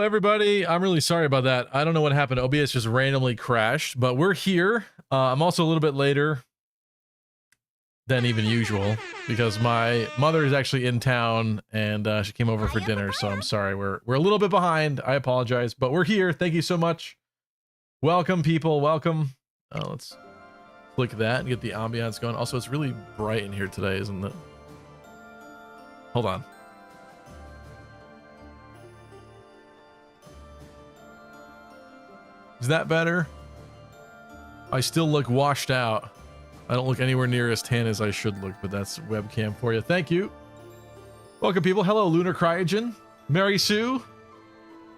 everybody. I'm really sorry about that. I don't know what happened. OBS just randomly crashed, but we're here. I'm also a little bit later than even usual because my mother is actually in town and she came over for dinner. So I'm sorry. We're a little bit behind. I apologize, but we're here. Thank you so much. Welcome, people. Welcome. Let's click that and get the ambiance going. Also, it's really bright in here today, isn't it? Hold on. Is that better? I still look washed out. I don't look anywhere near as tan as I should look, but that's webcam for you. Thank you. Welcome, people. Hello, Lunar Cryogen, Mary Sue,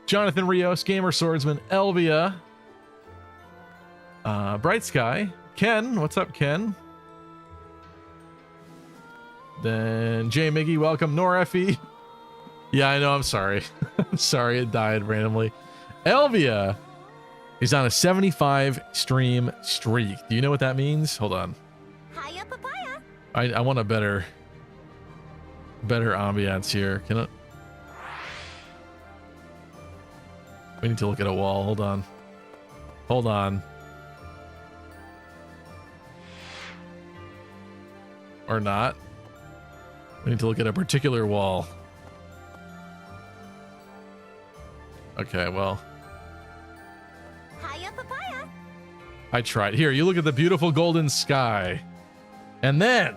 Jonathan Rios, Gamer Swordsman, Elvia, Bright Sky, Ken. What's up, Ken? Then Jay Miggy, welcome. Noreffie. Yeah, I know. I'm sorry. I'm sorry it died randomly. Elvia is on a 75 stream streak. Do you know what that means? Hold on. Hiya, papaya. I want a better ambiance here. Can I? We need to look at a wall. Hold on. Hold on. Or not. We need to look at a particular wall. Okay, well. Hiya, papaya. I tried. Here, you look at the beautiful golden sky. And then,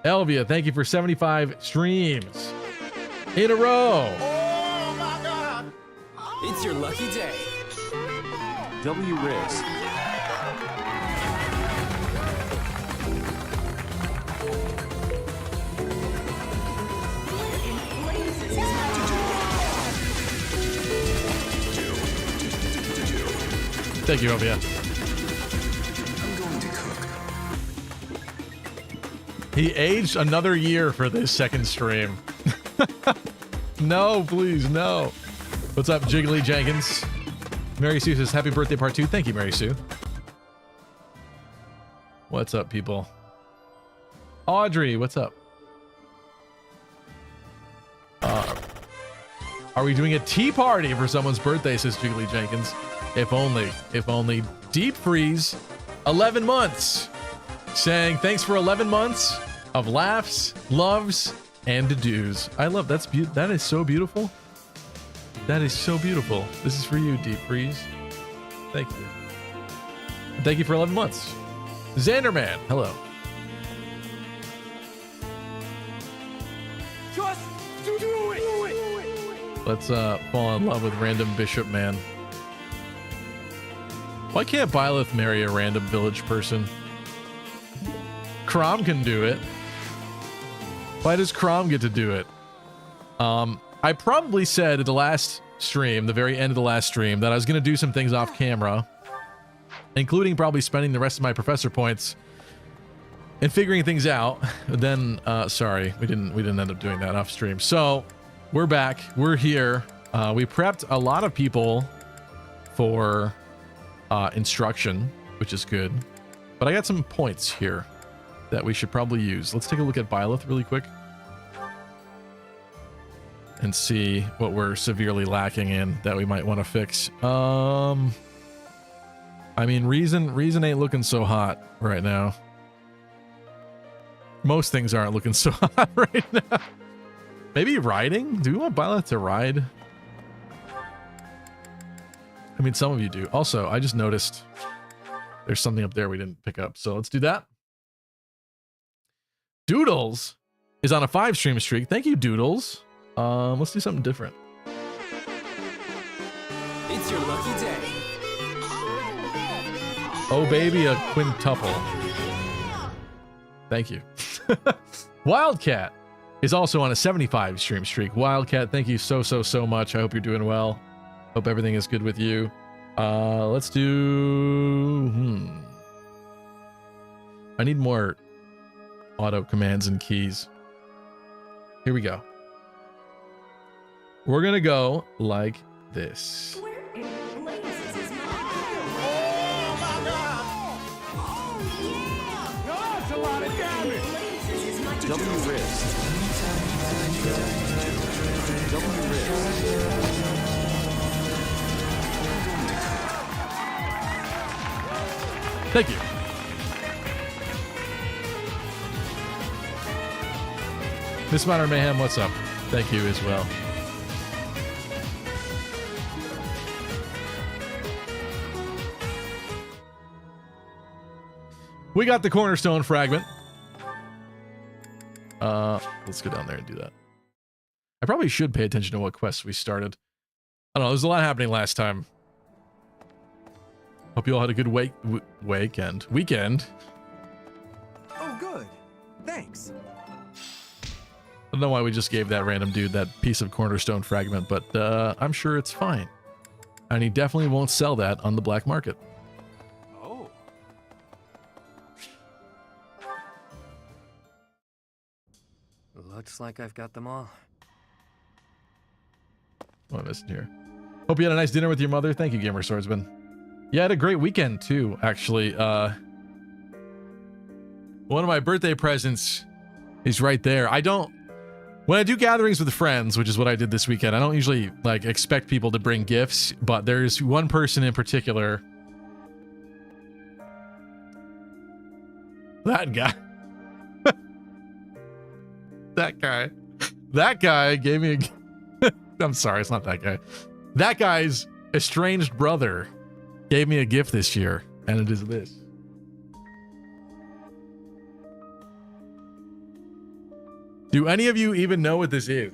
Elvia, thank you for 75 streams in a row. Oh my God! It's your lucky day. W Riz. Thank you, Elvia. I'm going to cook. He aged another year for this second stream. No, please, no. What's up, Jiggly Jenkins? Mary Sue says, happy birthday part 2. Thank you, Mary Sue. What's up, people? Audrey, what's up? Are we doing a tea party for someone's birthday, says Jiggly Jenkins. If only, if only. Deep Freeze, 11 months. Saying thanks for 11 months of laughs, loves, and to-dos. I love that is so beautiful. That is so beautiful. This is for you, Deep Freeze. Thank you. Thank you for 11 months. Xanderman, hello. Just do it! Let's fall in love with Random Bishop Man. Why can't Byleth marry a random village person? Crom can do it. Why does Crom get to do it? I probably said at the last stream, the very end of the last stream, that I was going to do some things off camera, including probably spending the rest of my professor points and figuring things out. Then, sorry, we didn't end up doing that off stream. So we're back. We're here. We prepped a lot of people for instruction, which is good. But I got some points here that we should probably use. Let's take a look at Byleth really quick and see what we're severely lacking in that we might want to fix. I mean, reason ain't looking so hot right now. Most things aren't looking so hot right now. Maybe riding? Do we want Byleth to ride? I mean, some of you do. Also, I just noticed there's something up there we didn't pick up. So let's do that. Doodles is on a 5 stream streak. Thank you, Doodles. Let's do something different. It's your lucky day. Oh, baby, a quintuple. Thank you. Wildcat is also on a 75 stream streak. Wildcat, thank you so much. I hope you're doing well. Hope everything is good with you. Let's do... I need more auto commands and keys. Here we go. We're gonna go like this. Oh my God! No, that's a lot of damage! W Riz. W Riz. Thank you. Miss Minor Mayhem, what's up? Thank you as well. We got the cornerstone fragment. Let's go down there and do that. I probably should pay attention to what quests we started. I don't know, there's a lot happening last time. Hope you all had a good weekend. Oh, good. Thanks. I don't know why we just gave that random dude that piece of cornerstone fragment, but I'm sure it's fine. And he definitely won't sell that on the black market. Oh. Looks like I've got them all. What am I missing here? Hope you had a nice dinner with your mother. Thank you, Gamer Swordsman. Yeah, I had a great weekend too, actually. One of my birthday presents is right there. When I do gatherings with friends, which is what I did this weekend, I don't usually like expect people to bring gifts, but there's one person in particular. That guy. That guy gave me a I'm sorry, it's not that guy. That guy's estranged brother gave me a gift this year, and it is this. Do any of you even know what this is?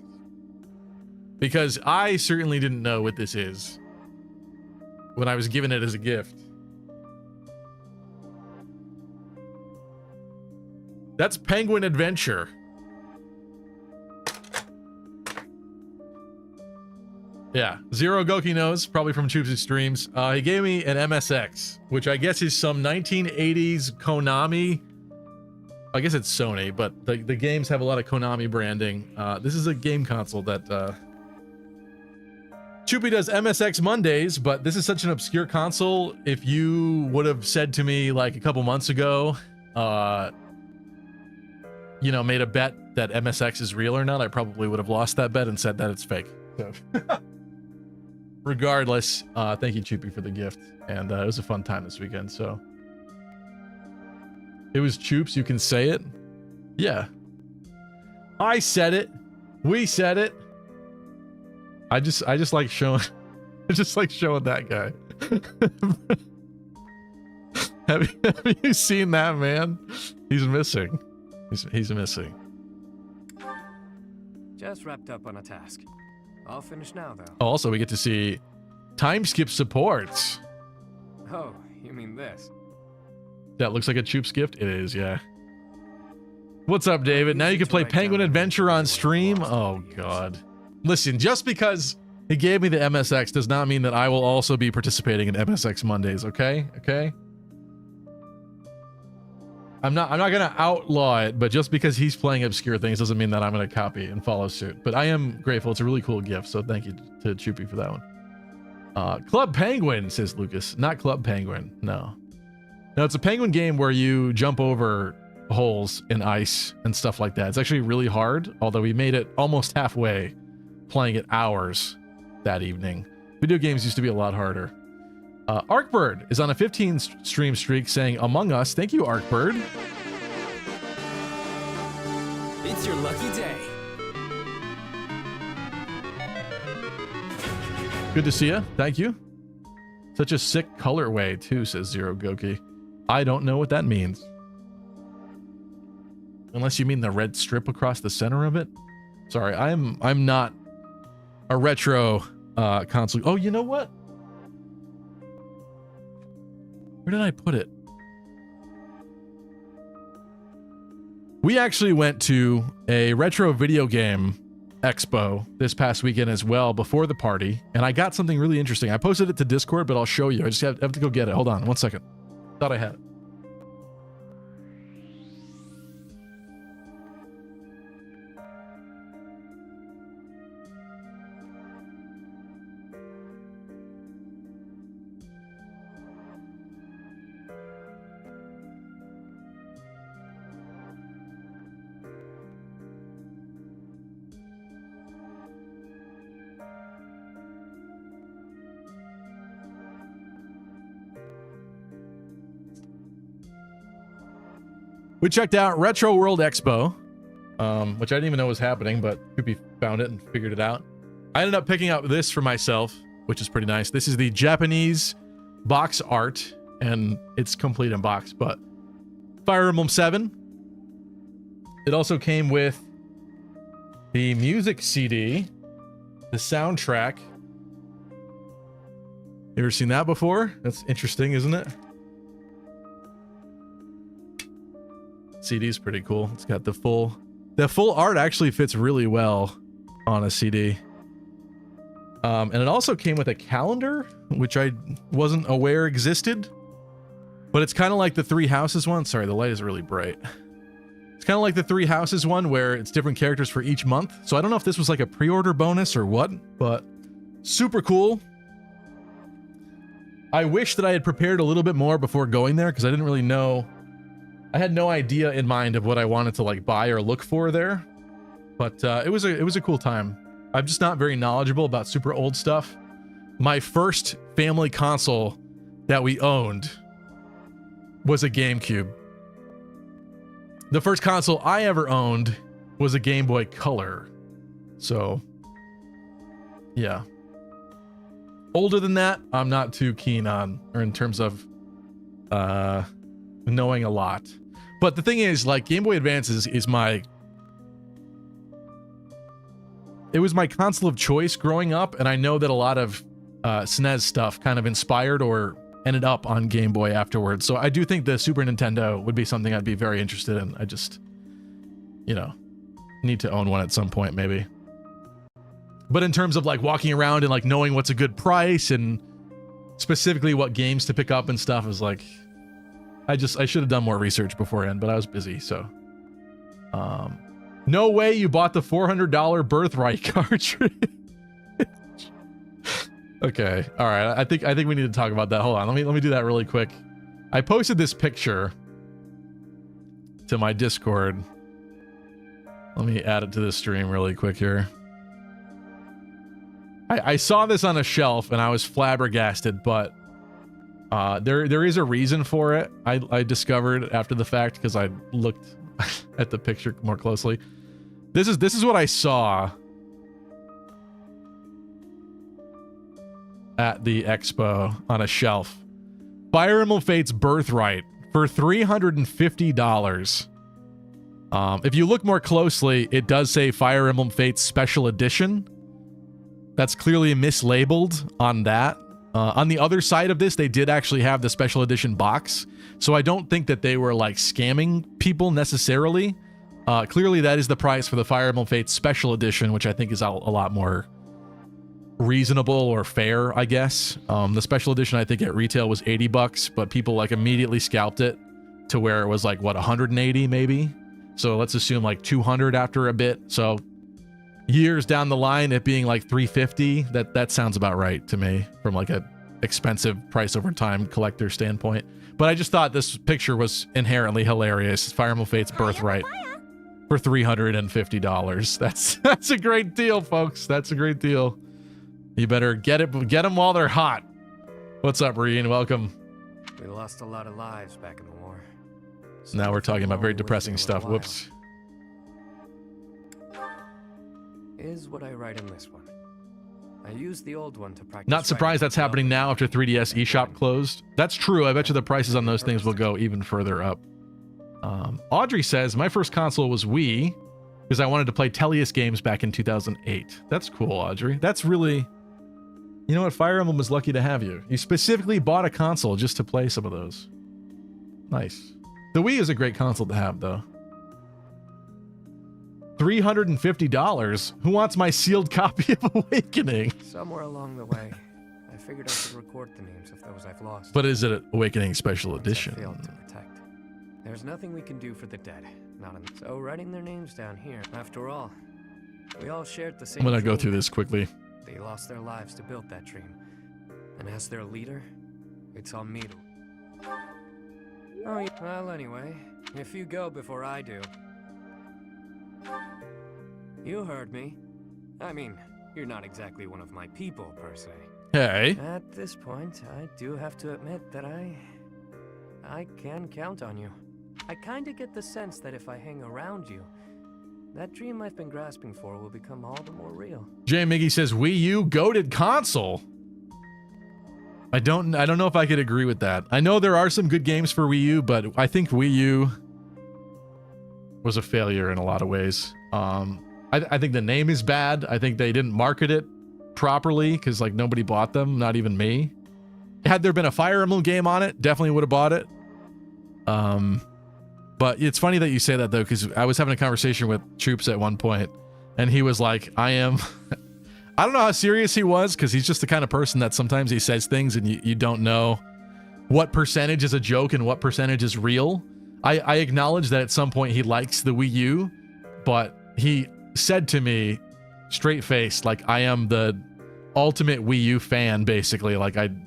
Because I certainly didn't know what this is when I was given it as a gift. That's Penguin Adventure. Yeah, Zero Goki knows, probably from Choop's streams. He gave me an MSX, which I guess is some 1980s Konami. I guess it's Sony, but the games have a lot of Konami branding. This is a game console that Choopy does MSX Mondays, but this is such an obscure console. If you would have said to me like a couple months ago, you know, made a bet that MSX is real or not, I probably would have lost that bet and said that it's fake. So. Regardless, thank you, Choopy, for the gift, and it was a fun time this weekend. So it was Choops. You can say it. Yeah, I said it. We said it. I just like showing. I just like showing that guy. have you seen that man? He's missing. He's missing. Just wrapped up on a task. I'll finish now, though. Oh, also, we get to see time skip supports. Oh, you mean this? That looks like a Choops gift. It is, yeah. What's up, David? Now you can play Penguin Adventure on stream? Oh, God. Listen, just because he gave me the MSX does not mean that I will also be participating in MSX Mondays, okay? Okay? I'm not gonna outlaw it, but just because he's playing obscure things doesn't mean that I'm gonna copy and follow suit. But I am grateful. It's a really cool gift, so thank you to Choopy for that one. Club Penguin, says Lucas. Not Club Penguin, no. No, it's a penguin game where you jump over holes in ice and stuff like that. It's actually really hard, although we made it almost halfway, playing it hours that evening. Video games used to be a lot harder. Arkbird is on a 15 stream streak saying Among Us. Thank you, Arkbird. It's your lucky day. Good to see you. Thank you. Such a sick colorway too, says Zero Goki. I don't know what that means. Unless you mean the red strip across the center of it. Sorry, I'm not a retro console. Oh, you know what? Where did I put it? We actually went to a retro video game expo this past weekend as well before the party, and I got something really interesting. I posted it to Discord, but I'll show you. I just have to go get it. Hold on one second. Thought I had it. We checked out Retro World Expo, which I didn't even know was happening, but Poopy found it and figured it out. I ended up picking up this for myself, which is pretty nice. This is the Japanese box art, and it's complete in box, but Fire Emblem 7. It also came with the music CD, the soundtrack. You ever seen that before? That's interesting, isn't it? CD is pretty cool. It's got the full art actually fits really well on a CD. And it also came with a calendar, which I wasn't aware existed. But it's kind of like the Three Houses one. Sorry, the light is really bright. It's kind of like the Three Houses one where it's different characters for each month. So I don't know if this was like a pre-order bonus or what, but super cool. I wish that I had prepared a little bit more before going there because I didn't really know. I had no idea in mind of what I wanted to like buy or look for there. But it was a cool time. I'm just not very knowledgeable about super old stuff. My first family console that we owned was a GameCube. The first console I ever owned was a Game Boy Color. So, yeah. Older than that, I'm not too keen on, or in terms of knowing a lot. But the thing is, like, Game Boy Advance is my... It was my console of choice growing up, and I know that a lot of SNES stuff kind of inspired or ended up on Game Boy afterwards. So I do think the Super Nintendo would be something I'd be very interested in. I just, you know, need to own one at some point, maybe. But in terms of like walking around and like knowing what's a good price and specifically what games to pick up and stuff is like, I should have done more research beforehand, but I was busy, so. No way you bought the $400 Birthright cartridge. Okay, all right. I think we need to talk about that. Hold on, let me do that really quick. I posted this picture to my Discord. Let me add it to the stream really quick here. I saw this on a shelf and I was flabbergasted, but there is a reason for it. I discovered after the fact because I looked at the picture more closely. This is what I saw at the expo on a shelf. Fire Emblem Fate's Birthright for $350. If you look more closely, it does say Fire Emblem Fate's Special Edition. That's clearly mislabeled on that. On the other side of this, they did actually have the Special Edition box. So I don't think that they were like scamming people necessarily. Clearly that is the price for the Fire Emblem Fate's Special Edition, which I think is a lot more reasonable or fair, I guess. The Special Edition I think at retail was $80, but people like immediately scalped it to where it was like, what, 180 maybe? So let's assume like 200 after a bit. So years down the line, it being like 350, that sounds about right to me from like a expensive price over time collector standpoint. But I just thought this picture was inherently hilarious. Fire Emblem Fate's Birthright for $350. That's a great deal, folks. That's a great deal. You better get them while they're hot. What's up, Reen? Welcome. We lost a lot of lives back in the war. Now we're talking about very depressing stuff. Whoops. Is what I write in this one. I used the old one to practice. Not surprised that's happening now after 3DS eShop closed. That's true. I bet you the prices on those things will go even further up. Audrey says, my first console was Wii because I wanted to play Tellius games back in 2008. That's cool, Audrey. That's really... You know what? Fire Emblem was lucky to have you. You specifically bought a console just to play some of those. Nice. The Wii is a great console to have, though. $350? Who wants my sealed copy of Awakening? Somewhere along the way, I figured I could record the names of those I've lost. But is it an Awakening Special Ones I Edition? failed to protect. There's nothing we can do for the dead. Not in... So writing their names down here. After all, we all shared the same I'm gonna go dream. through this quickly. They lost their lives to build that dream. And as their leader, it's on me to... Oh, yeah. Well, anyway, if you go before I do... You heard me. I mean, you're not exactly one of my people, per se. Hey. At this point, I do have to admit that I can count on you. I kinda get the sense that if I hang around you, that dream I've been grasping for will become all the more real. Jay Miggy says Wii U goated console. I don't know if I could agree with that. I know there are some good games for Wii U, but I think Wii U was a failure in a lot of ways. I think the name is bad. I think they didn't market it properly because like nobody bought them, not even me. Had there been a Fire Emblem game on it, definitely would have bought it. But it's funny that you say that though, because I was having a conversation with Troops at one point, and he was like, I don't know how serious he was, because he's just the kind of person that sometimes he says things and you don't know what percentage is a joke and what percentage is real. I acknowledge that at some point he likes the Wii U, but he said to me straight-faced, like, I am the ultimate Wii U fan, basically. Like, I'm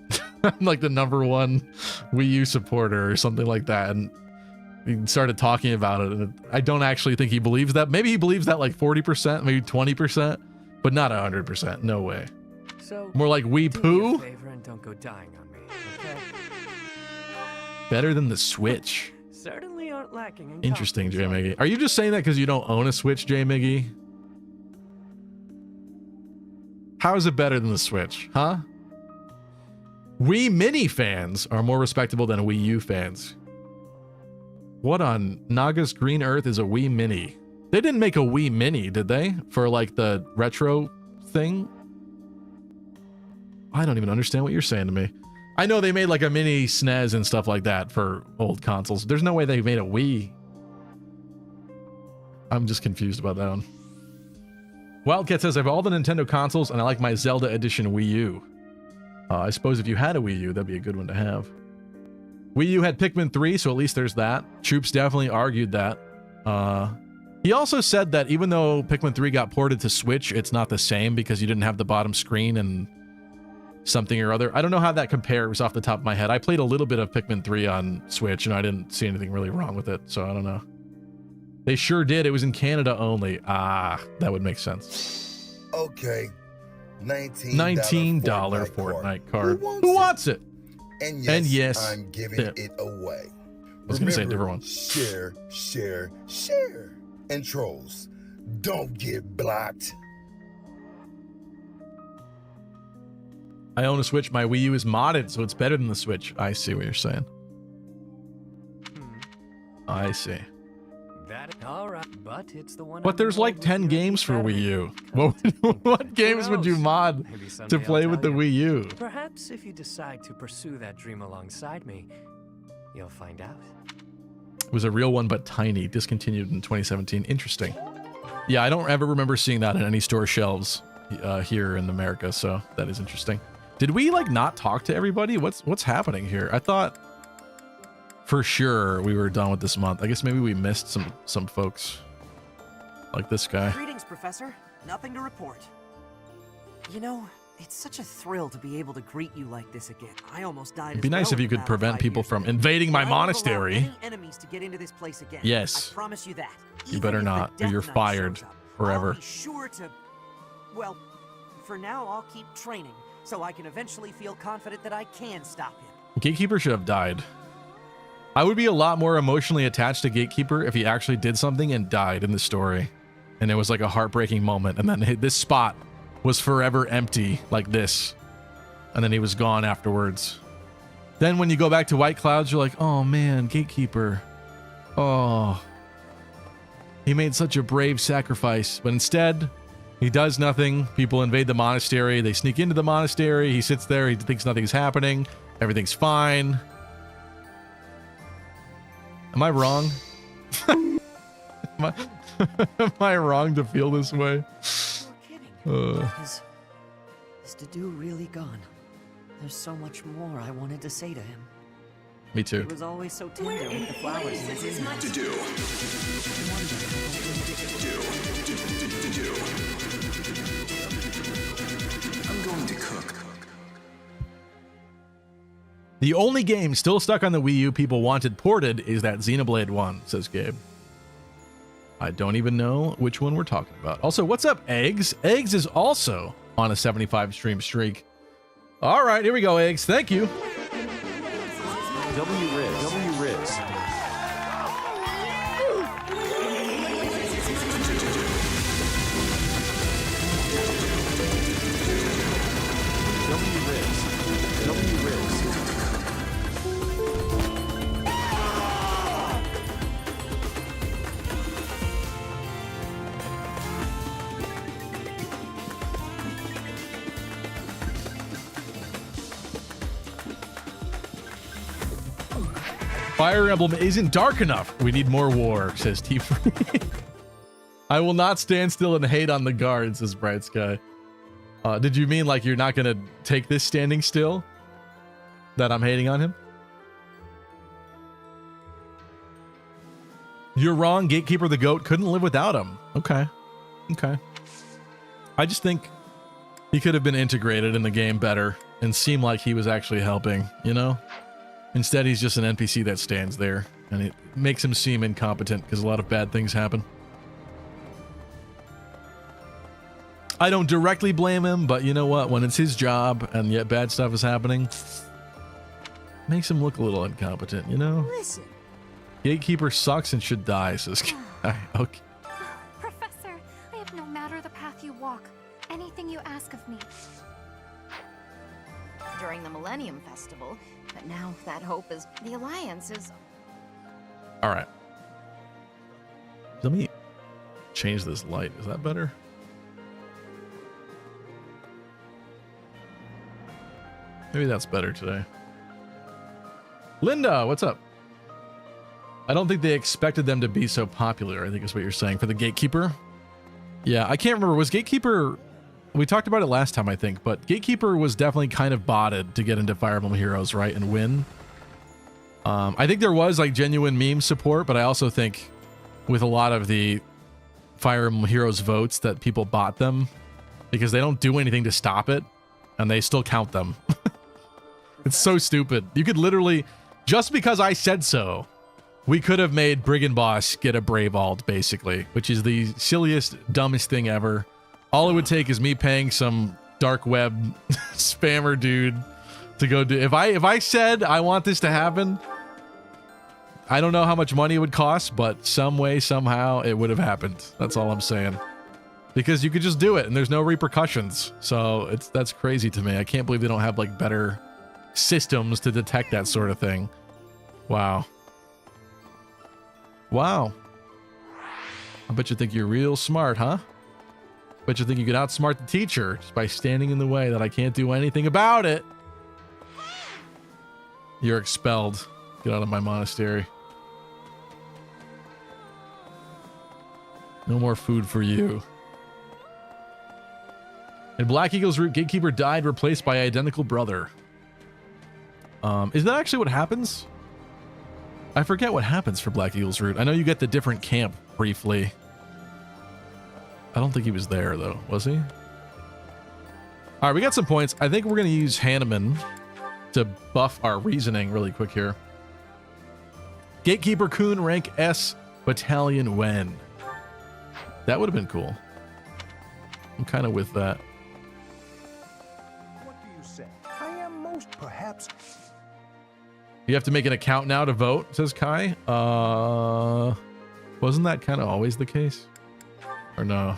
like the #1 Wii U supporter or something like that. And he started talking about it, and I don't actually think he believes that. Maybe he believes that like 40%, maybe 20%, but not 100%. No way. So More like Wii do me a Poo. favor and don't go dying on me, okay? Better than the Switch. Certainly aren't lacking in Interesting, Jay confidence. Miggy. Are you just saying that because you don't own a Switch, Jay Miggy? How is it better than the Switch, huh? Wii Mini fans are more respectable than Wii U fans. What on Naga's Green Earth is a Wii Mini? They didn't make a Wii Mini, did they? For like the retro thing? I don't even understand what you're saying to me. I know they made like a mini SNES and stuff like that for old consoles. There's no way they made a Wii. I'm just confused about that one. Wildcat says, I have all the Nintendo consoles and I like my Zelda Edition Wii U. I suppose if you had a Wii U, that'd be a good one to have. Wii U had Pikmin 3, so at least there's that. Troops definitely argued that. He also said that even though Pikmin 3 got ported to Switch, it's not the same because you didn't have the bottom screen and something or other. I don't know how that compares off the top of my head. I played a little bit of Pikmin 3 on Switch and I didn't see anything really wrong with it, so I don't know. They sure did. It was in Canada only. Ah, that would make sense. Okay. $19 Fortnite card. Who wants it? And And yes, I'm giving yeah. it away. I was going to say a different one. Share, share, share. And trolls, don't get blocked. I own a Switch. My Wii U is modded, so it's better than the Switch. I see what you're saying. I see. That all right, but it's the one. But there's like 10 games for Wii U. What games would you mod to play with the Wii U? Perhaps if you decide to pursue that dream alongside me, you'll find out. It was a real one, but tiny. Discontinued in 2017. Interesting. Yeah, I don't ever remember seeing that on any store shelves here in America, so that is interesting. Did we like not talk to everybody? What's happening here? I thought for sure we were done with this month. I guess maybe we missed some folks. Like this guy. Greetings, Professor. Nothing to report. You know, it's such a thrill to be able to greet you like this again. I almost died. It'd be nice if you could prevent people from invading my monastery. Enemies to get into this place again. Yes. I promise you that. You better not, or you're fired forever. I'll be sure to. Well, for now, I'll keep training so I can eventually feel confident that I can stop him. Gatekeeper should have died. I would be a lot more emotionally attached to Gatekeeper if he actually did something and died in the story. And it was like a heartbreaking moment. And then this spot was forever empty like this. And then he was gone afterwards. Then when you go back to White Clouds, you're like, oh man, Gatekeeper. Oh. He made such a brave sacrifice. But instead, he does nothing. People invade the monastery. They sneak into the monastery. He sits there. He thinks nothing's happening. Everything's fine. Am I wrong? am I wrong to feel this way? You're kidding. Is Dedue really gone? There's so much more I wanted to say to him. Me too. He was always so tender with the flowers. I'm going to cook. The only game still stuck on the Wii U people wanted ported is that Xenoblade 1, says Gabe. I don't even know which one we're talking about. Also, what's up, Eggs? Eggs is also on a 75 stream streak. All right, here we go, Eggs. Thank you. W Riz. Fire Emblem isn't dark enough. We need more war, says T. I will not stand still and hate on the guard, says Bright Sky. Did you mean like you're not gonna take this standing still? That I'm hating on him? You're wrong. Gatekeeper the goat couldn't live without him. Okay. Okay. I just think he could have been integrated in the game better and seem like he was actually helping, you know? Instead, he's just an NPC that stands there, and it makes him seem incompetent because a lot of bad things happen. I don't directly blame him, but you know what? When it's his job and yet bad stuff is happening, makes him look a little incompetent, you know? Listen. Gatekeeper sucks and should die, says Kai. Okay. Professor, I have no matter the path you walk. Anything you ask of me. During the Millennium Festival, but now that hope is... The Alliance is... All right. Let me change this light. Is that better? Maybe that's better today. Linda, what's up? I don't think they expected them to be so popular, I think is what you're saying. For the Gatekeeper? Yeah, I can't remember. Was Gatekeeper... We talked about it last time, I think, but Gatekeeper was definitely kind of botted to get into Fire Emblem Heroes, right, and win. I think there was, like, genuine meme support, but I also think with a lot of the Fire Emblem Heroes votes that people bought them because they don't do anything to stop it, and they still count them. It's so stupid. You could literally, just because I said so, we could have made Brigand Boss get a Brave Alt, basically, which is the silliest, dumbest thing ever. All it would take is me paying some dark web spammer dude to go do. If I said I want this to happen, I don't know how much money it would cost, but some way, somehow, it would have happened. That's all I'm saying. Because you could just do it, and there's no repercussions. So that's crazy to me. I can't believe they don't have like better systems to detect that sort of thing. Wow. Wow. I bet you think you're real smart, huh? Bet you think you could outsmart the teacher just by standing in the way that I can't do anything about it. You're expelled. Get out of my monastery. No more food for you. In Black Eagle's route, Gatekeeper died, replaced by identical brother. Is that actually what happens? I forget what happens for Black Eagle's route. I know you get the different camp briefly. I don't think he was there, though. Was he? All right, we got some points. I think we're going to use Hanneman to buff our reasoning really quick here. Gatekeeper Kun, rank S, Battalion Wen. That would have been cool. I'm kind of with that. What do you say? I am most perhaps... You have to make an account now to vote, says Kai. Wasn't that kind of always the case? Or no?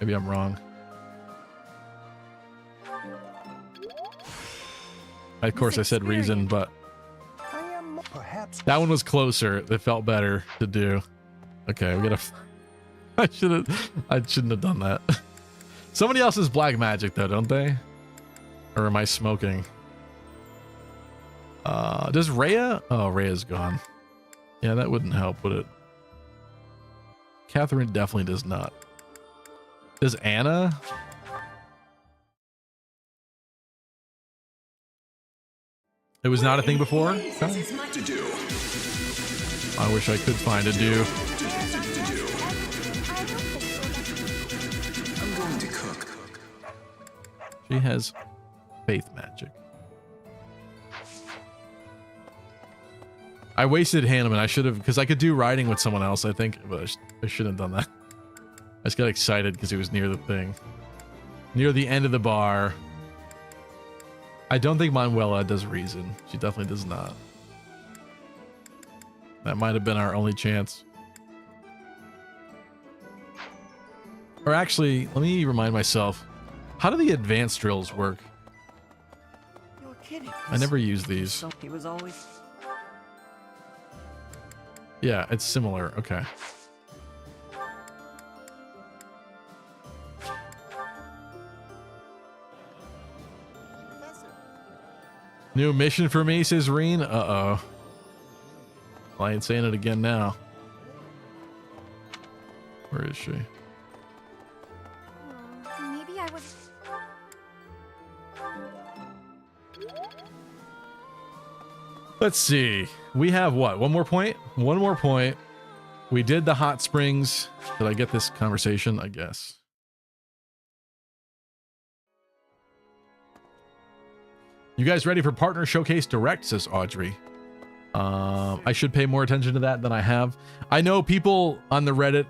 Maybe I'm wrong. Of course I said reason, but I am perhaps... that one was closer. It felt better to do. Okay, we gotta... I shouldn't have done that. Somebody else is black magic though, don't they? Or am I smoking? Does Rhea? Oh, Rhea's gone. Yeah, that wouldn't help, would it? Catherine definitely does not. Does Anna? It was not a thing before? Okay. To do. I wish I could find a do. I'm going to cook. She has faith magic. I wasted Hanneman. I should have, because I could do riding with someone else, I think, but I shouldn't have done that. I just got excited because he was near the thing. Near the end of the bar. I don't think Manuela does reason. She definitely does not. That might have been our only chance. Or actually, let me remind myself. How do the advanced drills work? You're kidding. I never use these. So he was always... Yeah, it's similar. Okay. New mission for me, says Reen. Uh-oh. Well, I ain't saying it again now. Where is she? Maybe I would. Let's see. We have what? One more point? One more point. We did the hot springs. Did I get this conversation? I guess. You guys ready for Partner Showcase Direct, says Audrey. I should pay more attention to that than I have. I know people on the Reddit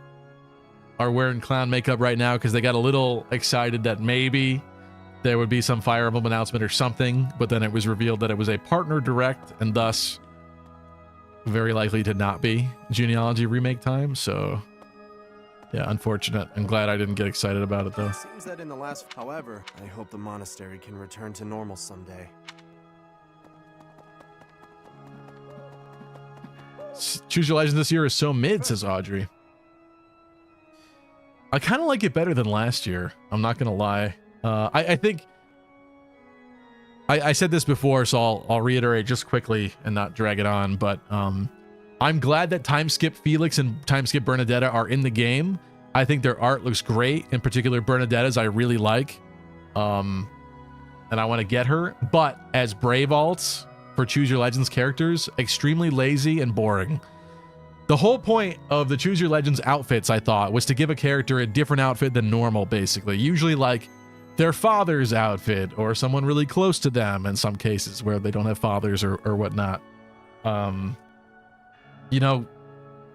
are wearing clown makeup right now because they got a little excited that maybe there would be some Fire Emblem announcement or something, but then it was revealed that it was a Partner Direct and thus very likely to not be Genealogy remake time. So yeah, unfortunate. I'm glad I didn't get excited about it though. Seems that in the last, however, I hope the monastery can return to normal someday. Choose Your Legends this year is so mid, says Audrey. I kind of like it better than last year. I'm not gonna lie. I think I said this before, so I'll reiterate just quickly and not drag it on. But I'm glad that Timeskip Felix and Timeskip Bernadetta are in the game. I think their art looks great. In particular, Bernadetta's I really like, and I want to get her. But as Brave Alts for Choose Your Legends characters, extremely lazy and boring. The whole point of the Choose Your Legends outfits, I thought, was to give a character a different outfit than normal, basically. Usually like their father's outfit or someone really close to them in some cases where they don't have fathers or whatnot. You know,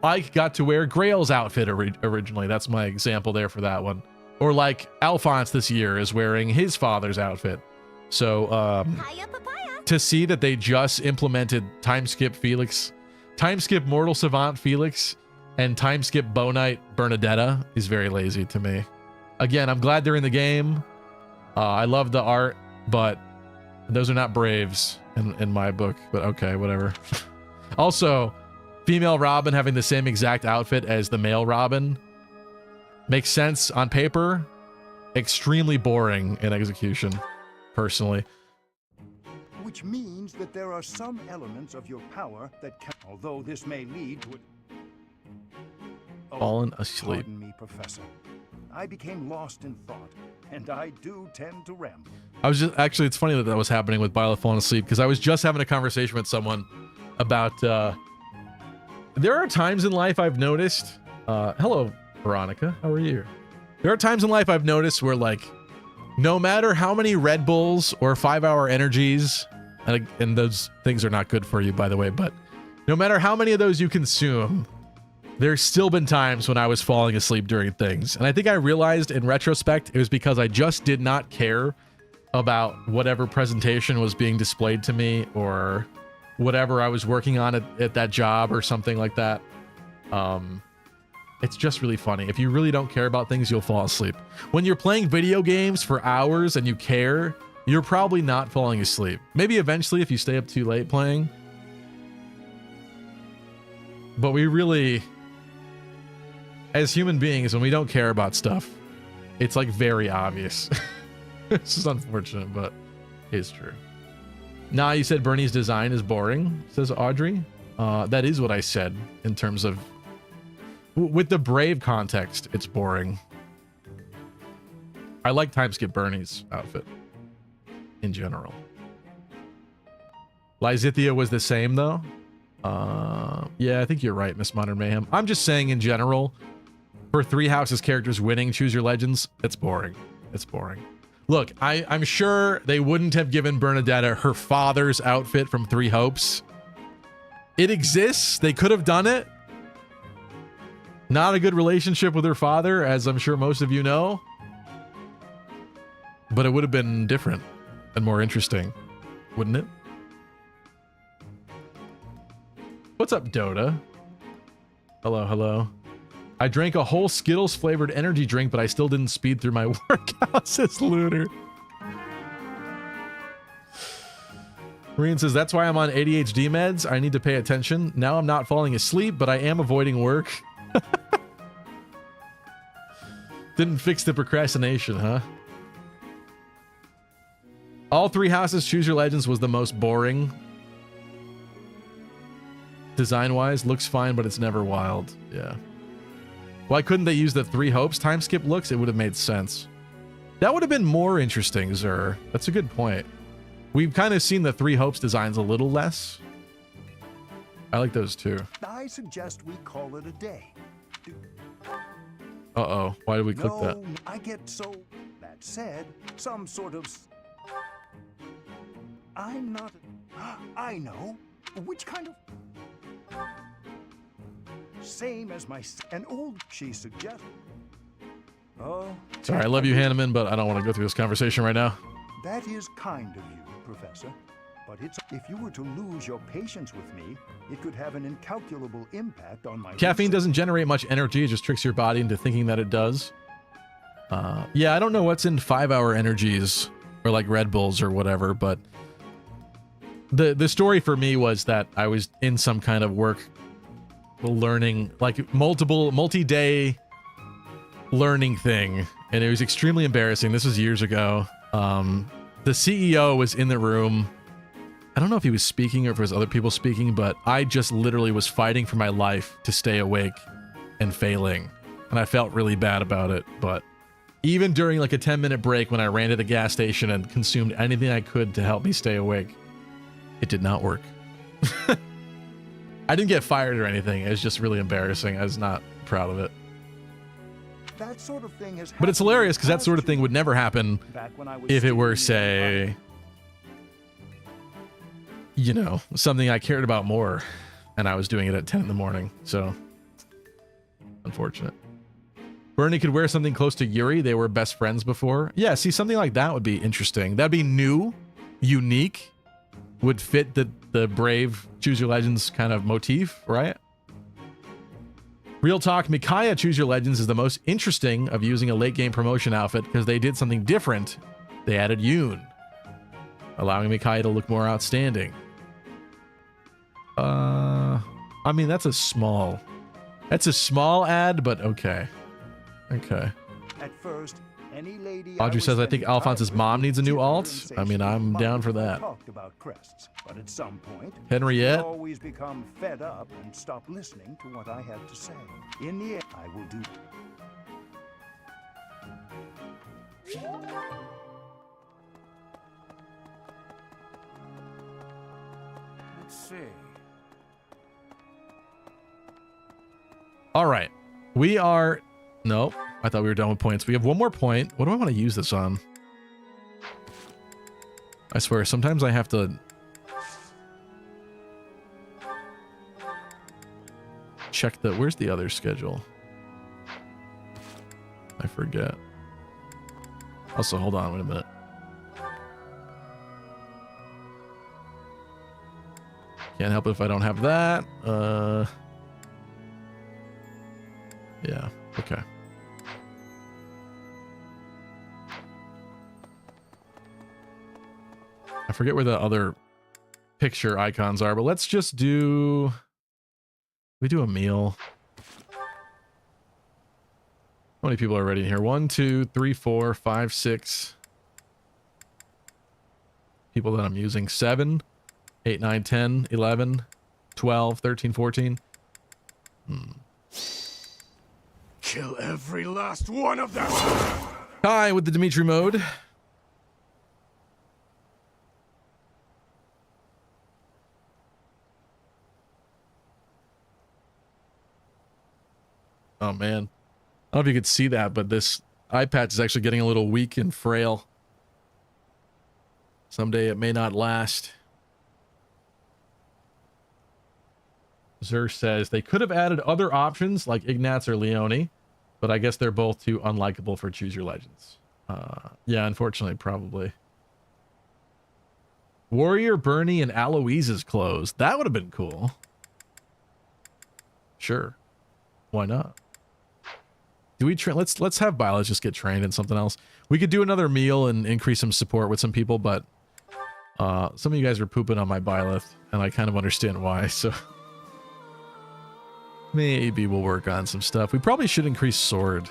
Ike got to wear Grail's outfit originally. That's my example there for that one. Or like Alphonse this year is wearing his father's outfit. So to see that they just implemented Timeskip Felix, Timeskip Mortal Savant Felix, and Timeskip Bonite Bernadetta is very lazy to me. Again, I'm glad they're in the game. I love the art, but those are not Braves in my book. But okay, whatever. Also, female Robin having the same exact outfit as the male Robin makes sense on paper. Extremely boring in execution, personally. Which means that there are some elements of your power that can, although this may lead to Fallen asleep. Pardon me, Professor. I became lost in thought, and I do tend to ramble. I was just actually, it's funny that that was happening with Bila falling asleep because I was just having a conversation with someone about there are times in life I've noticed hello Veronica, how are you? There are times in life I've noticed where like no matter how many Red Bulls or 5-hour energies, and those things are not good for you by the way, but no matter how many of those you consume, there's still been times when I was falling asleep during things. And I think I realized in retrospect, it was because I just did not care about whatever presentation was being displayed to me or whatever I was working on at that job or something like that. It's just really funny. If you really don't care about things, you'll fall asleep. When you're playing video games for hours and you care, you're probably not falling asleep. Maybe eventually if you stay up too late playing. But we really, as human beings, when we don't care about stuff, it's like very obvious. This is unfortunate, but it's true. Nah, you said Bernie's design is boring, says Audrey. That is what I said in terms of, with the Brave context, it's boring. I like Timeskip Bernie's outfit in general. Lysithia was the same though. Yeah, I think you're right, Miss Modern Mayhem. I'm just saying in general, for Three Houses characters winning Choose Your Legends, it's boring. It's boring. Look, I'm sure they wouldn't have given Bernadetta her father's outfit from Three Hopes. It exists. They could have done it. Not a good relationship with her father, as I'm sure most of you know. But it would have been different and more interesting, wouldn't it? What's up, Dota? Hello, hello. I drank a whole Skittles flavored energy drink, but I still didn't speed through my workout, says Lunar. Marine says, that's why I'm on ADHD meds. I need to pay attention. Now I'm not falling asleep, but I am avoiding work. Didn't fix the procrastination, huh? All three houses Choose Your Legends was the most boring. Design-wise, looks fine, but it's never wild. Yeah. Why couldn't they use the Three Hopes time skip looks? It would have made sense. That would have been more interesting, Zur. That's a good point. We've kind of seen the Three Hopes designs a little less. I like those too. I suggest we call it a day. Uh-oh. Why did we click that? I get so... That said, some sort of... I'm not... I know. Which kind of... Same as my... An old... She suggests... Oh... Sorry, I love you, Hanneman, but I don't want to go through this conversation right now. That is kind of you, Professor. But it's... If you were to lose your patience with me, it could have an incalculable impact on my... Caffeine doesn't generate much energy. It just tricks your body into thinking that it does. Yeah, I don't know what's in 5-hour energies or like Red Bulls or whatever, but the story for me was that I was in some kind of work learning, like multi-day learning thing, and it was extremely embarrassing. This was years ago. The CEO was in the room. I don't know if he was speaking or if it was other people speaking, but I just literally was fighting for my life to stay awake and failing, and I felt really bad about it. But even during like a 10-minute break when I ran to the gas station and consumed anything I could to help me stay awake, it did not work. I didn't get fired or anything. It was just really embarrassing. I was not proud of it. That sort of thing has... But it's hilarious because that sort of thing would never happen if it were, say, you know, something I cared about more and I was doing it at 10 in the morning. So, unfortunate. Bernie could wear something close to Yuri. They were best friends before. Yeah, see, something like that would be interesting. That'd be new, unique, would fit the Brave Choose Your Legends kind of motif, right? Real talk, Micaiah Choose Your Legends is the most interesting of using a late game promotion outfit because they did something different. They added Yoon, allowing Micaiah to look more outstanding. I mean, that's a small ad, but okay. Okay. At first, any lady Audrey says, I think Alphonse's mom needs a new alt. I mean, I'm down for that. Talked about crests, but at some point, Henriette. always become fed up and stop listening to what I have to say. In the end, I will do. Let's see. All right. We are... Nope. I thought we were done with points. We have one more point. What do I want to use this on? I swear, sometimes I have to... check the... Where's the other schedule? I forget. Also, hold on, wait a minute. Can't help it if I don't have that. Yeah, okay. I forget where the other picture icons are, but let's just do... We do a meal. How many people are already in here? 1, 2, 3, 4, 5, 6. People that I'm using. 7, 8, 9, 10, 11, 12, 13, 14. Kill every last one of them! Hi, with the Dimitri mode. Oh, man. I don't know if you could see that, but this eye patch is actually getting a little weak and frail. Someday it may not last. Zur says they could have added other options like Ignatz or Leone, but I guess they're both too unlikable for Choose Your Legends. Yeah, unfortunately, probably. Warrior, Bernie, and Aloise's clothes. That would have been cool. Sure. Why not? Do we train? Let's have Violet just get trained in something else. We could do another meal and increase some support with some people, but some of you guys are pooping on my Violet, and I kind of understand why, so maybe we'll work on some stuff. We probably should increase sword.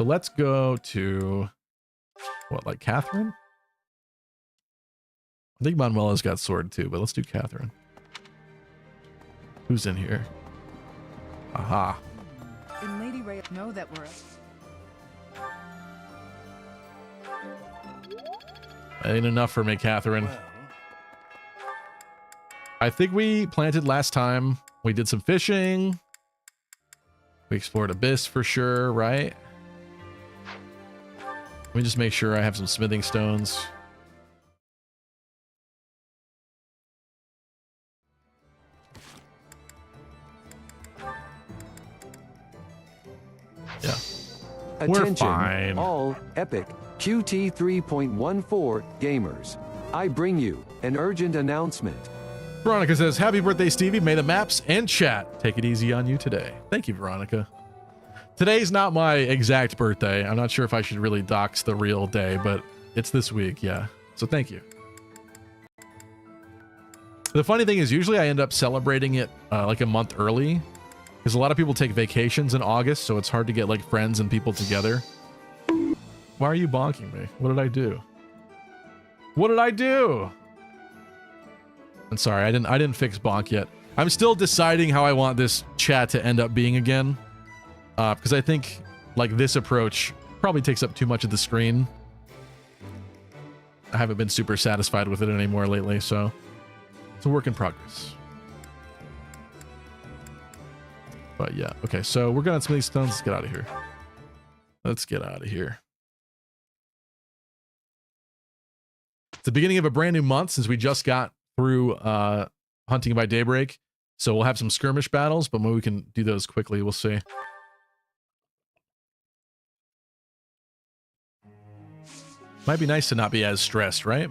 So let's go to what, like Catherine? I think Manuela's got sword too, but let's do Catherine. Who's in here? Aha. In Lady Ray, know that we're. Ain't enough for me, Catherine. I think we planted last time. We did some fishing. We explored Abyss for sure, right? Let me just make sure I have some smithing stones. Yeah. Attention, we're fine. All Epic QT 3.14 gamers. I bring you an urgent announcement. Veronica says, happy birthday, Stevie. May the maps and chat take it easy on you today. Thank you, Veronica. Today's not my exact birthday. I'm not sure if I should really dox the real day, but it's this week, yeah. So thank you. The funny thing is, usually I end up celebrating it like a month early, because a lot of people take vacations in August, so it's hard to get like friends and people together. Why are you bonking me? What did I do? What did I do? I'm sorry, I didn't fix bonk yet. I'm still deciding how I want this chat to end up being again. Because I think like this approach probably takes up too much of the screen. I haven't been super satisfied with it anymore lately, so it's a work in progress. But yeah, okay, so we're gonna some of these stones. Let's get out of here. Let's get out of here. It's the beginning of a brand new month since we just got through Hunting by Daybreak. So we'll have some skirmish battles, but maybe we can do those quickly. We'll see. Might be nice to not be as stressed, right?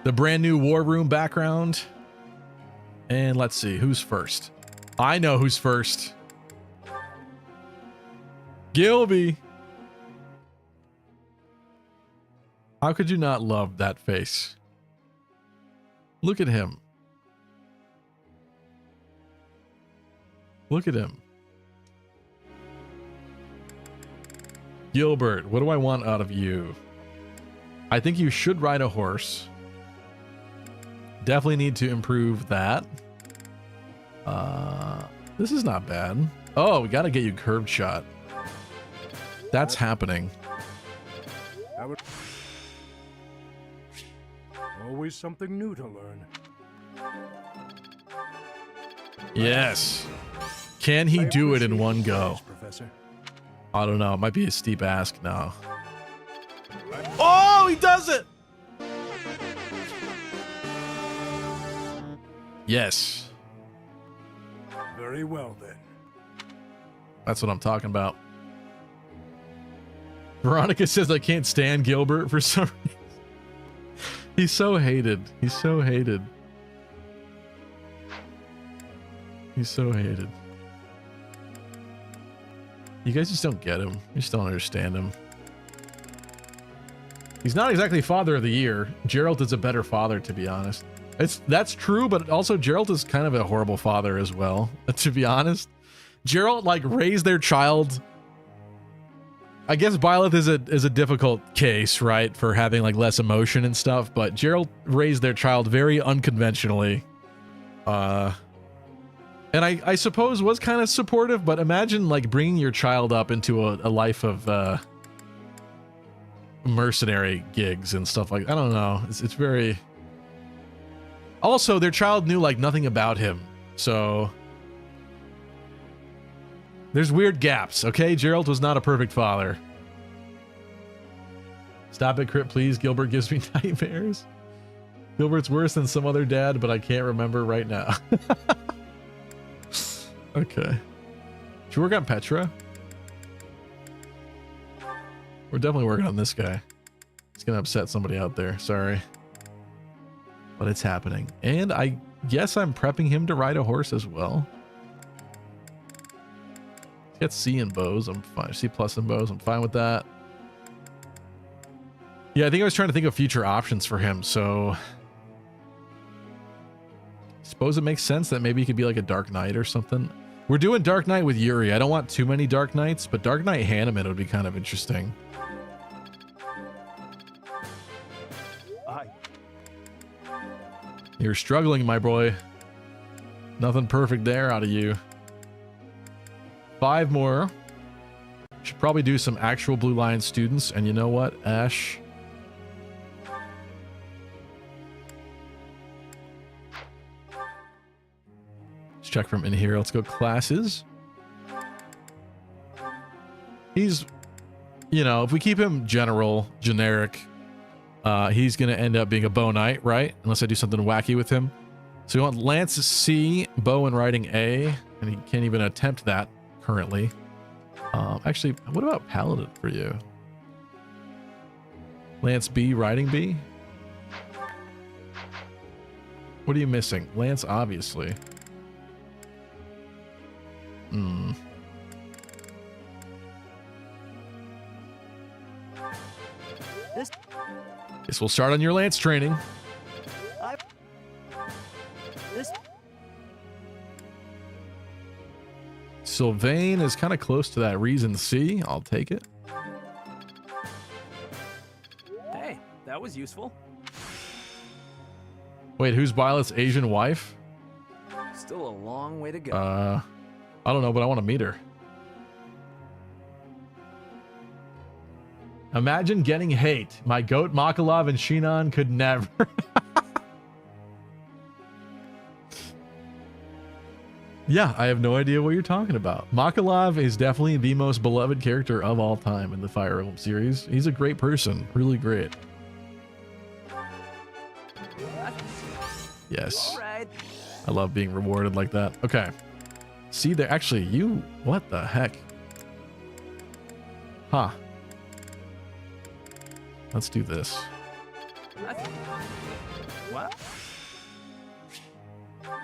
The brand new war room background. And let's see, who's first? I know who's first. Gilby. How could you not love that face? Look at him. Look at him. Gilbert, what do I want out of you? I think you should ride a horse. Definitely need to improve that. This is not bad. Oh, we gotta get you curved shot. That's happening. Always something new to learn. Yes. Can he do it in one go? Professor. I don't know. It might be a steep ask now. Oh, he does it! Yes. Very well then. That's what I'm talking about. Veronica says I can't stand Gilbert for some reason. He's so hated. He's so hated. He's so hated. You guys just don't get him. You just don't understand him. He's not exactly father of the year. Gerald is a better father, to be honest. That's true, but also Gerald is kind of a horrible father as well, to be honest. Gerald like raised their child. I guess Byleth is a difficult case, right, for having like less emotion and stuff, but Gerald raised their child very unconventionally. And I suppose was kind of supportive, but imagine like bringing your child up into a life of mercenary gigs and stuff like, I don't know. It's very... Also, their child knew like nothing about him, so there's weird gaps, okay? Gerald was not a perfect father. Stop it, Crit, please. Gilbert gives me nightmares. Gilbert's worse than some other dad, but I can't remember right now. Okay. Should we work on Petra? We're definitely working on this guy. It's gonna upset somebody out there. Sorry. But it's happening. And I guess I'm prepping him to ride a horse as well. He's got C in bows. I'm fine. C plus in bows. I'm fine with that. Yeah, I think I was trying to think of future options for him. So I suppose it makes sense that maybe he could be like a Dark Knight or something. We're doing Dark Knight with Yuri. I don't want too many Dark Knights, but Dark Knight Hanneman would be kind of interesting. You're struggling, my boy. Nothing perfect there out of you. 5 more. Should probably do some actual Blue Lion students. And you know what, Ash? Let's check from in here. Let's go classes. He's, you know, if we keep him generic, he's going to end up being a bow knight, right? Unless I do something wacky with him. So we want Lance C, bow and riding A, and he can't even attempt that currently. Actually, what about Paladin for you? Lance B, riding B? What are you missing? Lance, obviously. Guess we'll start on your Lance training. Sylvain is kind of close to that reason C. I'll take it. Hey, that was useful. Wait, who's Violet's Asian wife? Still a long way to go. I don't know, but I want to meet her. Imagine getting hate. My goat Makalov and Shinon could never. Yeah, I have no idea what you're talking about. Makalov is definitely the most beloved character of all time in the Fire Emblem series. He's a great person. Really great. Yes. I love being rewarded like that. Okay. See there. Actually, you... What the heck? Huh. Let's do this.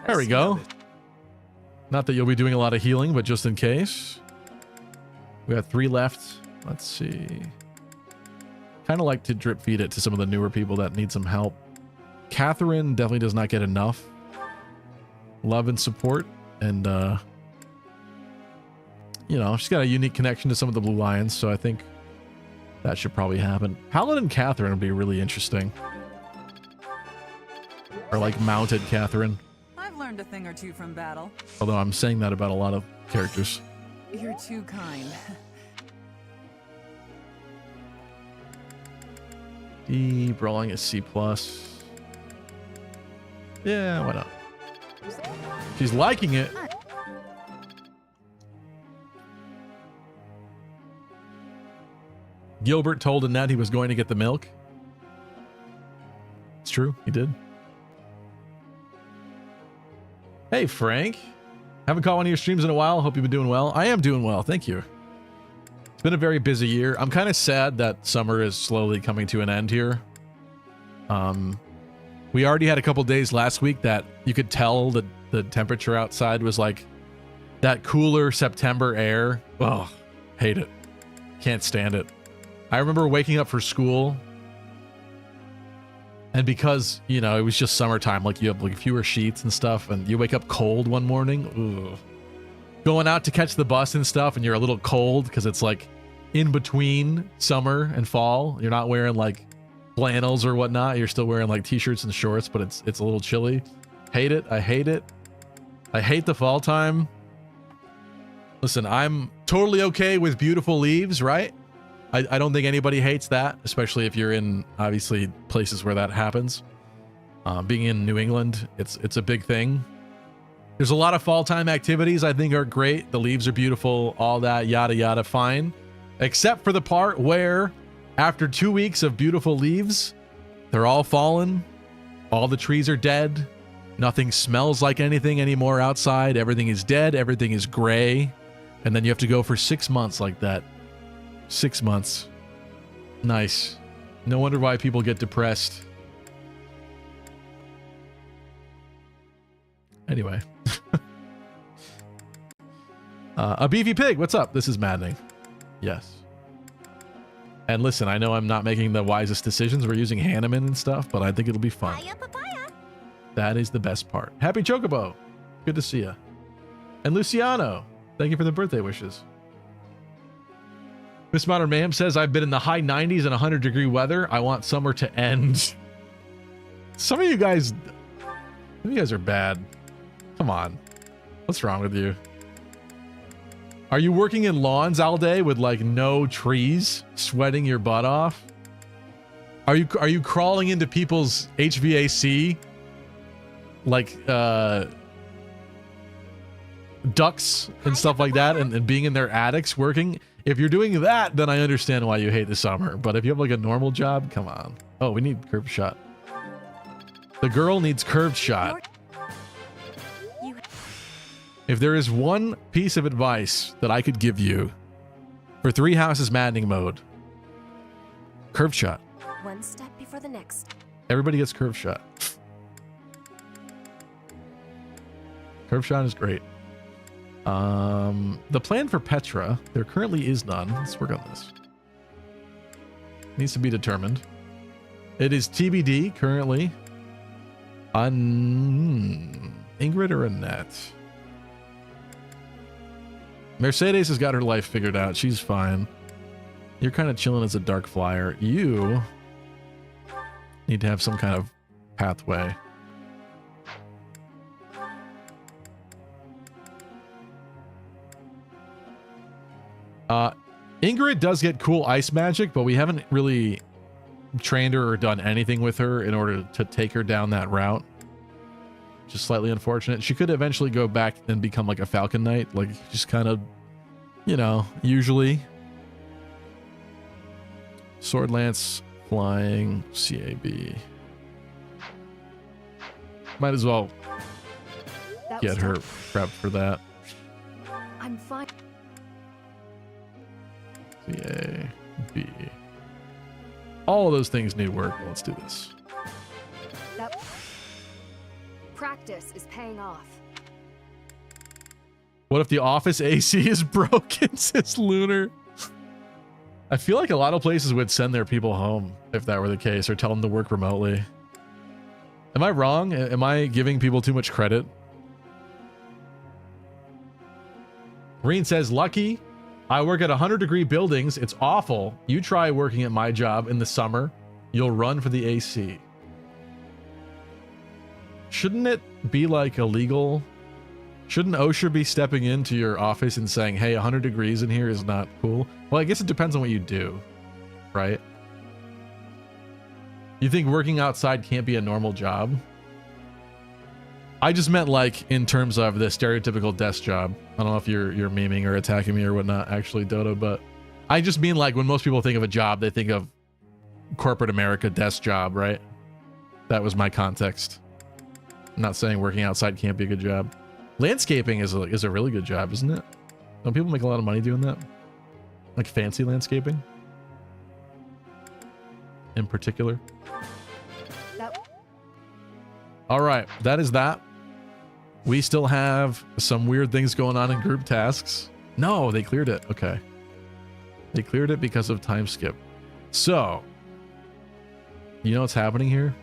There we go. Not that you'll be doing a lot of healing, but just in case. We have 3 left. Let's see. Kind of like to drip feed it to some of the newer people that need some help. Catherine definitely does not get enough love and support. And, you know, she's got a unique connection to some of the Blue Lions, so I think that should probably happen. Paladin Catherine would be really interesting. Or like mounted Catherine. I've learned a thing or two from battle. Although I'm saying that about a lot of characters. You're too kind. D, brawling is C+. Yeah, why not? She's liking it. Gilbert told Annette he was going to get the milk. It's true, he did. Hey, Frank. Haven't caught one of your streams in a while. Hope you've been doing well. I am doing well, thank you. It's been a very busy year. I'm kind of sad that summer is slowly coming to an end here. We already had a couple days last week that you could tell that the temperature outside was like that cooler September air. Oh, hate it. Can't stand it. I remember waking up for school, and because, you know, it was just summertime, like you have like fewer sheets and stuff, and you wake up cold one morning. Ugh. Going out to catch the bus and stuff, and you're a little cold because it's like in between summer and fall. You're not wearing like flannels or whatnot. You're still wearing like t-shirts and shorts, but it's a little chilly. Hate it. I hate it. I hate the fall time. Listen, I'm totally okay with beautiful leaves, right? I don't think anybody hates that, especially if you're in, obviously, places where that happens. Being in New England, it's a big thing. There's a lot of fall time activities I think are great. The leaves are beautiful, all that, yada, yada, fine. Except for the part where, after 2 weeks of beautiful leaves, they're all fallen. All the trees are dead. Nothing smells like anything anymore outside. Everything is dead. Everything is gray. And then you have to go for 6 months like that. 6 months. Nice. No wonder why people get depressed. Anyway. A beefy pig, what's up? This is Maddening. Yes. And listen, I know I'm not making the wisest decisions. We're using Hanneman and stuff, but I think it'll be fun. That is the best part. Happy Chocobo. Good to see you. And Luciano, thank you for the birthday wishes. Miss Modern Mayhem says, I've been in the high 90s and 100-degree weather. I want summer to end. Some of you guys are bad. Come on. What's wrong with you? Are you working in lawns all day with like no trees, sweating your butt off? Are you crawling into people's HVAC like ducts and stuff like that and being in their attics working? If you're doing that, then I understand why you hate the summer. But if you have like a normal job, come on. Oh, we need curved shot. The girl needs curved shot. If there is one piece of advice that I could give you for 3 houses maddening mode, curved shot. One step before the next. Everybody gets curved shot. Curved shot is great. The plan for Petra, there currently is none. Let's work on this. Needs to be determined. It is TBD currently. Ingrid or Annette? Mercedes has got her life figured out. She's fine. You're kind of chilling as a dark flyer. You need to have some kind of pathway. Ingrid does get cool ice magic, but we haven't really trained her or done anything with her in order to take her down that route. Just slightly unfortunate. She could eventually go back and become like a Falcon Knight, like just kind of, you know, usually. Sword Lance, flying, CAB. Might as well get her prepped for that. I'm fine. CAB. All of those things need work. Let's do this. That practice is paying off. What if the office AC is broken, says Lunar? I feel like a lot of places would send their people home if that were the case, or tell them to work remotely. Am I wrong? Am I giving people too much credit? Green says, lucky. I work at 100-degree buildings. It's awful. You try working at my job in the summer. You'll run for the AC. Shouldn't it be like illegal? Shouldn't OSHA be stepping into your office and saying, hey, 100 degrees in here is not cool? Well, I guess it depends on what you do, right? You think working outside can't be a normal job? I just meant like in terms of the stereotypical desk job. I don't know if you're memeing or attacking me or whatnot, actually, Dodo, but I just mean like when most people think of a job, they think of corporate America desk job, right? That was my context. I'm not saying working outside can't be a good job. Landscaping is a really good job, isn't it? Don't people make a lot of money doing that? Like fancy landscaping? In particular? All right, that is that. We still have some weird things going on in group tasks. No, they cleared it. Okay. They cleared it because of time skip. So, you know what's happening here?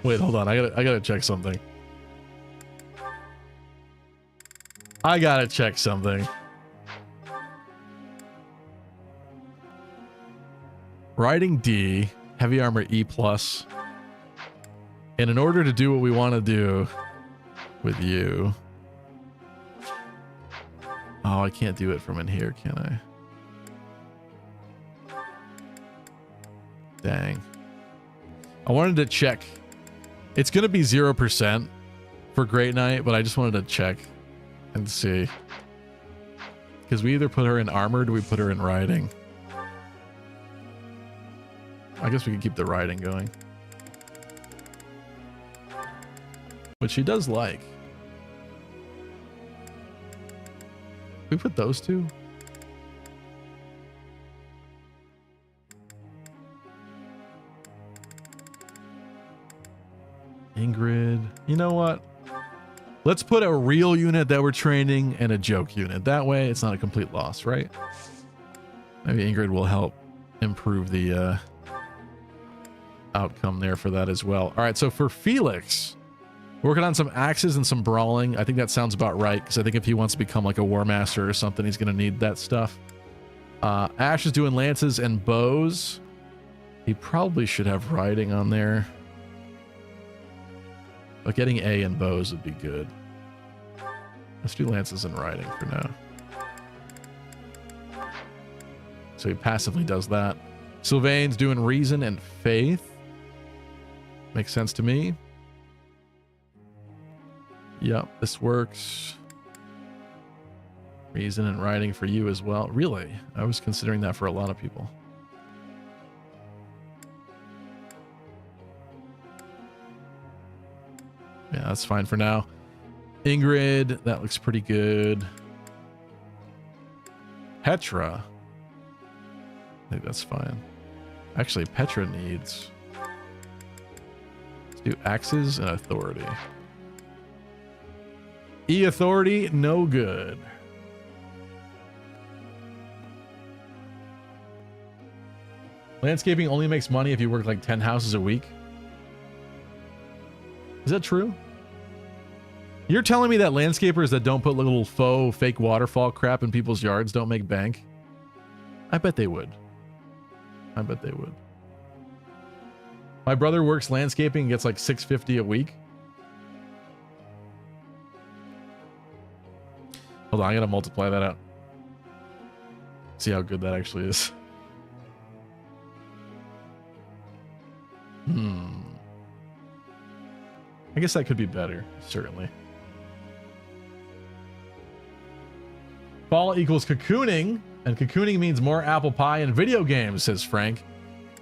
Wait, hold on. I gotta check something. I gotta check something. Riding D, heavy armor E+. And in order to do what we want to do with you... Oh, I can't do it from in here, can I? Dang. I wanted to check. It's going to be 0% for Great Night, but I just wanted to check and see. Because we either put her in armored or we put her in riding. I guess we could keep the riding going. Which she does like. We put those two? Ingrid. You know what? Let's put a real unit that we're training and a joke unit. That way it's not a complete loss, right? Maybe Ingrid will help improve the outcome there for that as well. All right, so for Felix, working on some axes and some brawling. I think that sounds about right, because I think if he wants to become like a war master or something, he's going to need that stuff. Ash is doing lances and bows. He probably should have riding on there. But getting A in bows would be good. Let's do lances and riding for now. So he passively does that. Sylvain's doing reason and faith. Makes sense to me. Yep, this works. Reason and riding for you as well. Really? I was considering that for a lot of people. Yeah, that's fine for now. Ingrid, that looks pretty good. Petra. I think that's fine. Actually, Petra needs... Let's do axes and authority. E-authority, no good. Landscaping only makes money if you work like 10 houses a week. Is that true? You're telling me that landscapers that don't put little faux fake waterfall crap in people's yards don't make bank? I bet they would. I bet they would. My brother works landscaping and gets like $650 a week. Hold on, I gotta multiply that out. See how good that actually is. I guess that could be better, certainly. Fall equals cocooning, and cocooning means more apple pie and video games, says Frank.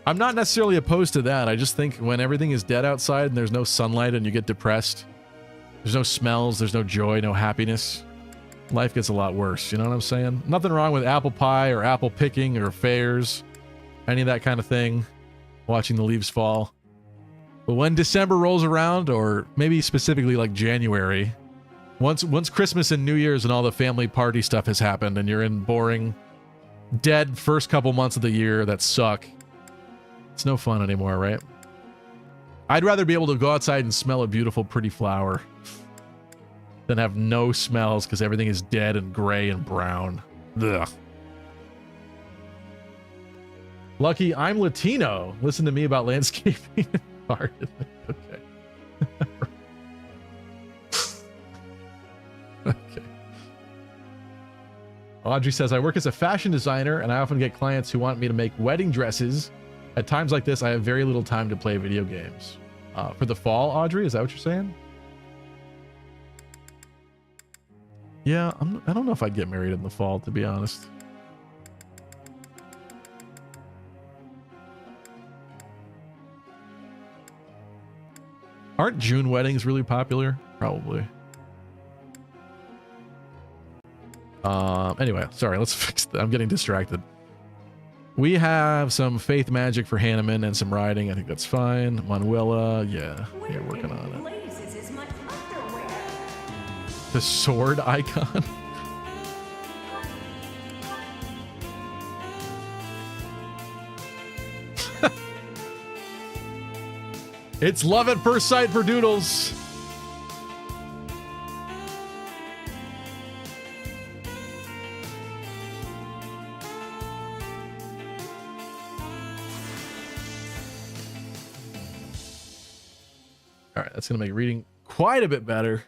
I'm not necessarily opposed to that. I just think when everything is dead outside and there's no sunlight and you get depressed, there's no smells, there's no joy, no happiness, life gets a lot worse. You know what I'm saying? Nothing wrong with apple pie or apple picking or fairs, any of that kind of thing, watching the leaves fall. But when December rolls around, or maybe specifically like January, once Christmas and New Year's and all the family party stuff has happened and you're in boring, dead first couple months of the year that suck, it's no fun anymore, right? I'd rather be able to go outside and smell a beautiful, pretty flower than have no smells because everything is dead and gray and brown. Ugh. Lucky I'm Latino. Listen to me about landscaping. Okay. Okay. Audrey says, I work as a fashion designer and I often get clients who want me to make wedding dresses. At times like this, I have very little time to play video games. For the fall, Audrey, is that what you're saying? Yeah, I don't know if I'd get married in the fall, to be honest. Aren't June weddings really popular? Probably. Anyway, sorry, let's fix that. I'm getting distracted. We have some faith magic for Hanneman and some riding. I think that's fine. Manuela, yeah, you're working on it. The sword icon. It's love at first sight for Doodles. All right, that's going to make reading quite a bit better.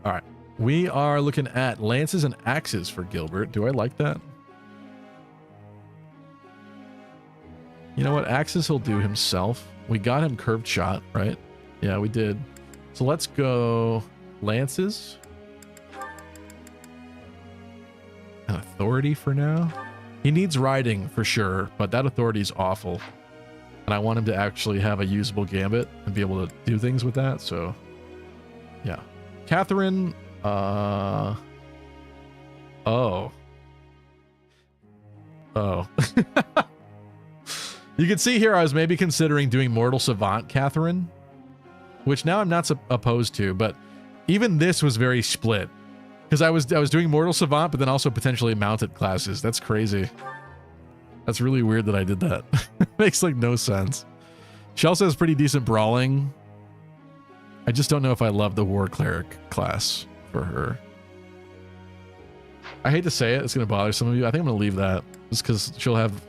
All right. We are looking at lances and axes for Gilbert. Do I like that? You know what? Axes he'll do himself. We got him curved shot, right? Yeah, we did. So let's go lances. And authority for now. He needs riding for sure, but that authority is awful. And I want him to actually have a usable gambit and be able to do things with that. So, yeah. Catherine... Oh. You can see here I was maybe considering doing Mortal Savant, Catherine, which now I'm not opposed to, but even this was very split because I was doing Mortal Savant, but then also potentially mounted classes. That's crazy. That's really weird that I did that. Makes like no sense. She also has pretty decent brawling. I just don't know if I love the War Cleric class for her. I hate to say it, it's going to bother some of you. I think I'm going to leave that just because she'll have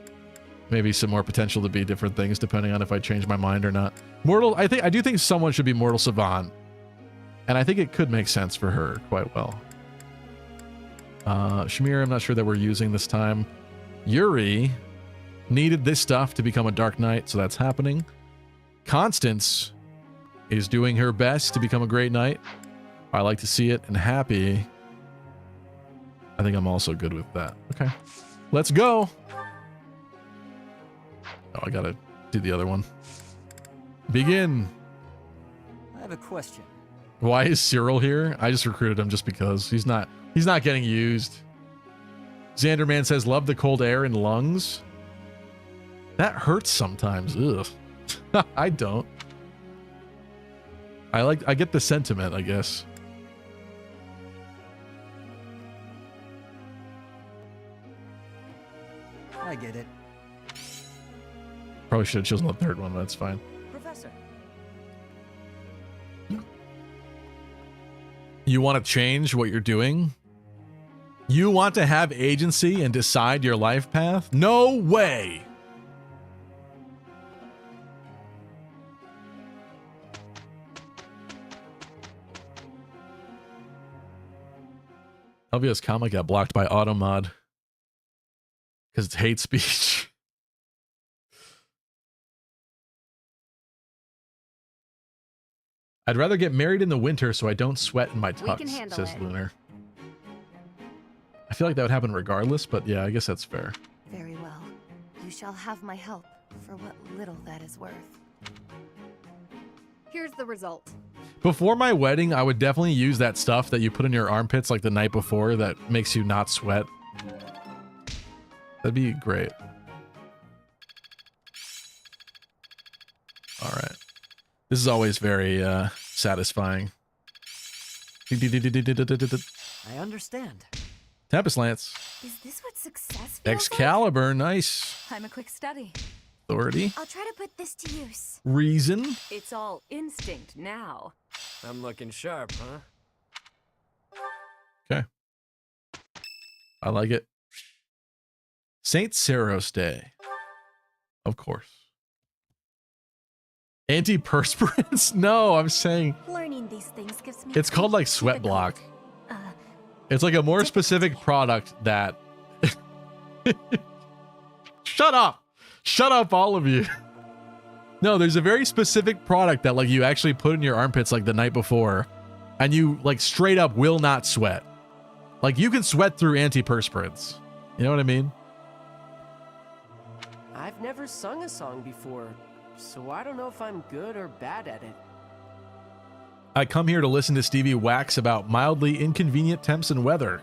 maybe some more potential to be different things depending on if I change my mind or not. I do think someone should be Mortal Savant, and I think it could make sense for her quite well. Shamir, I'm not sure that we're using this time. Yuri needed this stuff to become a Dark Knight, so that's happening. Constance is doing her best to become a Great Knight. I like to see it, and Happy, I think I'm also good with that. Okay, let's go. Oh, I gotta do the other one. Begin. I have a question. Why is Cyril here? I just recruited him just because he's not getting used. Xanderman says, love the cold air and lungs. That hurts sometimes. Ugh. I don't. I get the sentiment, I guess. I get it. Probably should have chosen the third one, but that's fine. Professor. You want to change what you're doing? You want to have agency and decide your life path? No way! LVS comic got blocked by Automod because it's hate speech. I'd rather get married in the winter so I don't sweat in my tux, says Lunar. I feel like that would happen regardless, but yeah, I guess that's fair. Very well. You shall have my help for what little that is worth. Here's the result. Before my wedding, I would definitely use that stuff that you put in your armpits like the night before that makes you not sweat. That'd be great. All right. This is always very satisfying. I understand. Tempest Lance. Is this what success feels Excalibur, nice. I'm a quick study. Authority. I'll try to put this to use. Reason. It's all instinct now. I'm looking sharp, huh? Okay. I like it. St. Cyros Day. Of course. Antiperspirants? No, I'm saying Learning these things gives me. it's called like Sweat Block. It's like a more specific product that... Shut up! Shut up, all of you. No, there's a very specific product that like you actually put in your armpits like the night before, and you like straight up will not sweat. Like you can sweat through antiperspirants. You know what I mean? I've never sung a song before, so I don't know if I'm good or bad at it. I come here to listen to Stevie wax about mildly inconvenient temps and weather.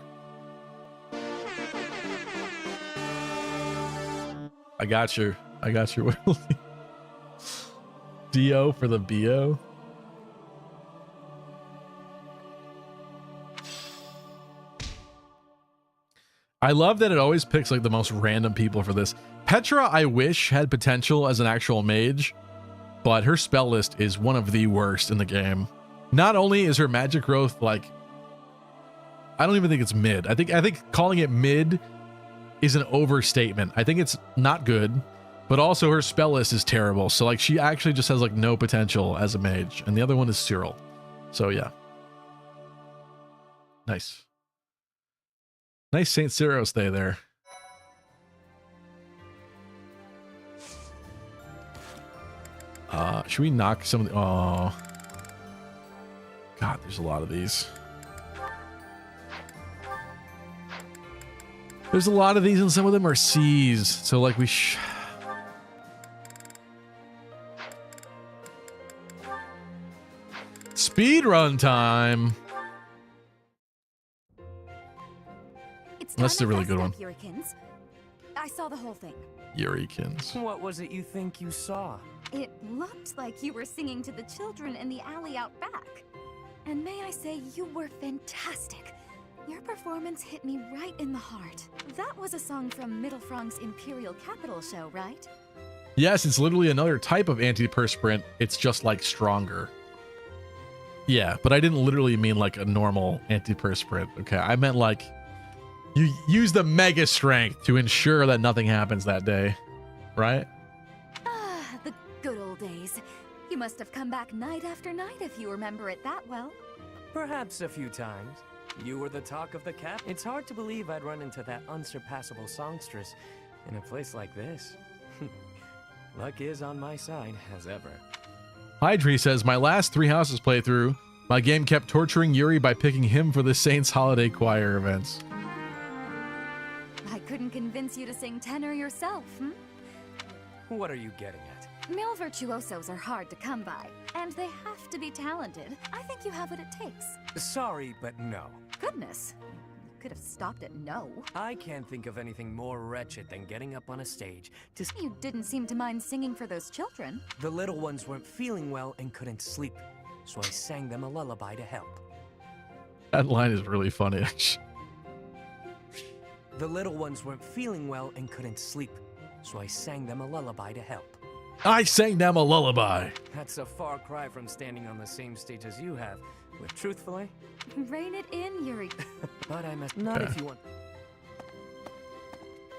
I got you. I got you, Willie. Dio for the BO. I love that it always picks like the most random people for this. Petra, I wish, had potential as an actual mage, but her spell list is one of the worst in the game. Not only is her magic growth like, I don't even think it's mid. I think calling it mid is an overstatement. I think it's not good, but also her spell list is terrible. So like she actually just has like no potential as a mage, and the other one is Cyril. So yeah. Nice. Nice St. Cyros Day there. Should we knock some of the... Oh. God, there's a lot of these. There's a lot of these, and some of them are C's. So, like, we... Speed run time. That's a really good one. Yurikins. I saw the whole thing. Yurikins. What was it you think you saw? It looked like you were singing to the children in the alley out back. And may I say, you were fantastic. Your performance hit me right in the heart. That was a song from Mittelfrank's Imperial Capital show, right? Yes, it's literally another type of antiperspirant. It's just like stronger. Yeah, but I didn't literally mean like a normal antiperspirant. Okay, I meant like you use the mega strength to ensure that nothing happens that day, right? Ah, the good old days. You must have come back night after night if you remember it that well. Perhaps a few times. You were the talk of the cap. It's hard to believe I'd run into that unsurpassable songstress in a place like this. Luck is on my side, as ever. Hydri says, my last 3 houses playthrough, my game kept torturing Yuri by picking him for the Saints Holiday Choir events. I couldn't convince you to sing tenor yourself, hmm? What are you getting at? Male virtuosos are hard to come by, and they have to be talented. I think you have what it takes. Sorry, but no. Goodness. You could have stopped at no. I can't think of anything more wretched than getting up on a stage to... You didn't seem to mind singing for those children. The little ones weren't feeling well and couldn't sleep, so I sang them a lullaby to help. That line is really funny, actually. The little ones weren't feeling well and couldn't sleep, so I sang them a lullaby to help. I sang them a lullaby. That's a far cry from standing on the same stage as you have, but truthfully... Rein it in, Yuri. But I must not if you want...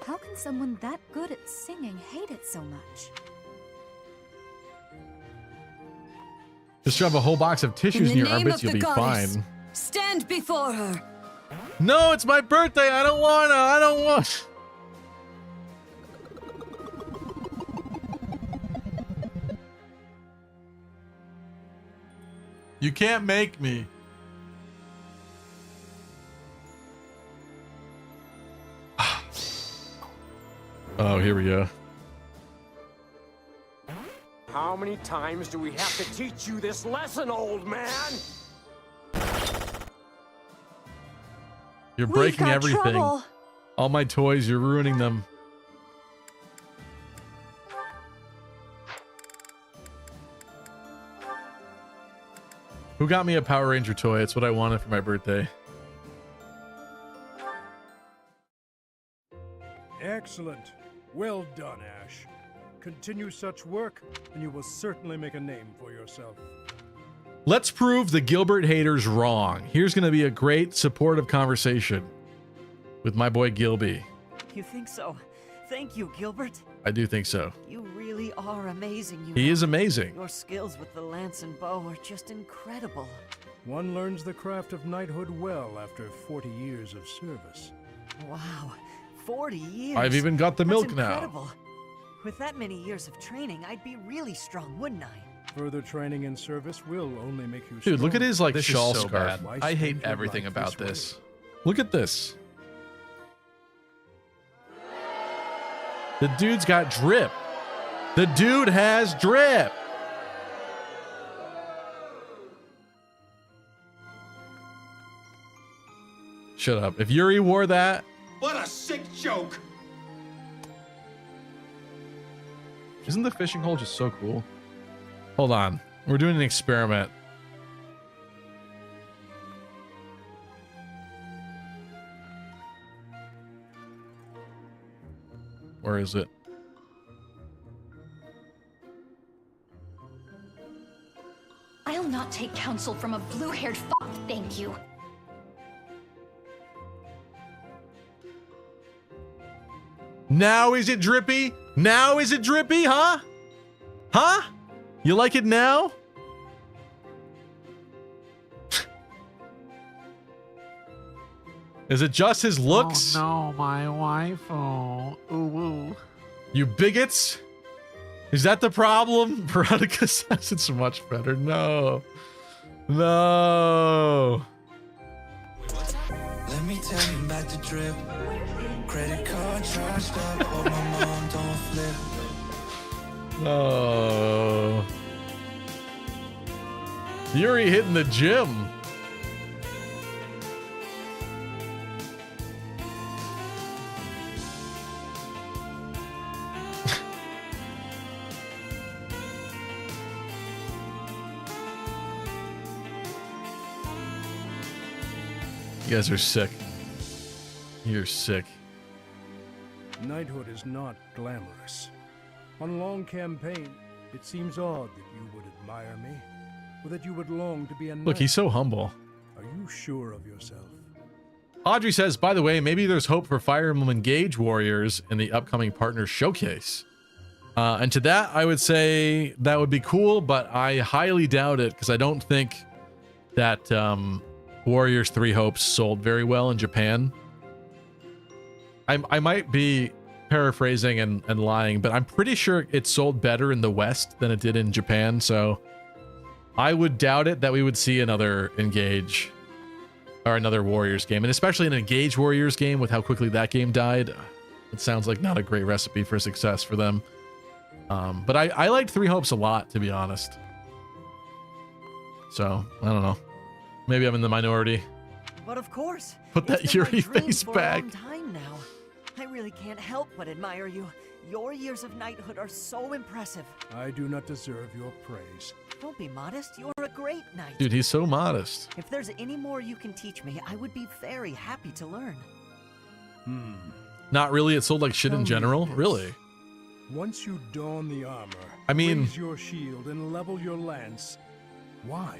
How can someone that good at singing hate it so much? Just shove a whole box of tissues in your armpits, you'll be fine. Stand before her. No, it's my birthday. I don't want. You can't make me. Oh, here we go. How many times do we have to teach you this lesson, old man? You're breaking everything. Trouble. All my toys, you're ruining them. Who got me a Power Ranger toy? It's what I wanted for my birthday. Excellent. Well done, Ash. Continue such work, and you will certainly make a name for yourself. Let's prove the Gilbert haters wrong. Here's going to be a great supportive conversation with my boy Gilby. You think so? Thank you, Gilbert. I do think so. You really are amazing. He is amazing. Your skills with the lance and bow are just incredible. One learns the craft of knighthood well after 40 years of service. Wow, 40 years. I've even got the milk incredible. now. With that many years of training, I'd be really strong, wouldn't I? Further training in service will only make you Dude, look at his like This shawl is so scarf. bad. I hate everything about this. Look at this. The dude's got drip. The dude has drip. Shut up. If Yuri wore that... What a sick joke! Isn't the fishing hole just so cool? Hold on. We're doing an experiment. Where is it? I'll not take counsel from a blue-haired fuck, thank you. Now is it drippy? Now is it drippy, huh? Huh? You like it now? Is it just his looks? Oh no, my wife. Oh, ooh, ooh. You bigots? Is that the problem? Veronica says it's much better. No. No. Let me tell you about the drip. Credit card charged up. Hope my mom don't flip. No. Yuri hitting the gym. You guys are sick. You're sick. Knighthood is not glamorous. On a long campaign, it seems odd that you would admire me, or that you would long to be a knight. Look, he's so humble. Are you sure of yourself? Audrey says, by the way, maybe there's hope for Fire Emblem Engage Warriors in the upcoming Partner Showcase. And to that, I would say that would be cool, but I highly doubt it because I don't think that Warriors 3 Hopes sold very well in Japan. I might be paraphrasing and lying, but I'm pretty sure it sold better in the West than it did in Japan, so I would doubt it that we would see another Engage or another Warriors game, and especially an Engage Warriors game with how quickly that game died. It sounds like not a great recipe for success for them. But I liked 3 Hopes a lot, to be honest. So, I don't know. Maybe I'm in the minority. But of course. Put that Yuri face back. A long time now. I really can't help but admire you. Your years of knighthood are so impressive. I do not deserve your praise. Don't be modest. You're a great knight. Dude, he's so modest. If there's any more you can teach me, I would be very happy to learn. Not really. It sold like shit in general. Really? Once you don the armor, I mean, raise your shield and level your lance. Why?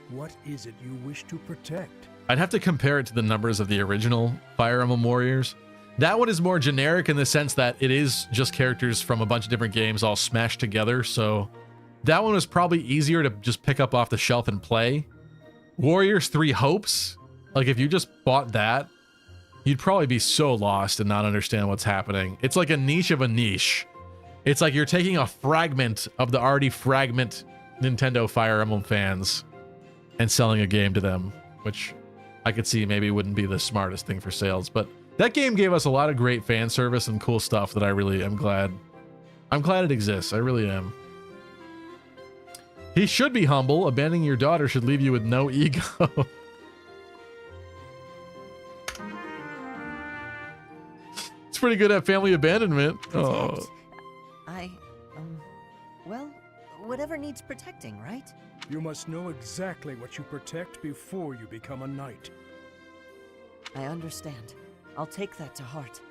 What is it you wish to protect? I'd have to compare it to the numbers of the original Fire Emblem Warriors. That one is more generic in the sense that it is just characters from a bunch of different games all smashed together, so that one was probably easier to just pick up off the shelf and play. Warriors 3 Hopes, like if you just bought that, you'd probably be so lost and not understand what's happening. It's like a niche of a niche. It's like you're taking a fragment of the already fragment Nintendo Fire Emblem fans and selling a game to them, which I could see maybe wouldn't be the smartest thing for sales, but that game gave us a lot of great fan service and cool stuff that I really am glad. I'm glad it exists. I really am. He should be humble. Abandoning your daughter should leave you with no ego. It's pretty good at family abandonment. Oh. Well, whatever needs protecting, right? You must know exactly what you protect before you become a knight. I understand. I'll take that to heart.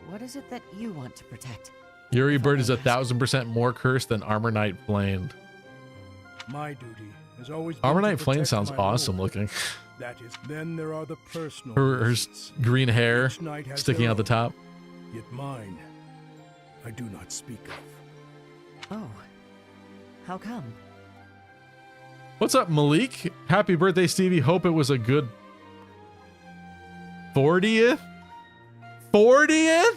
What is it that you want to protect? Yuri Bird is 1,000% more cursed than Armor Knight Flamed. My duty has always Armor been Knight to Flame protect sounds my awesome lord. looking. That is, then there are the personal. Her green hair Each knight has sticking their out the own. top. Yet mine, I do not speak of. Oh. How come? What's up, Malik? Happy birthday, Stevie. Hope it was a good 40th? 40th?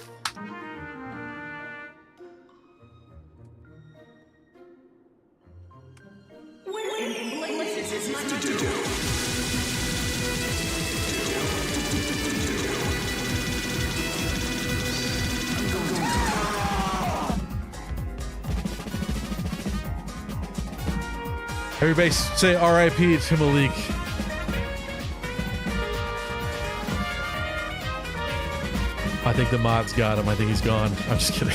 Everybody say RIP to Malik. I think the mods got him. I think he's gone. I'm just kidding.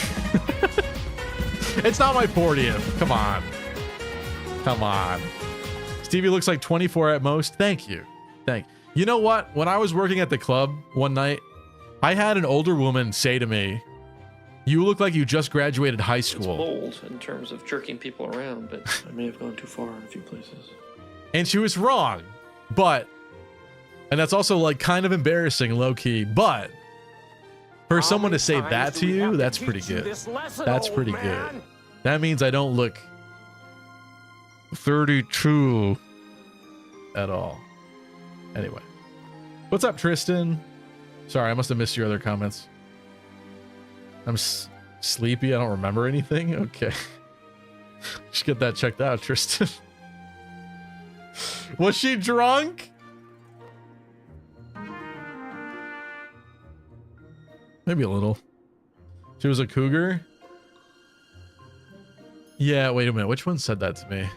It's not my 40th. Come on. Come on. Stevie looks like 24 at most. Thank you. You know what? When I was working at the club one night, I had an older woman say to me, "You look like you just graduated high school." It's bold in terms of jerking people around, but I may have gone too far in a few places. And she was wrong. And that's also like kind of embarrassing, low key, but for someone to say that to you, that's pretty good. That's pretty good. That means I don't look 32 at all. Anyway. What's up, Tristan? Sorry, I must have missed your other comments. I'm sleepy. I don't remember anything. Okay. Just get that checked out, Tristan. Was she drunk? Maybe a little. She was a cougar? Yeah, wait a minute. Which one said that to me?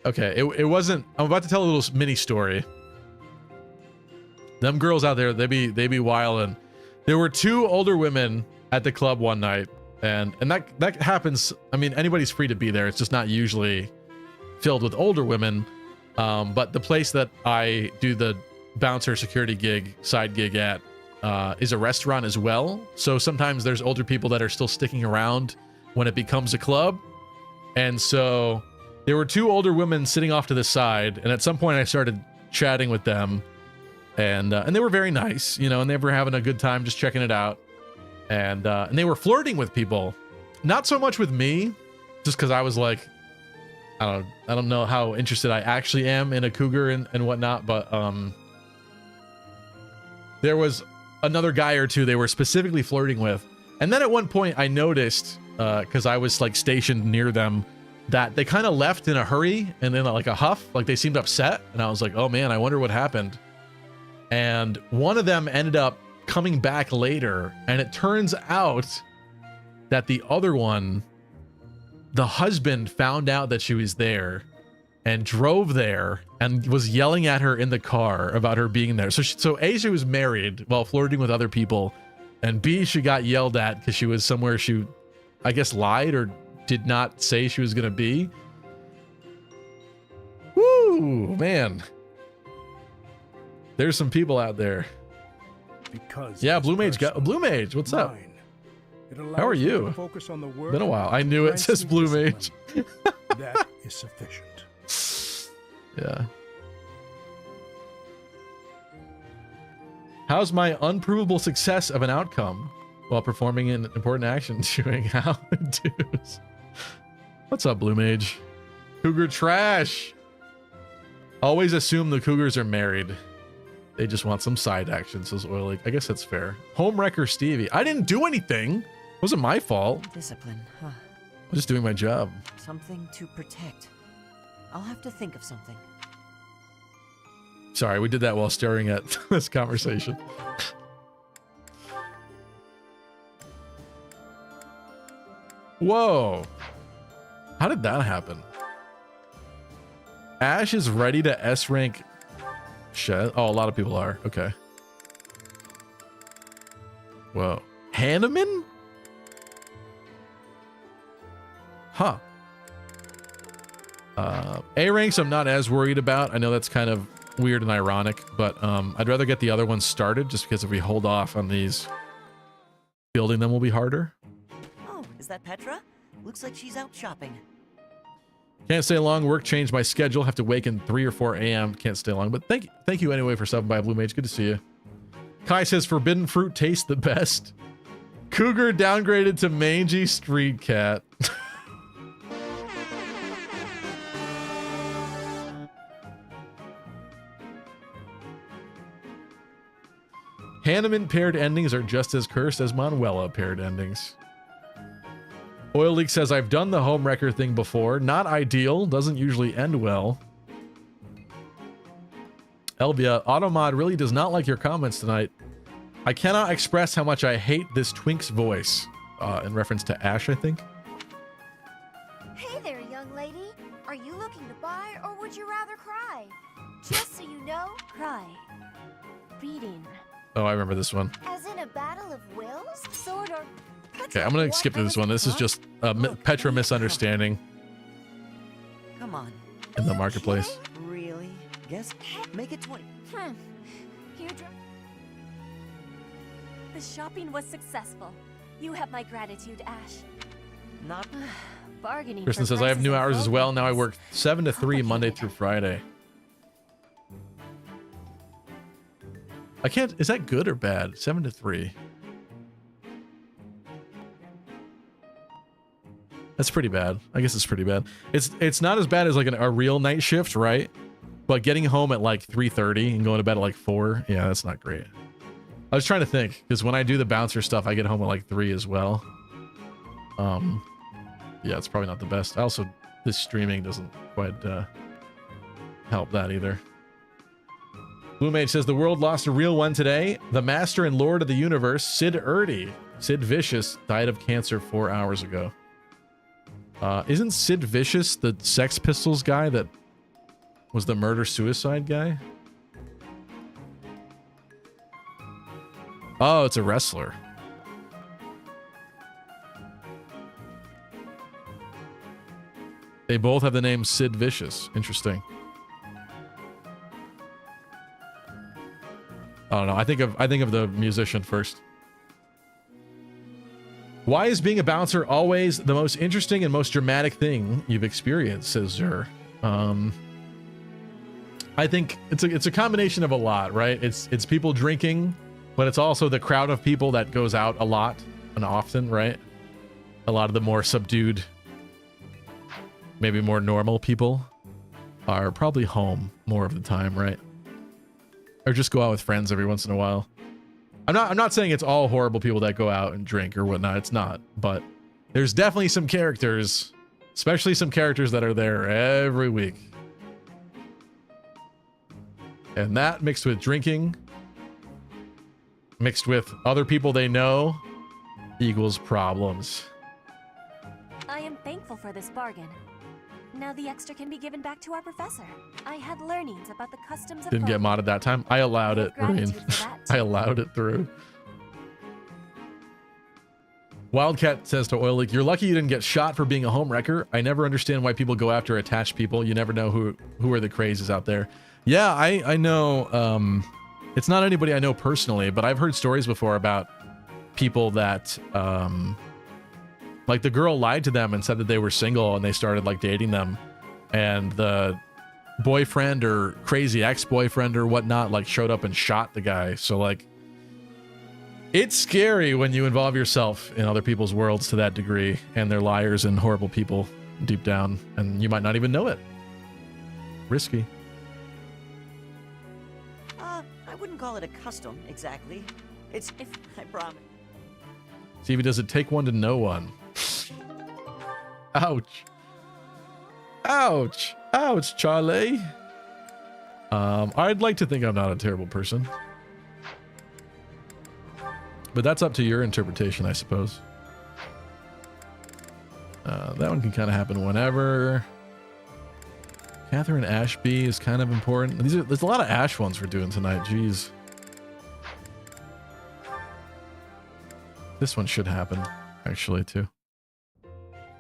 Okay, it wasn't. I'm about to tell a little mini story. Them girls out there, they be wildin'. There were 2 older women at the club one night, and that happens. I mean, anybody's free to be there. It's just not usually filled with older women. But the place that I do the bouncer security gig, side gig at, is a restaurant as well. So sometimes there's older people that are still sticking around when it becomes a club. And so there were two older women sitting off to the side, and at some point I started chatting with them, and they were very nice, you know, and they were having a good time just checking it out. And they were flirting with people, not so much with me, just because I was like, I don't know how interested I actually am in a cougar and whatnot, but there was another guy or two they were specifically flirting with. And then at one point I noticed, because I was like stationed near them, that they kind of left in a hurry and then like a huff, like they seemed upset. And I was like, oh man, I wonder what happened. And one of them ended up coming back later, and it turns out that the other one, the husband, found out that she was there and drove there and was yelling at her in the car about her being there. So A, she was married while flirting with other people, and B, she got yelled at because she was somewhere she, I guess, lied or did not say she was gonna be. Woo, man. There's some people out there. Because yeah, Blue Mage what's up? How are you? Focus on the work. Been a while. I knew it says Blue Mage. That is sufficient. Yeah. How's my unprovable success of an outcome while performing an important action doing how it does? What's up, Blue Mage? Cougar trash. Always assume the cougars are married. They just want some side action, says Oily. I guess that's fair. Homewrecker Stevie. I didn't do anything. It wasn't my fault. Discipline, huh? I'm just doing my job. Something to protect. I'll have to think of something. Sorry, we did that while staring at this conversation. Whoa. How did that happen? Ash is ready to S rank Shed. Oh, a lot of people are. Okay. Whoa. Hanneman? Huh. A ranks I'm not as worried about. I know that's kind of weird and ironic, but I'd rather get the other ones started just because if we hold off on these, building them will be harder. Oh, is that Petra? Looks like she's out shopping. Can't stay long. Work changed my schedule. Have to wake in 3 or 4 a.m. Can't stay long. But thank you anyway for subbing by, Blue Mage. Good to see you. Kai says forbidden fruit tastes the best. Cougar downgraded to mangy street cat. Hanneman paired endings are just as cursed as Manuela paired endings. Oil Leak says, I've done the homewrecker thing before. Not ideal. Doesn't usually end well. Elvia, Automod really does not like your comments tonight. I cannot express how much I hate this twink's voice. In reference to Ash, I think. Hey there, young lady. Are you looking to buy, or would you rather cry? Just so you know, cry. Reading. Oh, I remember this one. As in a battle of wills? Sword or... Okay, I'm gonna skip to this one. This is just a Petra misunderstanding. Come on. In the marketplace. Really? Guess? Make it 20. The shopping was successful. You have my gratitude, Ash. Not bargaining. Kristen says, I have new hours as well. Now I work 7 to 3 Monday through Friday. I can't, is that good or bad? 7 to 3. That's pretty bad. I guess it's pretty bad. It's not as bad as like a real night shift, right? But getting home at like 3:30 and going to bed at like 4, yeah, that's not great. I was trying to think, because when I do the bouncer stuff, I get home at like 3 as well. Yeah, it's probably not the best. Also, this streaming doesn't quite help that either. Blue Mage says, the world lost a real one today. The master and lord of the universe, Sid Vicious, died of cancer 4 hours ago. Isn't Sid Vicious the Sex Pistols guy that was the murder-suicide guy? Oh, it's a wrestler. They both have the name Sid Vicious. Interesting. I don't know. I think of the musician first. Why is being a bouncer always the most interesting and most dramatic thing you've experienced, says Zer. I think it's a combination of a lot, right? It's people drinking, but it's also the crowd of people that goes out a lot and often, right? A lot of the more subdued, maybe more normal people are probably home more of the time, right? Or just go out with friends every once in a while. I'm not saying it's all horrible people that go out and drink or whatnot. It's not, but there's definitely some characters, especially some characters that are there every week. And that mixed with drinking, mixed with other people they know, equals problems. I am thankful for this bargain. Now the extra can be given back to our professor. I had learnings about the customs of Didn't get modded that time. I allowed it, Rain. I allowed it through. Wildcat says to Oil Leak, you're lucky you didn't get shot for being a home wrecker. I never understand why people go after attached people. You never know who are the crazes out there. Yeah, I know. It's not anybody I know personally, but I've heard stories before about people that like the girl lied to them and said that they were single and they started like dating them, and the boyfriend or crazy ex-boyfriend or whatnot like showed up and shot the guy. So like it's scary when you involve yourself in other people's worlds to that degree, and they're liars and horrible people deep down, and you might not even know it. Risky. I wouldn't call it a custom exactly. It's if I promise. Stevie, does it take one to know one? Ouch. Ouch. Ouch, Charlie. I'd like to think I'm not a terrible person. But that's up to your interpretation, I suppose. That one can kind of happen whenever. Catherine Ashby is kind of important. There's a lot of Ash ones we're doing tonight. Jeez. This one should happen, actually, too.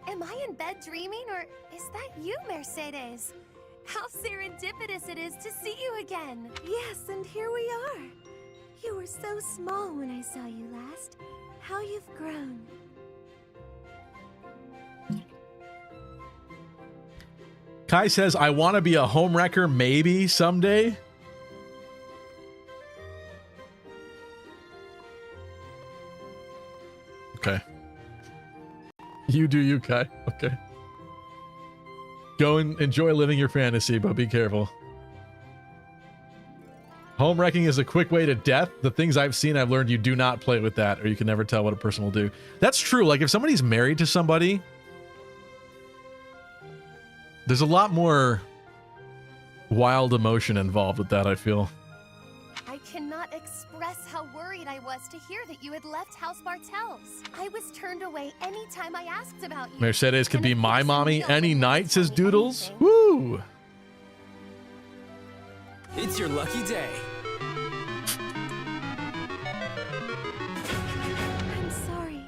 Am I in bed dreaming, or is that you, Mercedes? How serendipitous it is to see you again. Yes, and here we are. You were so small when I saw you last. How you've grown. Kai says, I want to be a home wrecker maybe someday. Okay. You do you, Kai. Okay. Go and enjoy living your fantasy, but be careful. Home wrecking is a quick way to death. The things I've seen, I've learned you do not play with that, or you can never tell what a person will do. That's true. Like if somebody's married to somebody, there's a lot more wild emotion involved with that, I feel. I cannot express how worried I was to hear that you had left House Bartels. I was turned away anytime I asked about you. Mercedes could be my mommy any night, says Doodles. Woo! It's your lucky day. I'm sorry.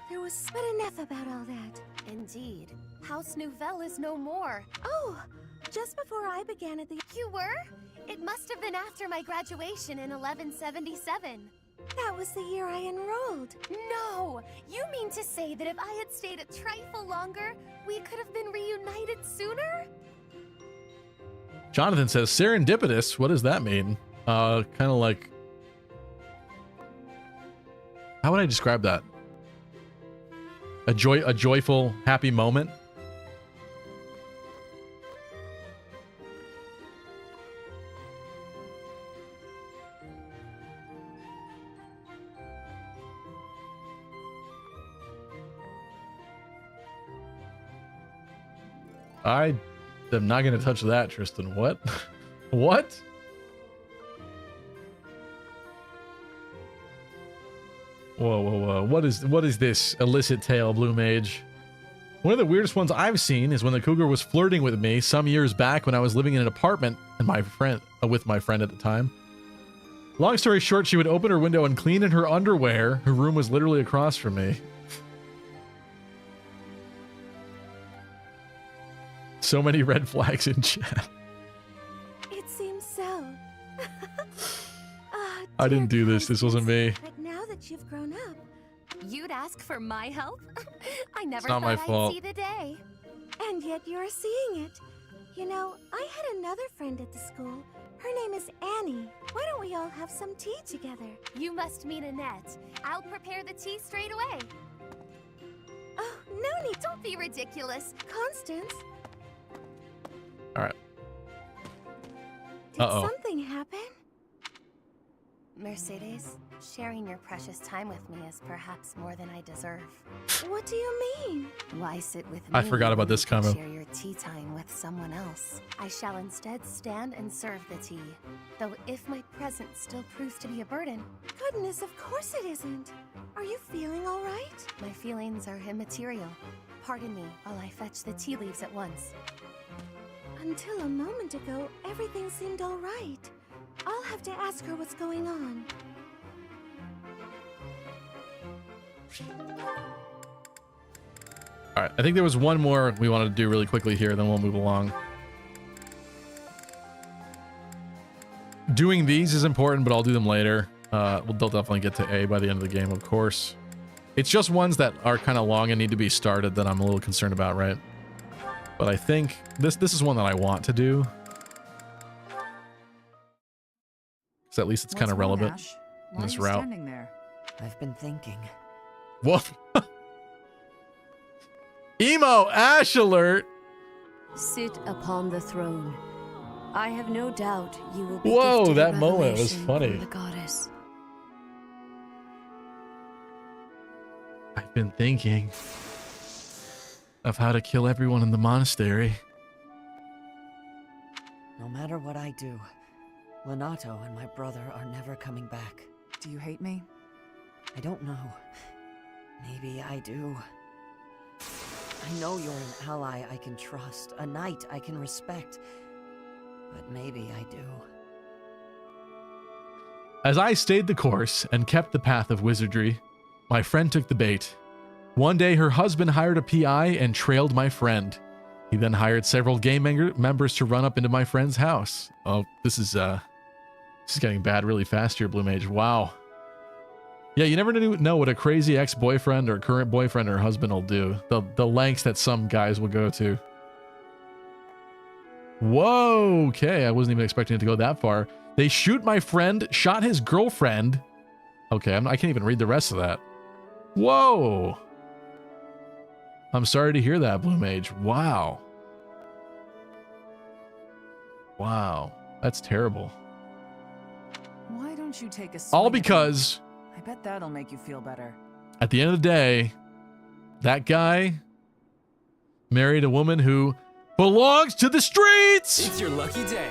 There was but enough about all that. Indeed. House Nouvelle is no more. Oh, just before I began at the... You were? It must have been after my graduation in 1177. That was the year I enrolled. No! You mean to say that if I had stayed a trifle longer, we could have been reunited sooner? Jonathan says, serendipitous? What does that mean? Kind of like... How would I describe that? A joyful, happy moment? I am not going to touch that, Tristan. What? What? Whoa, whoa, whoa. What is this illicit tale, Blue Mage? One of the weirdest ones I've seen is when the cougar was flirting with me some years back when I was living in an apartment and with my friend at the time. Long story short, she would open her window and clean in her underwear. Her room was literally across from me. So many red flags in chat. It seems so. I didn't do this. This wasn't me. But now that you've grown up, You'd ask for my help? I never not thought my I'd fault. see the day. and yet you're seeing it. You know, I had another friend at the school. Her name is Annie. Why don't we all have some tea together? You must mean Annette. I'll prepare the tea straight away. Oh, no need. Don't be ridiculous. Constance, All right. did something happen? Mercedes, sharing your precious time with me is perhaps more than I deserve. What do you mean? Why sit with me? I forgot about when this you can combo. Share your tea time with someone else. I shall instead stand and serve the tea. Though if my presence still proves to be a burden. Goodness, of course it isn't. Are you feeling all right? My feelings are immaterial. Pardon me while I fetch the tea leaves at once. Until a moment ago, everything seemed all right. I'll have to ask her what's going on. All right. I think there was one more we wanted to do really quickly here, then we'll move along. Doing these is important, but I'll do them later. They'll definitely get to A by the end of the game, of course. It's just ones that are kind of long and need to be started that I'm a little concerned about, right? But I think this is one that I want to do. So at least it's kind of relevant in this route. There? I've been thinking. What? Emo Ash alert! Sit upon the throne. I have no doubt you will be Whoa, gifted that a moment was revelation funny. from the goddess. I've been thinking of how to kill everyone in the monastery. No matter what I do, Lenato and my brother are never coming back. Do you hate me? I don't know. Maybe I do. I know you're an ally I can trust, a knight I can respect. But maybe I do. As I stayed the course and kept the path of wizardry, my friend took the bait. One day her husband hired a PI and trailed my friend. He then hired several gang members to run up into my friend's house. Oh, this is getting bad really fast here, Blue Mage. Wow. Yeah, you never know what a crazy ex-boyfriend or current boyfriend or husband will do. The lengths that some guys will go to. Whoa, okay. I wasn't even expecting it to go that far. They shoot my friend, shot his girlfriend. Okay, I can't even read the rest of that. Whoa. I'm sorry to hear that, Blue Mage. Wow. Wow. That's terrible. Why don't you take a swing All at me? because I bet that'll make you feel better. at the end of the day, that guy married a woman who belongs to the streets. It's your lucky day.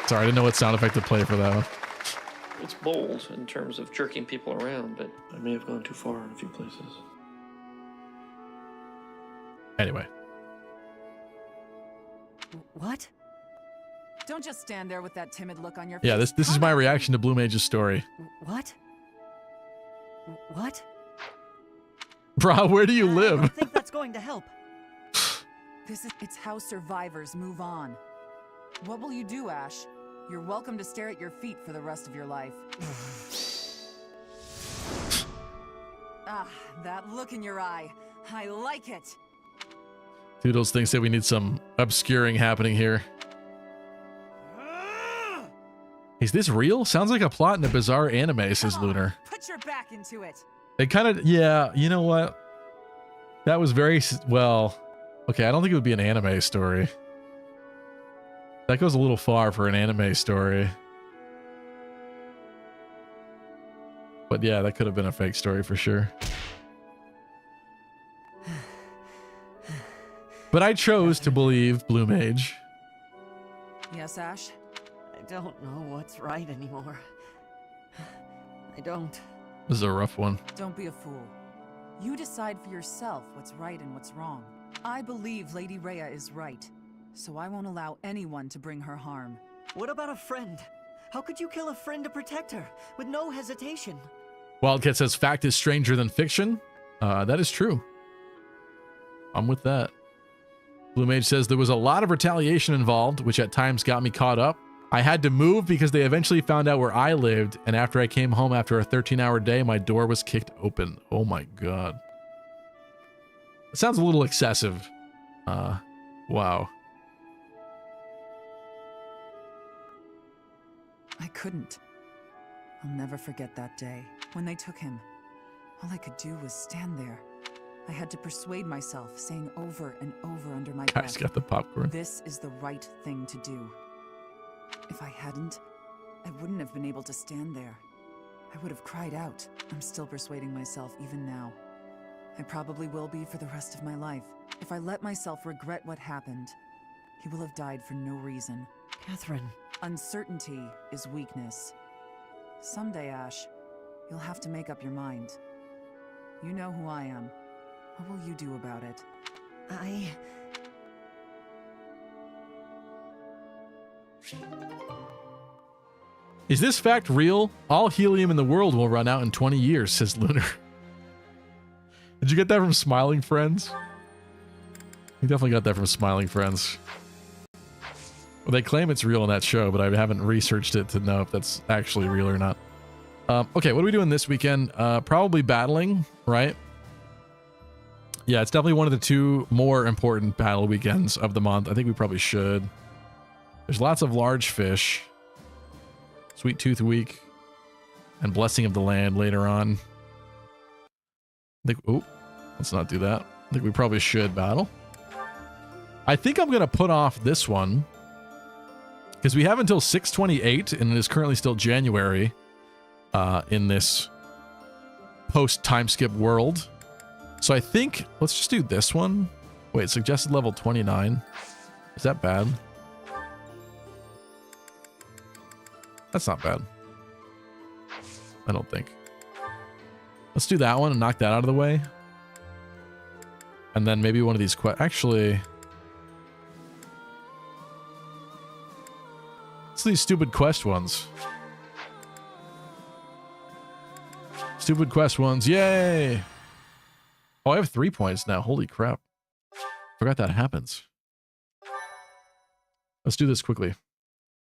Sorry, I didn't know what sound effect to play for that one. It's bold in terms of jerking people around, but I may have gone too far in a few places. Anyway. What? Don't just stand there with that timid look on your face. Yeah, this is my reaction to Blue Mage's story. What? What? Bro, where do you I live? don't think that's going to help. It's how survivors move on. What will you do, Ash? You're welcome to stare at your feet for the rest of your life. Ah, that look in your eye. I like it. Doodles thinks that we need some obscuring happening here. Is this real? Sounds like a plot in a bizarre anime, says Lunar. Put your back into it. It kind of, yeah, you know what? That was very, well, okay, I don't think it would be an anime story. That goes a little far for an anime story. But yeah, that could have been a fake story for sure. But I chose to believe Blue Mage. Yes, Ash? I don't know what's right anymore. I don't. This is a rough one. Don't be a fool. You decide for yourself what's right and what's wrong. I believe Lady Rhea is right, so I won't allow anyone to bring her harm. What about a friend? How could you kill a friend to protect her, with no hesitation? Wildcat says fact is stranger than fiction. That is true. I'm with that. Blue Mage says there was a lot of retaliation involved, which at times got me caught up. I had to move because they eventually found out where I lived, and after I came home after a 13-hour day, my door was kicked open. Oh my god. It sounds a little excessive. Wow. I couldn't. I'll never forget that day. When they took him, all I could do was stand there. I had to persuade myself, saying over and over under my breath, Guys got the popcorn. this is the right thing to do. If I hadn't, I wouldn't have been able to stand there. I would have cried out. I'm still persuading myself even now. I probably will be for the rest of my life. If I let myself regret what happened, he will have died for no reason. Catherine. Uncertainty is weakness. Someday, Ash, you'll have to make up your mind. You know who I am. What will you do about it? Is this fact real? All helium in the world will run out in 20 years, says Lunar. Did you get that from Smiling Friends? You definitely got that from Smiling Friends. Well, they claim it's real in that show, but I haven't researched it to know if that's actually real or not. Okay, what are we doing this weekend? Probably battling, right? Yeah, it's definitely one of the 2 more important battle weekends of the month. I think we probably should. There's lots of large fish. Sweet Tooth Week. And Blessing of the Land later on. Oh, let's not do that. I think we probably should battle. I think I'm going to put off this one. Because we have until 6/28, and it is currently still January in this post-time skip world. So I think, let's just do this one. Wait, suggested level 29. Is that bad? That's not bad. I don't think. Let's do that one and knock that out of the way. And then maybe one of these actually, it's these stupid quest ones. Stupid quest ones. Yay! Oh, I have 3 points now. Holy crap. Forgot that happens. Let's do this quickly.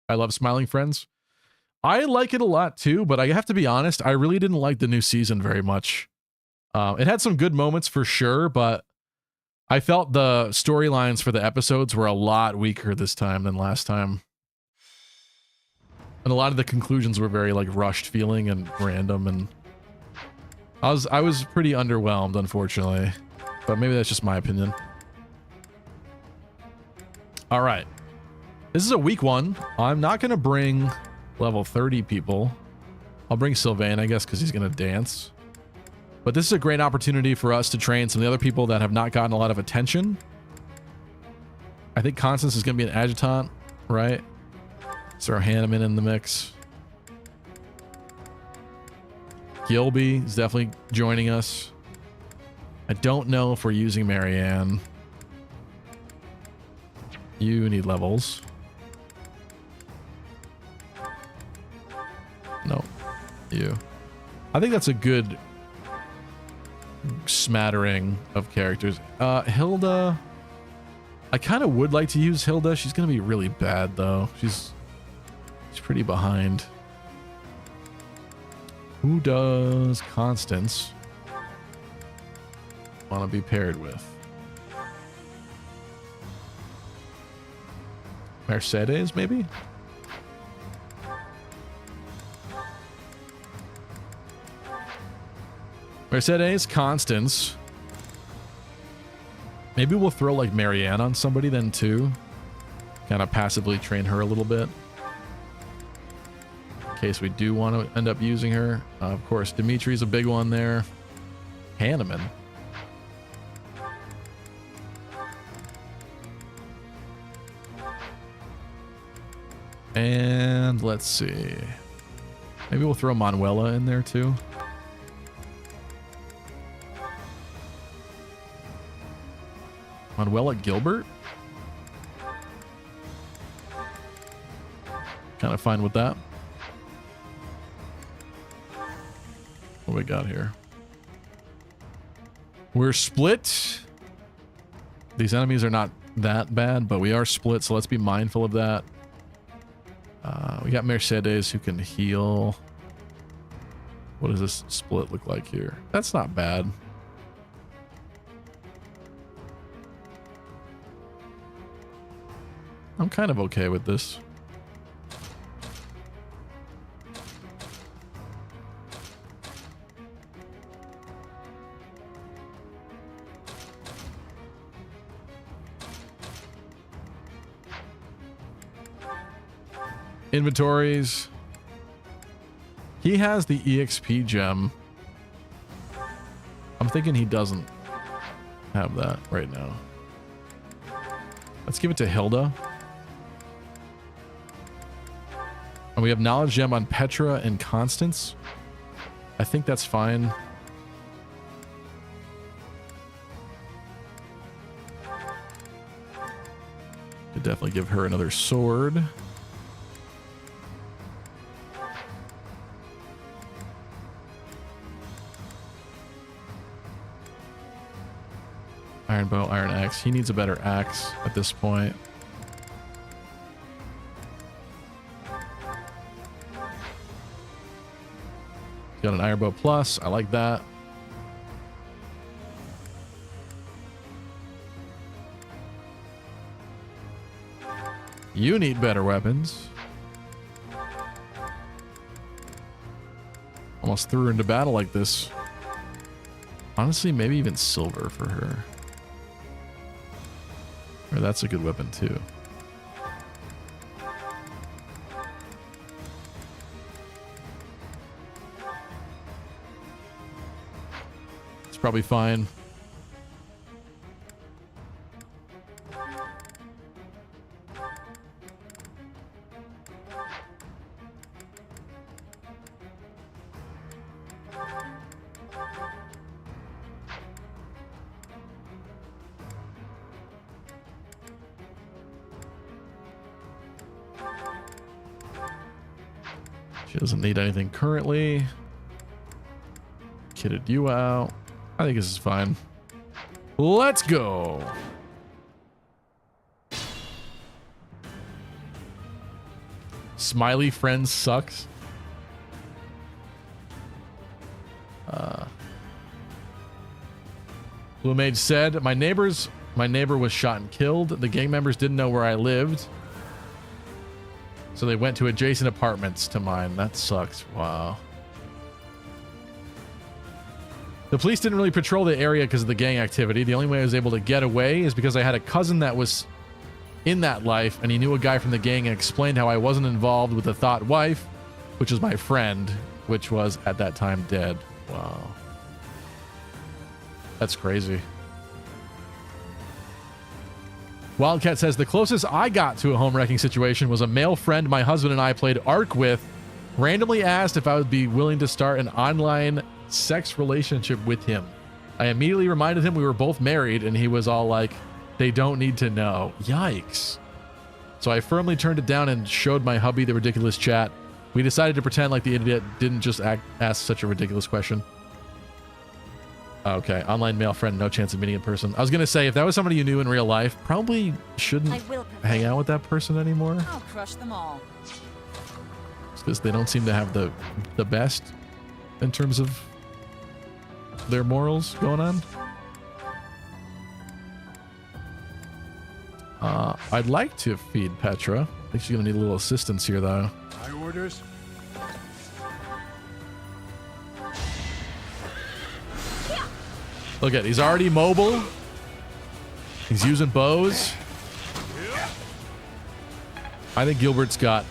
I love Smiling Friends. I like it a lot too, but I have to be honest, I really didn't like the new season very much. It had some good moments for sure, but I felt the storylines for the episodes were a lot weaker this time than last time. And a lot of the conclusions were very like rushed feeling and random, and I was pretty underwhelmed, unfortunately. But maybe that's just my opinion. All right. This is a weak one. I'm not going to bring level 30 people. I'll bring Sylvain, I guess, because he's going to dance. But this is a great opportunity for us to train some of the other people that have not gotten a lot of attention. I think Constance is going to be an adjutant, right? Throw Hanneman in the mix. Gilby is definitely joining us. I don't know if we're using Marianne. You need levels. No. You. I think that's a good smattering of characters. Hilda. I kind of would like to use Hilda. She's going to be really bad, though. She's pretty behind. Who does Constance want to be paired with? Mercedes, maybe? Mercedes, Constance. Maybe we'll throw like Marianne on somebody then too. Kind of passively train her a little bit. In case we do want to end up using her. Of course, Dimitri's a big one there. Hanneman. And let's see. Maybe we'll throw Manuela in there too. Manuela Gilbert? Kind of fine with that. What we got here? We're split. These enemies are not that bad, but we are split, so let's be mindful of that. We got Mercedes who can heal. What does this split look like here? That's not bad. I'm kind of okay with this. Inventories. He has the EXP gem. I'm thinking he doesn't have that right now. Let's give it to Hilda. And we have knowledge gem on Petra and Constance. I think that's fine. Could definitely give her another sword. Iron bow, iron axe. He needs a better axe at this point. Got an iron bow plus. I like that. You need better weapons. Almost threw her into battle like this. Honestly, maybe even silver for her. Or that's a good weapon too. It's probably fine. She doesn't need anything currently. Kitted you out. I think this is fine. Let's go. Smiley friend sucks. Blue Mage said, my neighbor was shot and killed. The gang members didn't know where I lived, so they went to adjacent apartments to mine. That sucks. Wow. The police didn't really patrol the area because of the gang activity. The only way I was able to get away is because I had a cousin that was in that life, and he knew a guy from the gang and explained how I wasn't involved with the thought wife, which was my friend, which was at that time dead. Wow. That's crazy. Wildcat says, the closest I got to a home wrecking situation was a male friend my husband and I played Ark with randomly asked if I would be willing to start an online sex relationship with him. I immediately reminded him we were both married, and he was all like, they don't need to know. Yikes. So I firmly turned it down and showed my hubby the ridiculous chat. We decided to pretend like the idiot didn't just ask such a ridiculous question. Okay, online male friend, no chance of meeting in person. I was gonna say, if that was somebody you knew in real life, probably shouldn't hang out with that person anymore. I'll crush them all. Because they don't seem to have the best in terms of their morals going on. I'd like to feed Petra. I think she's gonna need a little assistance here, though. My orders. Look at, he's already mobile. He's using bows. I think Gilbert's got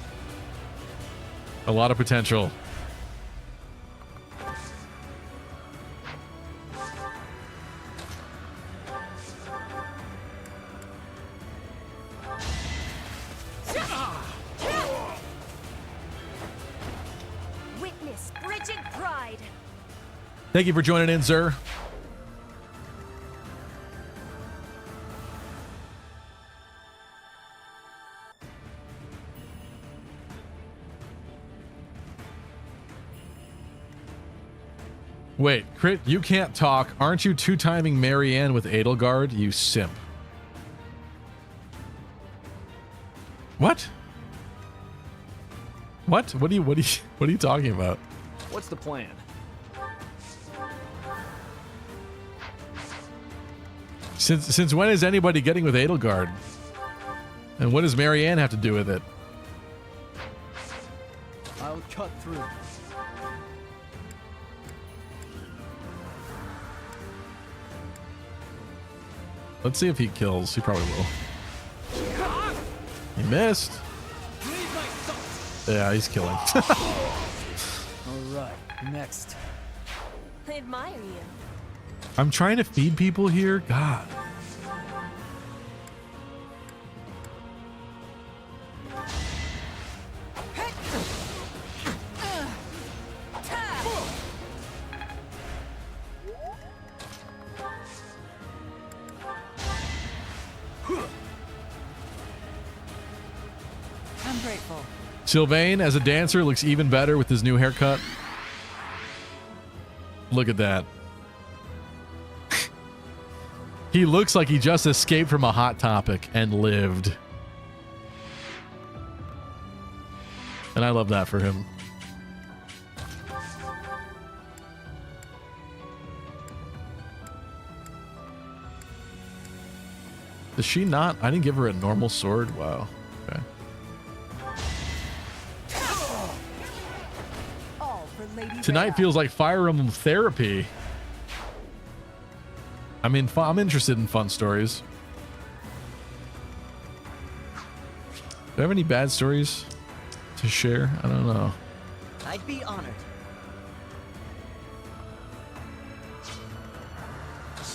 a lot of potential. Witness frigid pride. Thank you for joining in, sir. Wait, Crit, you can't talk. Aren't you two-timing Marianne with Edelgard, you simp? What? What are you talking about? What's the plan? Since when is anybody getting with Edelgard? And what does Marianne have to do with it? I'll cut through. Let's see if he kills. He probably will. He missed. Yeah, he's killing. All right, next. I admire you. I'm trying to feed people here. God. I'm grateful. Sylvain, as a dancer, looks even better with his new haircut. Look at that. He looks like he just escaped from a Hot Topic and lived. And I love that for him. Does she not? I didn't give her a normal sword. Wow. Okay. Tonight feels like Fire Emblem therapy. I mean, I'm interested in fun stories. Do I have any bad stories to share? I don't know. I'd be honored.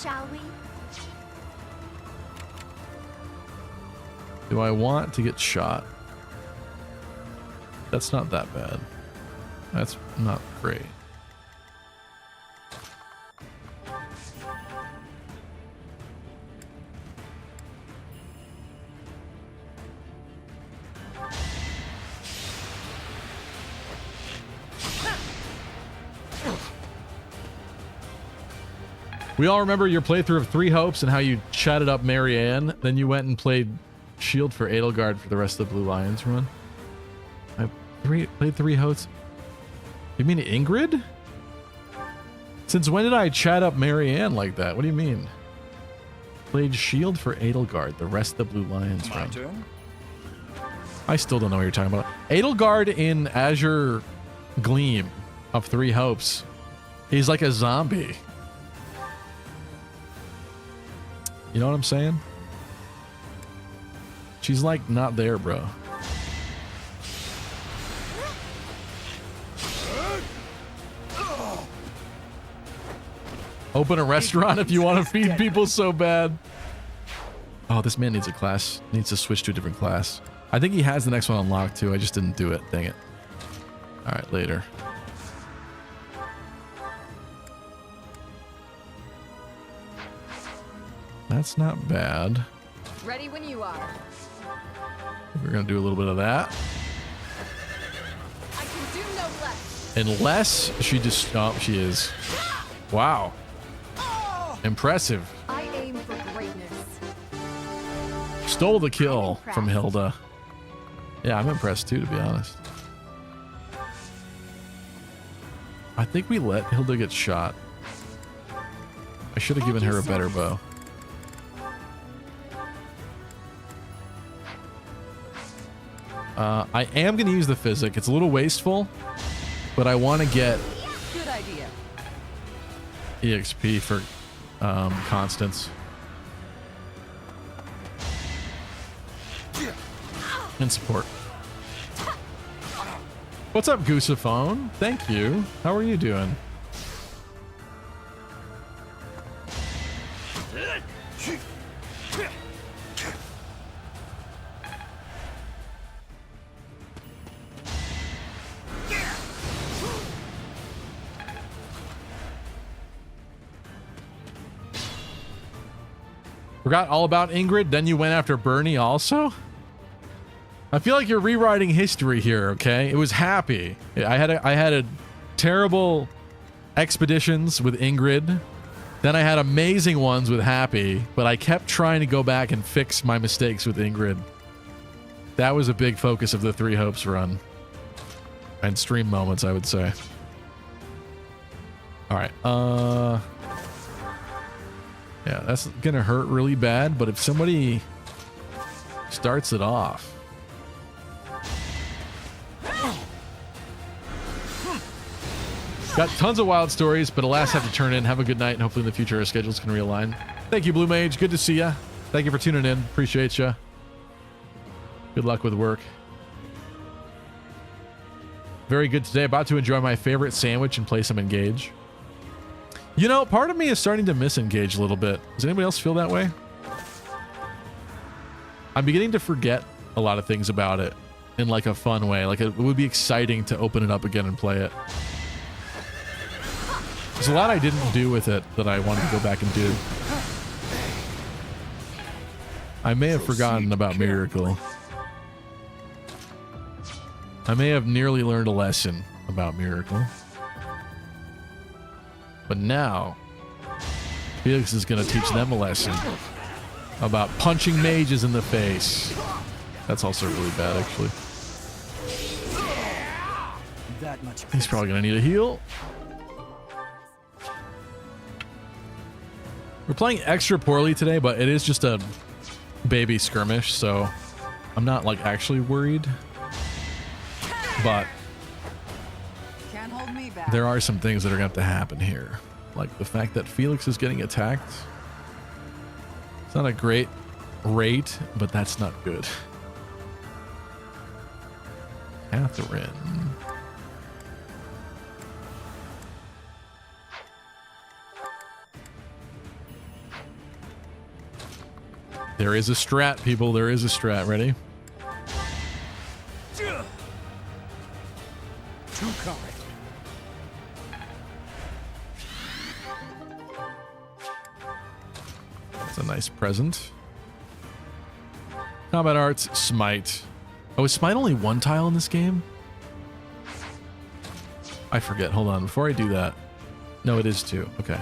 Shall we? Do I want to get shot? That's not that bad. That's not great. We all remember your playthrough of Three Hopes and how you chatted up Marianne. Then you went and played Shield for Edelgard for the rest of the Blue Lions run. I played Three Hopes. You mean Ingrid? Since when did I chat up Marianne like that? What do you mean? Played Shield for Edelgard, the rest of the Blue Lions run. Turn? I still don't know what you're talking about. Edelgard in Azure Gleam of Three Hopes. He's like a zombie. You know what I'm saying? She's like not there, bro. Open a restaurant if you want to feed people so bad. Oh, this man needs a class. Needs to switch to a different class. I think he has the next one unlocked too. I just didn't do it. Dang it. All right, later. That's not bad. Ready when you are. We're gonna do a little bit of that. I can do no less. Unless she just... Oh, she is. Wow. Impressive. I aim for greatness. Stole the kill from Hilda. Yeah, I'm impressed too, to be honest. I think we let Hilda get shot. I should have given her a better bow. I am going to use the physic. It's a little wasteful, but I want to get Good idea. EXP for Constance. And support. What's up, Goosephone? Thank you. How are you doing? Forgot all about Ingrid, then you went after Bernie also? I feel like you're rewriting history here, okay? It was happy. I had a terrible expeditions with Ingrid. Then I had amazing ones with Happy, but I kept trying to go back and fix my mistakes with Ingrid. That was a big focus of the Three Hopes run. And stream moments, I would say. Alright, yeah, that's gonna hurt really bad, but if somebody starts it off. Got tons of wild stories, but alas, have to turn in. Have a good night, and hopefully in the future our schedules can realign. Thank you, Blue Mage. Good to see ya. Thank you for tuning in. Appreciate ya. Good luck with work. Very good today. About to enjoy my favorite sandwich and play some Engage. You know, part of me is starting to miss Engage a little bit. Does anybody else feel that way? I'm beginning to forget a lot of things about it in like a fun way. Like it would be exciting to open it up again and play it. There's a lot I didn't do with it that I wanted to go back and do. I may have forgotten about Miracle. I may have nearly learned a lesson about Miracle. But now, Felix is going to teach them a lesson about punching mages in the face. That's also really bad, actually. He's probably going to need a heal. We're playing extra poorly today, but it is just a baby skirmish, so I'm not like actually worried. But Can't hold me back. there are some things that are going to have to happen here. Like the fact that Felix is getting attacked. It's not a great rate, but that's not good. Catherine. There is a strat, people. There is a strat. Ready? Too kind. That's a nice present. Combat Arts, Smite. Oh, is Smite only one tile in this game? I forget. Hold on. Before I do that. No, it is two. Okay.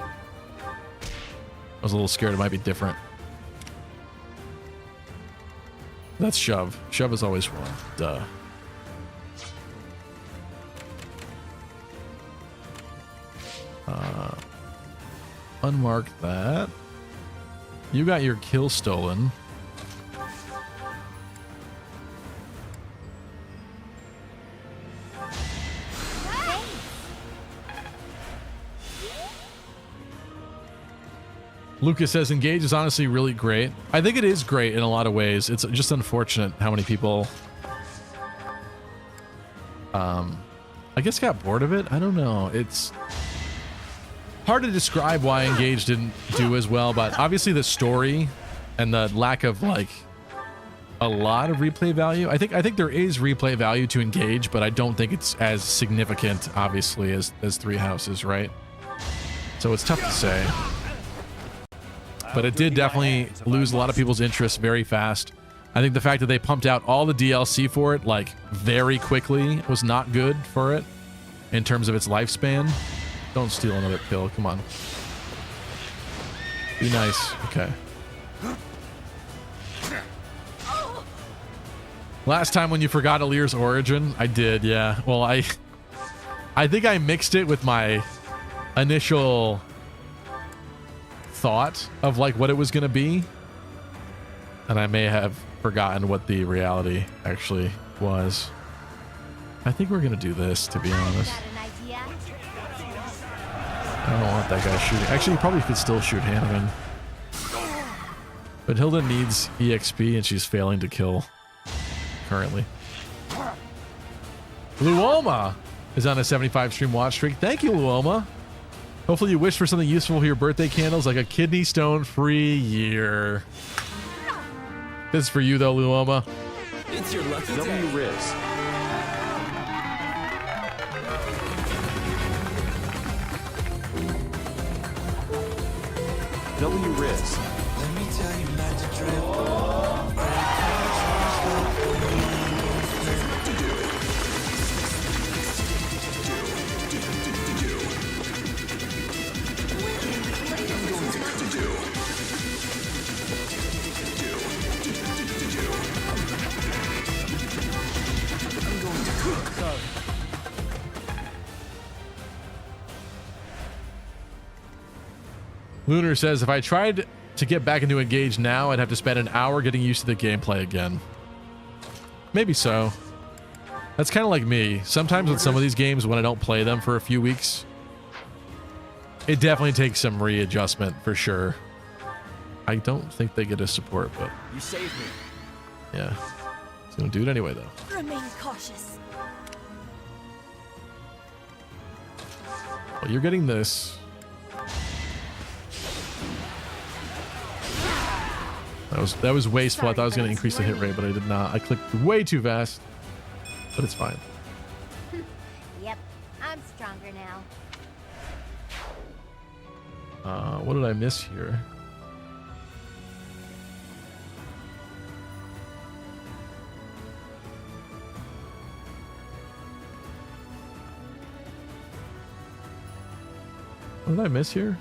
I was a little scared. It might be different. That's Shove. Shove is always one. Duh. Unmark that. You got your kill stolen. Lucas says Engage is honestly really great. I think it is great in a lot of ways. It's just unfortunate how many people I guess got bored of it. I don't know. It's hard to describe why Engage didn't do as well, but obviously the story and the lack of like a lot of replay value. I think there is replay value to Engage, but I don't think it's as significant obviously as Three Houses, right? So it's tough to say. But it did definitely lose a lot of people's interest very fast. I think the fact that they pumped out all the DLC for it, like, very quickly was not good for it in terms of its lifespan. Don't steal another pill. Come on. Be nice. Okay. Last time when you forgot Alir's origin, I did, yeah. Well, I think I mixed it with my initial thought of like what it was going to be, and I may have forgotten what the reality actually was. I think we're going to do this, to be honest. I don't want that guy shooting. Actually, he probably could still shoot Hanneman. But Hilda needs EXP and she's failing to kill currently. Luoma is on a 75 stream watch streak. Thank you, Luoma. Hopefully you wish for something useful for your birthday candles, like a kidney stone free year. This is for you though, Luoma. It's your lucky day. W-Riz. W-Riz. Let me tell you not to drip. Lunar says, if I tried to get back into Engage now, I'd have to spend an hour getting used to the gameplay again. Maybe so. That's kind of like me. Sometimes with some of these games, when I don't play them for a few weeks, it definitely takes some readjustment for sure. I don't think they get a support, but You saved me. yeah. It's gonna do it anyway, though. Remain cautious. Well, you're getting this. That was wasteful. I thought I was going to increase the hit rate, but I did not. I clicked way too fast, but it's fine. Yep, I'm stronger now. What did I miss here? What did I miss here?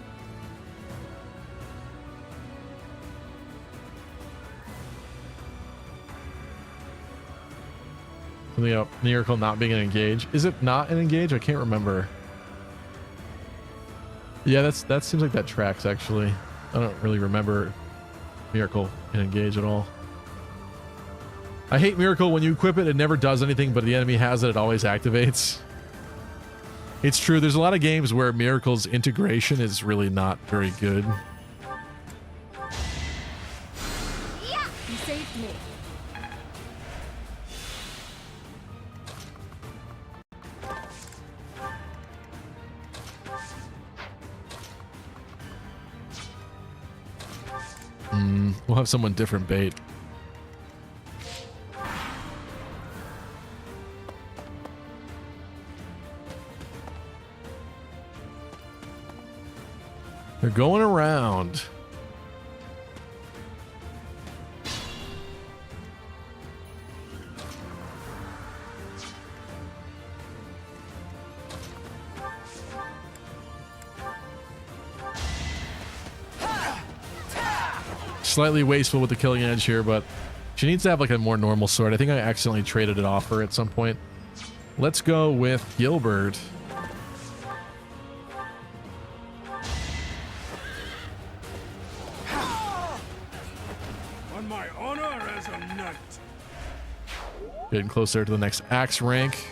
Something about Miracle not being an Engage. Is it not an Engage? I can't remember. Yeah, that seems like that tracks, actually. I don't really remember Miracle in Engage at all. I hate Miracle. When you equip it, it never does anything, but the enemy has it, it always activates. It's true. There's a lot of games where Miracle's integration is really not very good. Yeah, you saved me. We'll have someone different bait. They're going around. Slightly wasteful with the killing edge here, but she needs to have like a more normal sword. I think I accidentally traded it off her at some point. Let's go with Gilbert. On my honor as a knight. Getting closer to the next axe rank.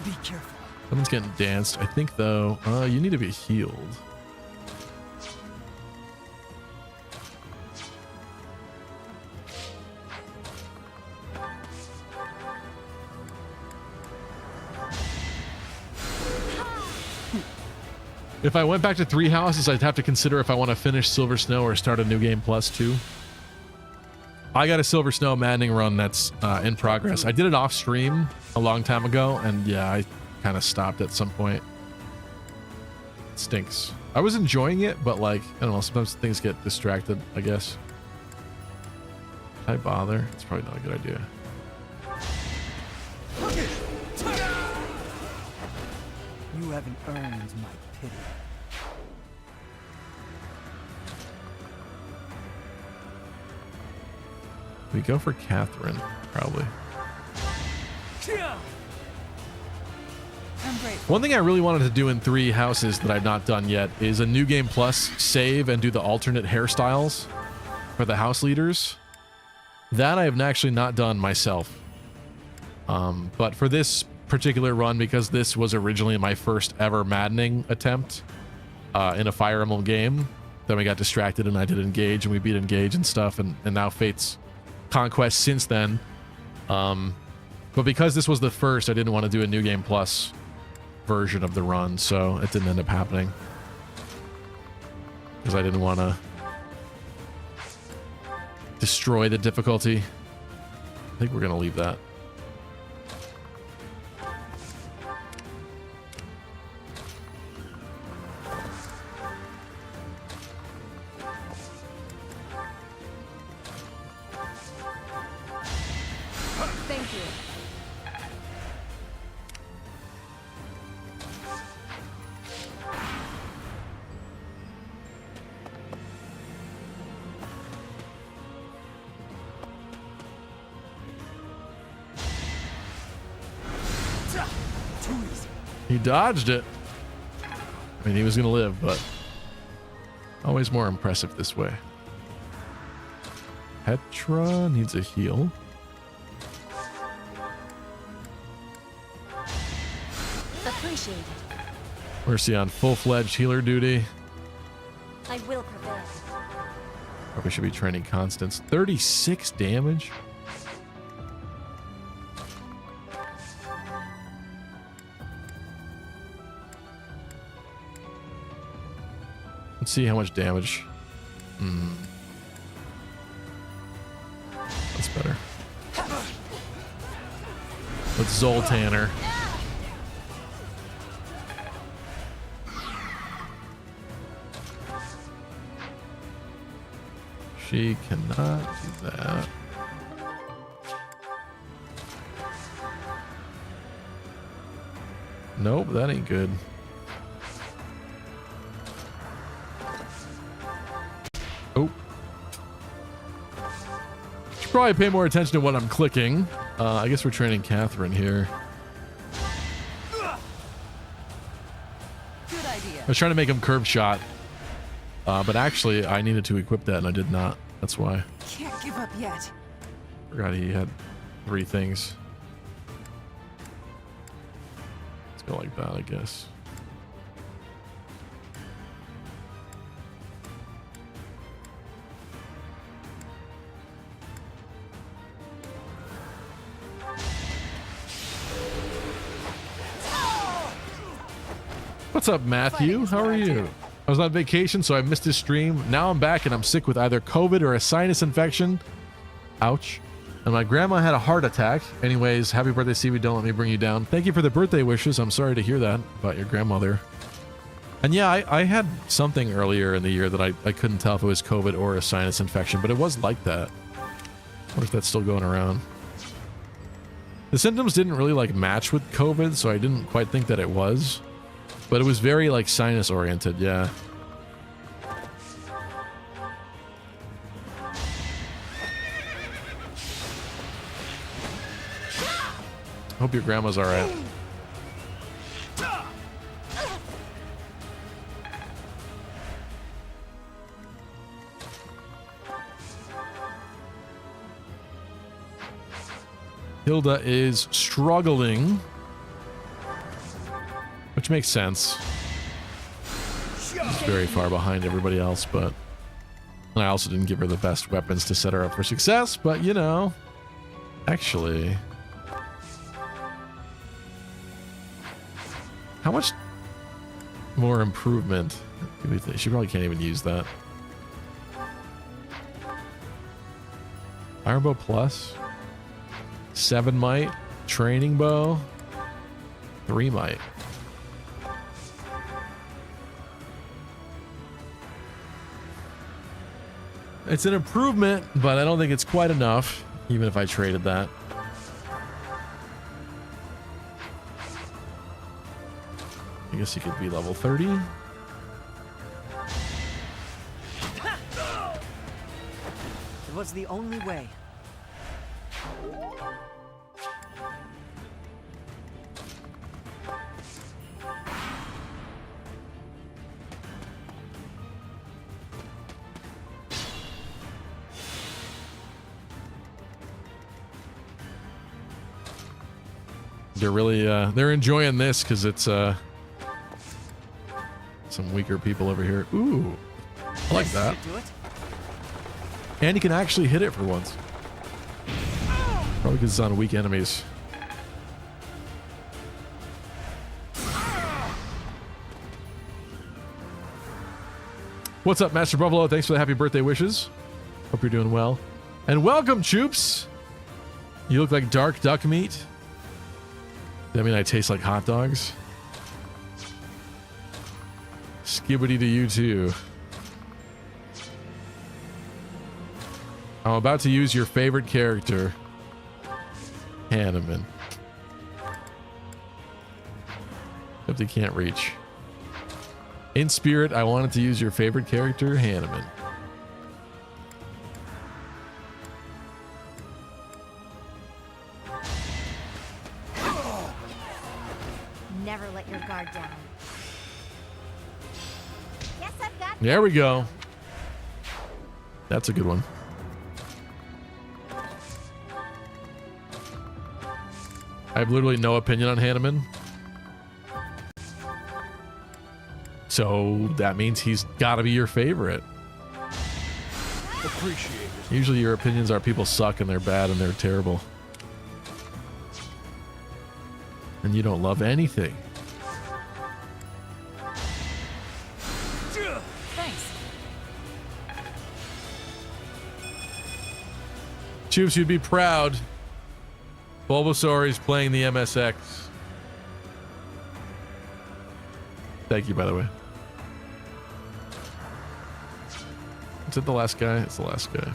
Be careful. Someone's getting danced. I think though, you need to be healed. If I went back to 3 houses, I'd have to consider if I want to finish Silver Snow or start a new game plus 2. I got a Silver Snow Maddening run that's in progress. I did it off stream a long time ago, and yeah, I kind of stopped at some point. It stinks. I was enjoying it, but like, I don't know, sometimes things get distracted, I guess. Should I bother? It's probably not a good idea. You haven't earned my pity. We go for Catherine, probably. I'm grateful. One thing I really wanted to do in 3 houses that I've not done yet is a New Game Plus save and do the alternate hairstyles for the house leaders. That I have actually not done myself. But for this particular run, because this was originally my first ever Maddening attempt in a Fire Emblem game, then we got distracted and I did Engage and we beat Engage and stuff, and now Fate's Conquest since then. But because this was the first, I didn't want to do a New Game Plus version of the run, so it didn't end up happening. Because I didn't want to destroy the difficulty. I think we're going to leave that. Thank you. He dodged it. I mean, he was going to live, but always more impressive this way. Petra needs a heal. Appreciated. Mercy on full-fledged healer duty. I will prevail. Probably should be training constants. 36 damage. Let's see how much damage. That's better. Let's Zoltanner. She cannot do that. Nope, that ain't good. Oh. Should probably pay more attention to what I'm clicking. I guess we're training Catherine here. Good idea. I was trying to make him curve shot. But actually, I needed to equip that, and I did not. That's why. Can't give up yet. Forgot he had 3 things. Let's go like that, I guess. What's up, Matthew? How are you? I was on vacation, so I missed his stream. Now I'm back and I'm sick with either COVID or a sinus infection. Ouch. And my grandma had a heart attack. Anyways, happy birthday, Stevie. Don't let me bring you down. Thank you for the birthday wishes. I'm sorry to hear that about your grandmother. And yeah, I had something earlier in the year that I couldn't tell if it was COVID or a sinus infection, but it was like that. I wonder if that's still going around. The symptoms didn't really like match with COVID, so I didn't quite think that it was. But it was very like sinus oriented, yeah. Hope your grandma's all right. Hilda is struggling. Which makes sense. She's very far behind everybody else, but... And I also didn't give her the best weapons to set her up for success, but you know... Actually... How much more improvement do we think? She probably can't even use that. Iron Bow Plus? 7 might? Training Bow? 3 might. It's an improvement, but I don't think it's quite enough, even if I traded that. I guess he could be level 30. It was the only way. They're really they're enjoying this because it's some weaker people over here. Ooh, I like that. And you can actually hit it for once. Probably because it's on weak enemies. What's up, Master Buffalo? Thanks for the happy birthday wishes. Hope you're doing well. And welcome, Choops. You look like dark duck meat. Does that mean I taste like hot dogs? Skibbity to you too. I'm about to use your favorite character, Hanneman. Except he can't reach. In spirit, I wanted to use your favorite character, Hanneman. Never let your guard down. There we go. That's a good one. I have literally no opinion on Hanneman. So that means he's got to be your favorite. Appreciate it. Usually your opinions are people suck and they're bad and they're terrible. And you don't love anything. Thanks. Choops, you'd be proud. Bulbasauri's playing the MSX. Thank you, by the way. Is it the last guy? It's the last guy.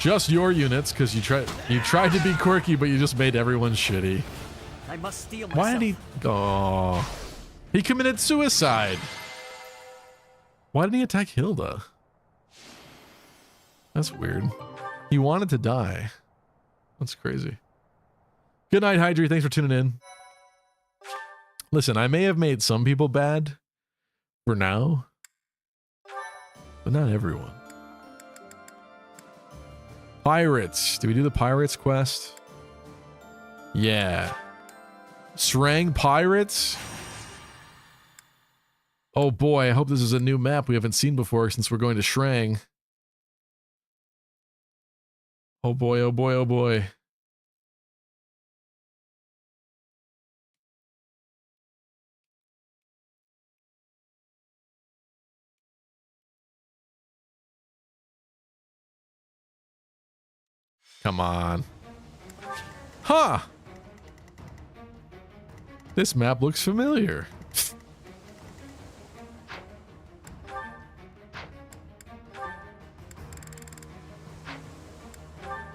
Just your units, because you tried to be quirky, but you just made everyone shitty. I must steal myself. Why did he? Oh, he committed suicide. Why didn't he attack Hilda? That's weird. He wanted to die. That's crazy. Good night, Hydri. Thanks for tuning in. Listen, I may have made some people bad for now, but not everyone. Pirates. Did we do the Pirates quest? Yeah. Srang Pirates? Oh boy, I hope this is a new map we haven't seen before since we're going to Srang. Oh boy, oh boy, oh boy. Come on. Huh! This map looks familiar.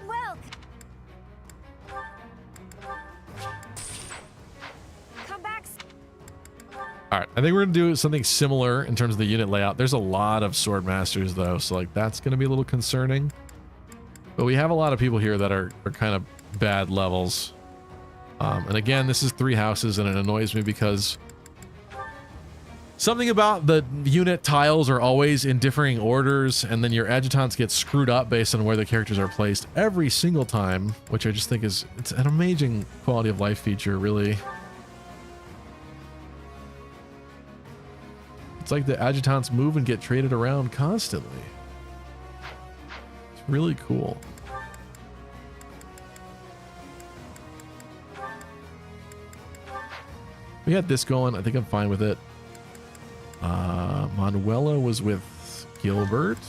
Well, come back. All right, I think we're gonna do something similar in terms of the unit layout. There's a lot of sword masters though, so like that's gonna be a little concerning. But we have a lot of people here that are kind of bad levels. And again, this is 3 houses, and it annoys me because something about the unit tiles are always in differing orders, and then your adjutants get screwed up based on where the characters are placed every single time, which I just think it's an amazing quality of life feature, really. It's like the adjutants move and get traded around constantly. It's really cool. We had this going. I think I'm fine with it. Manuela was with Gilbert.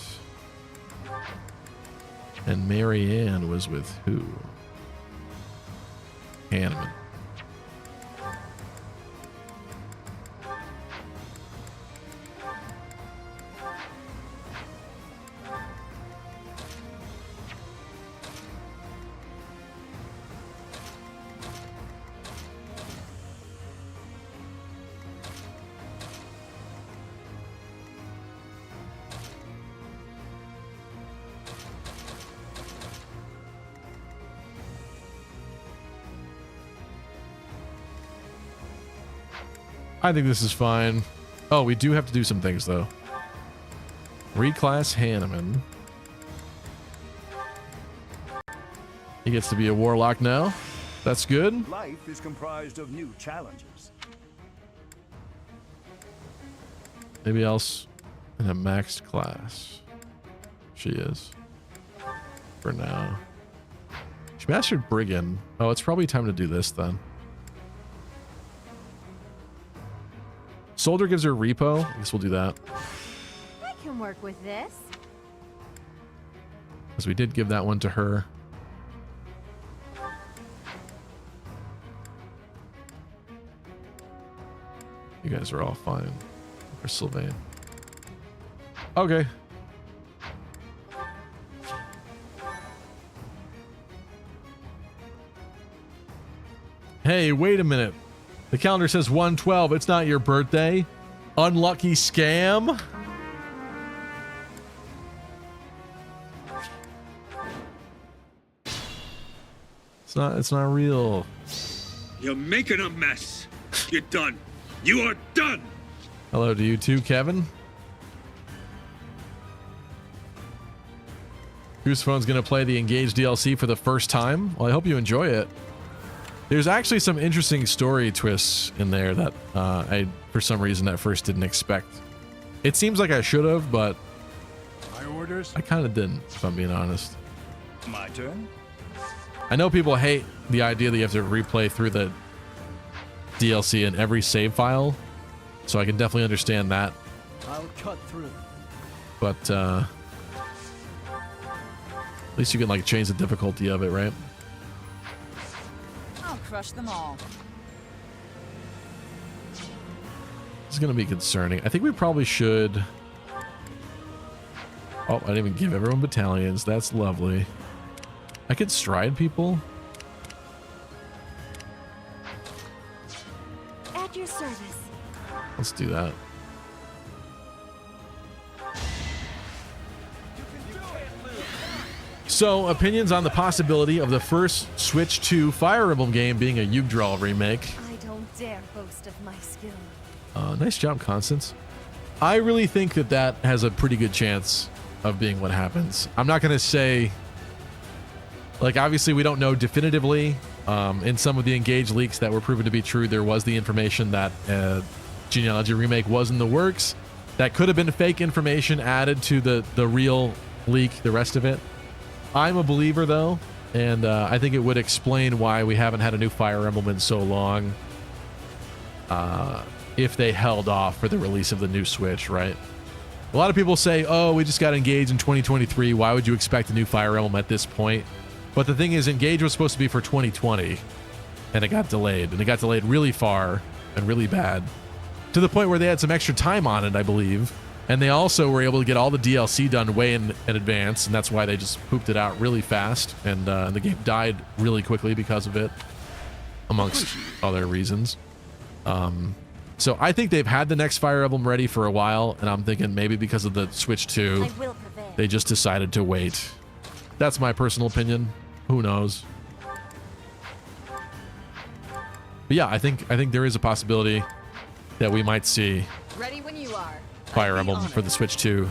And Marianne was with who? Hanneman. I think this is fine. Oh, we do have to do some things, though. Reclass Hanneman. He gets to be a warlock now. That's good. Life is comprised of new challenges. Maybe else in a maxed class. She is. For now. She mastered Brigand. Oh, it's probably time to do this then. Soldier gives her repo. I guess we'll do that. I can work with this. Because we did give that one to her. You guys are all fine. For Sylvain. Okay. Hey, wait a minute. The calendar says 1/12. It's not your birthday. Unlucky scam. It's not real. You're making a mess. You're done. You are done. Hello to you too, Kevin. Whose phone's gonna play the Engage DLC for the first time? Well, I hope you enjoy it. There's actually some interesting story twists in there that I, for some reason, at first didn't expect. It seems like I should have, but I kind of didn't, if I'm being honest. My turn. I know people hate the idea that you have to replay through the DLC in every save file, so I can definitely understand that. I'll cut through. But at least you can like change the difficulty of it, right? I'll crush them all. It's gonna be concerning. I think we probably should. Oh, I didn't even give everyone battalions. That's lovely. I could stride people. At your service. Let's do that. So, opinions on the possibility of the first Switch 2 Fire Emblem game being a Yggdrasil remake. I don't dare boast of my skill. Nice job, Constance. I really think that that has a pretty good chance of being what happens. I'm not going to say... Like, obviously, we don't know definitively. In some of the Engage leaks that were proven to be true, there was the information that Genealogy Remake was in the works. That could have been fake information added to the real leak, the rest of it. I'm a believer, though, and I think it would explain why we haven't had a new Fire Emblem in so long if they held off for the release of the new Switch, right? A lot of people say, oh, we just got Engage in 2023. Why would you expect a new Fire Emblem at this point? But the thing is, Engage was supposed to be for 2020, and it got delayed. And it got delayed really far and really bad, to the point where they had some extra time on it, I believe. And they also were able to get all the DLC done way in advance, and that's why they just pooped it out really fast. And the game died really quickly because of it, amongst other reasons. So I think they've had the next Fire Emblem ready for a while, and I'm thinking maybe because of the Switch 2, they just decided to wait. That's my personal opinion. Who knows? But yeah, I think there is a possibility that we might see Ready when you are. Fire Emblem for the Switch 2.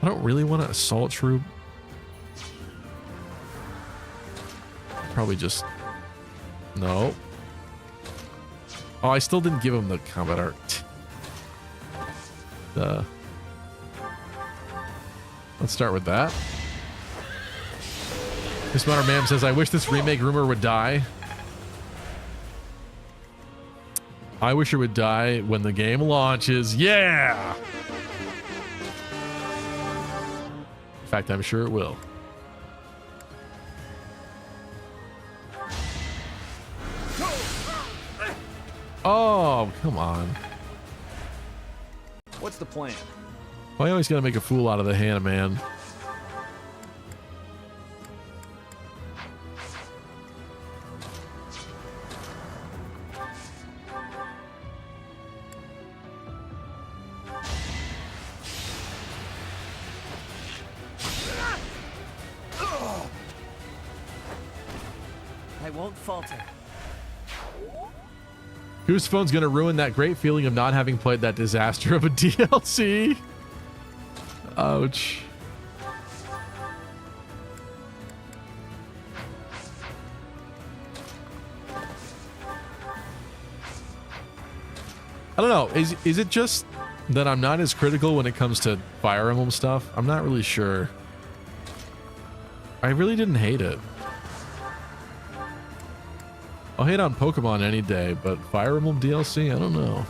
I don't really want to assault troop. Probably just... No. Oh, I still didn't give him the combat art. Let's start with that. Miss Modern Ma'am says, I wish this remake rumor would die. I wish it would die when the game launches. Yeah! In fact, I'm sure it will. Oh, come on. What's the plan? Why always gotta make a fool out of the Hannah man? I won't falter. Whose phone's gonna ruin that great feeling of not having played that disaster of a DLC? Ouch. I don't know. Is it just that I'm not as critical when it comes to Fire Emblem stuff? I'm not really sure. I really didn't hate it. I'll hate on Pokemon any day, but Fire Emblem DLC, I don't know.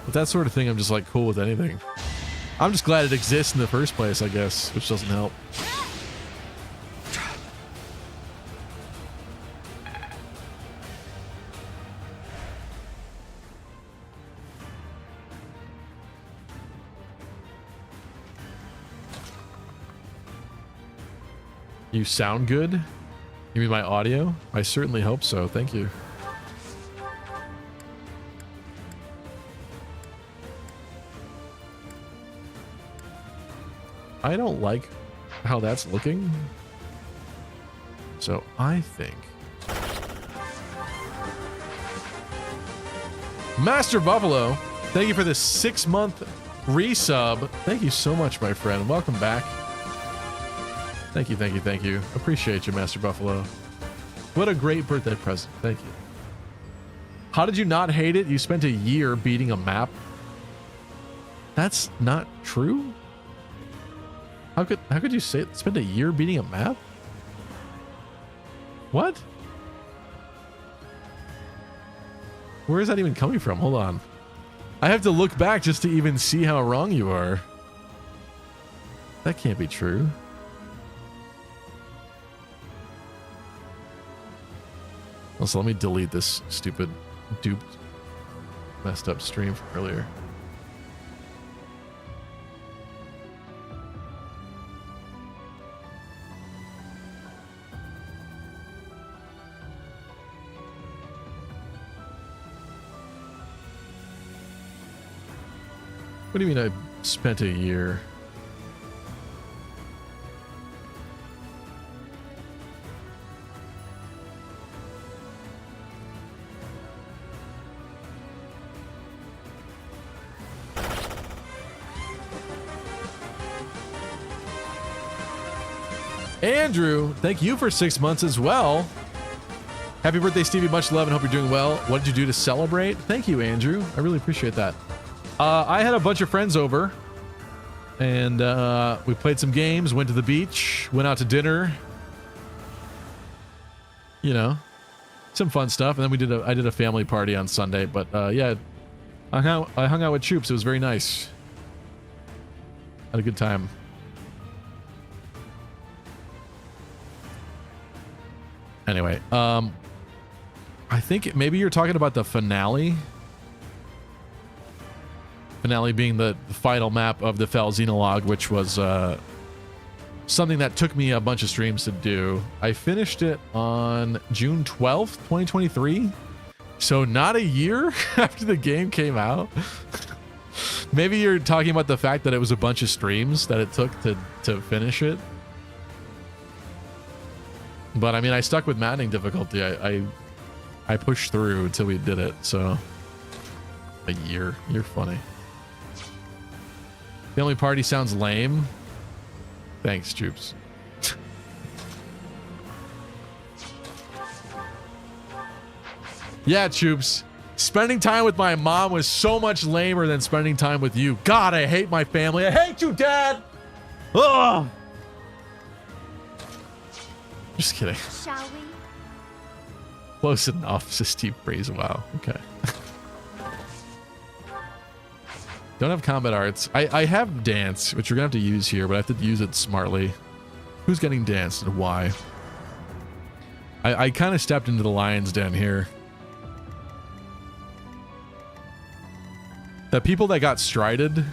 With that sort of thing, I'm just like cool with anything. I'm just glad it exists in the first place, I guess, which doesn't help. You sound good? You mean my audio? I certainly hope so. Thank you. I don't like how that's looking. So I think Master Buffalo, thank you for the 6-month resub. Thank you so much, my friend. Welcome back. Thank you, thank you, thank you. Appreciate you, Master Buffalo. What a great birthday present. Thank you. How did you not hate it? You spent a year beating a map. That's not true. How could you say spend a year beating a map? What? Where is that even coming from? Hold on. I have to look back just to even see how wrong you are. That can't be true. Also, let me delete this stupid, duped, messed up stream from earlier. What do you mean I spent a year? Andrew, thank you for 6 months as well. Happy birthday, Stevie. Much love and hope you're doing well. What did you do to celebrate? Thank you, Andrew. I really appreciate that. I had a bunch of friends over, and we played some games, went to the beach, went out to dinner. You know, some fun stuff. And then I did a family party on Sunday. But yeah, I hung out with Troops. It was very nice. Had a good time. Anyway, I think maybe you're talking about the finale. Finale being the final map of the Fel Xenologue, which was something that took me a bunch of streams to do. I finished it on June 12th, 2023. So not a year after the game came out. Maybe you're talking about the fact that it was a bunch of streams that it took to finish it. But I mean, I stuck with Maddening difficulty. I pushed through until we did it. So a year. You're funny. Family party sounds lame. Thanks, Troops. Yeah, Troops. Spending time with my mom was so much lamer than spending time with you. God, I hate my family. I hate you, Dad. Ugh. Just kidding. Shall we? Close enough, says Steve Praise. Wow. Okay. Don't have combat arts. I have dance, which you're gonna have to use here, but I have to use it smartly. Who's getting danced and why? I kind of stepped into the lion's den here. The people that got strided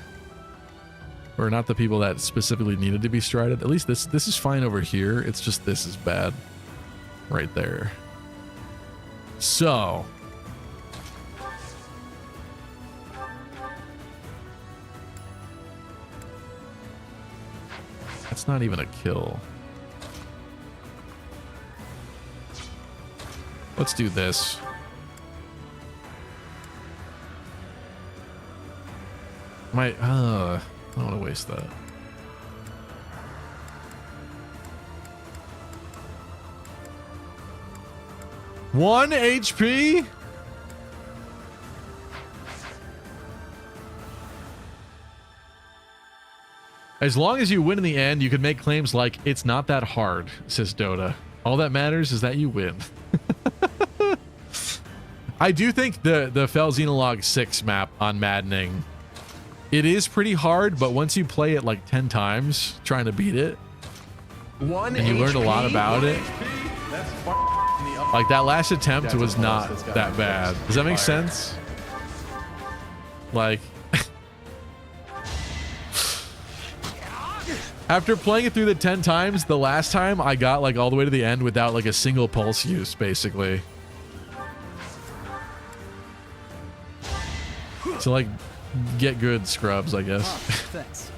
were not the people that specifically needed to be strided. At least this is fine over here. It's just this is bad right there. So that's not even a kill. Let's do this. I don't want to waste that. One HP? As long as you win in the end, you can make claims like, it's not that hard, says Dota. All that matters is that you win. I do think the Fel Xenologue 6 map on Maddening, it is pretty hard, but once you play it like 10 times, trying to beat it, and you learn a lot about it, like that last attempt was not that bad. Does that make sense? Like, After playing it through the 10 times, the last time I got like all the way to the end without like a single pulse use, basically. So like, get good, scrubs, I guess. Thanks.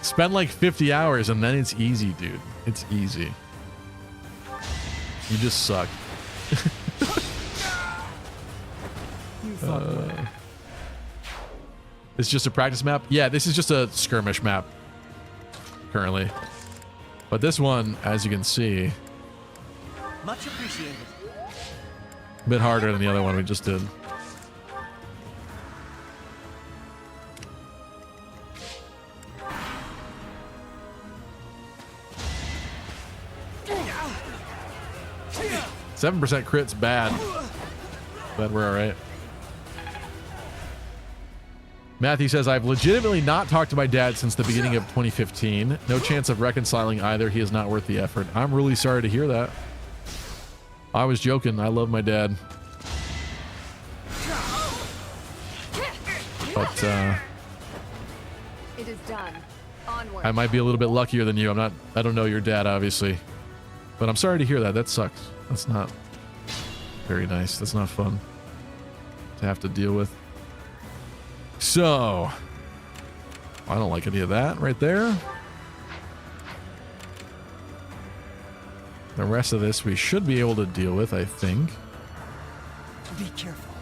Spend like 50 hours and then it's easy, dude. It's easy. You just suck. It's just a practice map? Yeah, this is just a skirmish map currently. But this one, as you can see, Much appreciated. a bit harder than the other one we just did. Yeah. 7% crit's bad. But we're alright. Matthew says, I've legitimately not talked to my dad since the beginning of 2015. No chance of reconciling either. He is not worth the effort. I'm really sorry to hear that. I was joking. I love my dad. But, It is done. Onward. I might be a little bit luckier than you. I don't know your dad, obviously. But I'm sorry to hear that. That sucks. That's not very nice. That's not fun to have to deal with. So, I don't like any of that right there. The rest of this we should be able to deal with, I think. Be careful.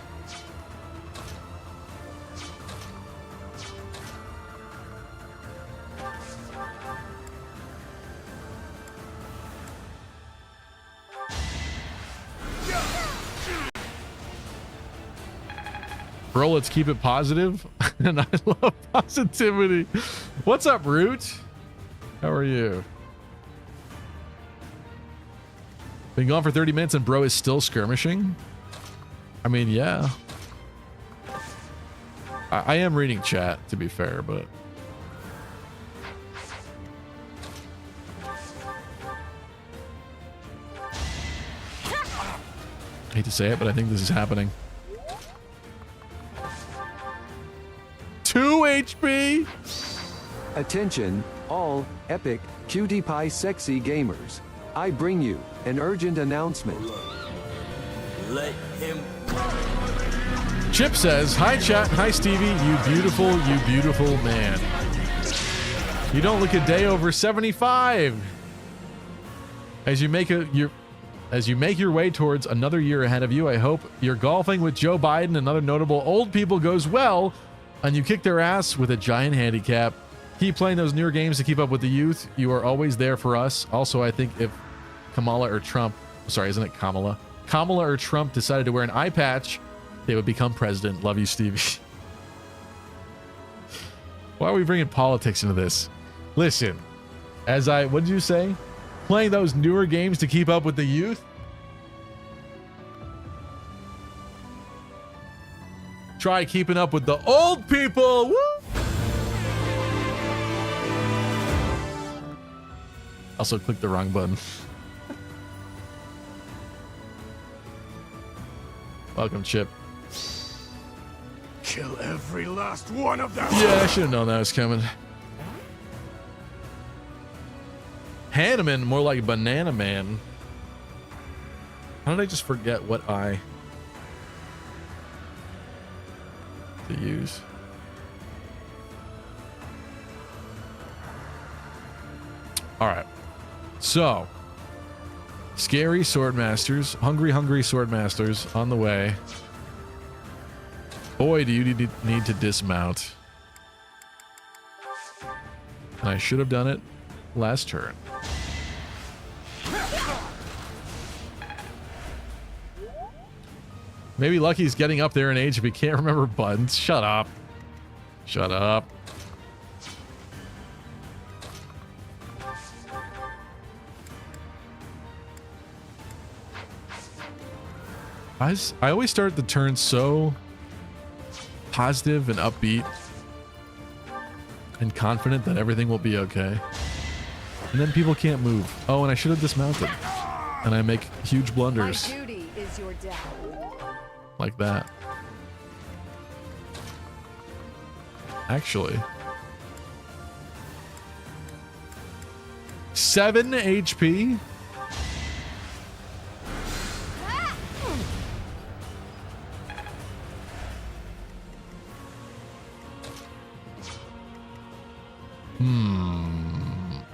Bro, let's keep it positive. And I love positivity. What's up, Root? How are you? Been gone for 30 minutes and bro is still skirmishing? I mean, yeah. I am reading chat, to be fair, but... I hate to say it, but I think this is happening. 2 HP! Attention, all epic, cutie pie sexy gamers. I bring you an urgent announcement. Let him. Chip says, hi chat, hi Stevie, you beautiful man. You don't look a day over 75. As you make your way towards another year ahead of you, I hope your golfing with Joe Biden and other notable old people goes well, and you kick their ass with a giant handicap. Keep playing those newer games to keep up with the youth. You are always there for us. Also, I think if Kamala or Trump, sorry, isn't it Kamala? Kamala or Trump decided to wear an eye patch, they would become president. Love you, Stevie. Why are we bringing politics into this? Listen, what did you say? Playing those newer games to keep up with the youth? Try keeping up with the old people. Woo! Also clicked the wrong button. Welcome, Chip. Kill every last one of them. Yeah, I should have known that was coming. Hanneman, more like Banana Man. How did I just forget what eye to use? All right. So, scary swordmasters, hungry swordmasters on the way. Boy, do you need to dismount. And I should have done it last turn. Maybe Lucky's getting up there in age if he can't remember buttons. Shut up. Shut up. I always start the turn so positive and upbeat and confident that everything will be okay. And then people can't move. Oh, and I should have dismounted. And I make huge blunders. My duty is your death. Like that. 7 HP.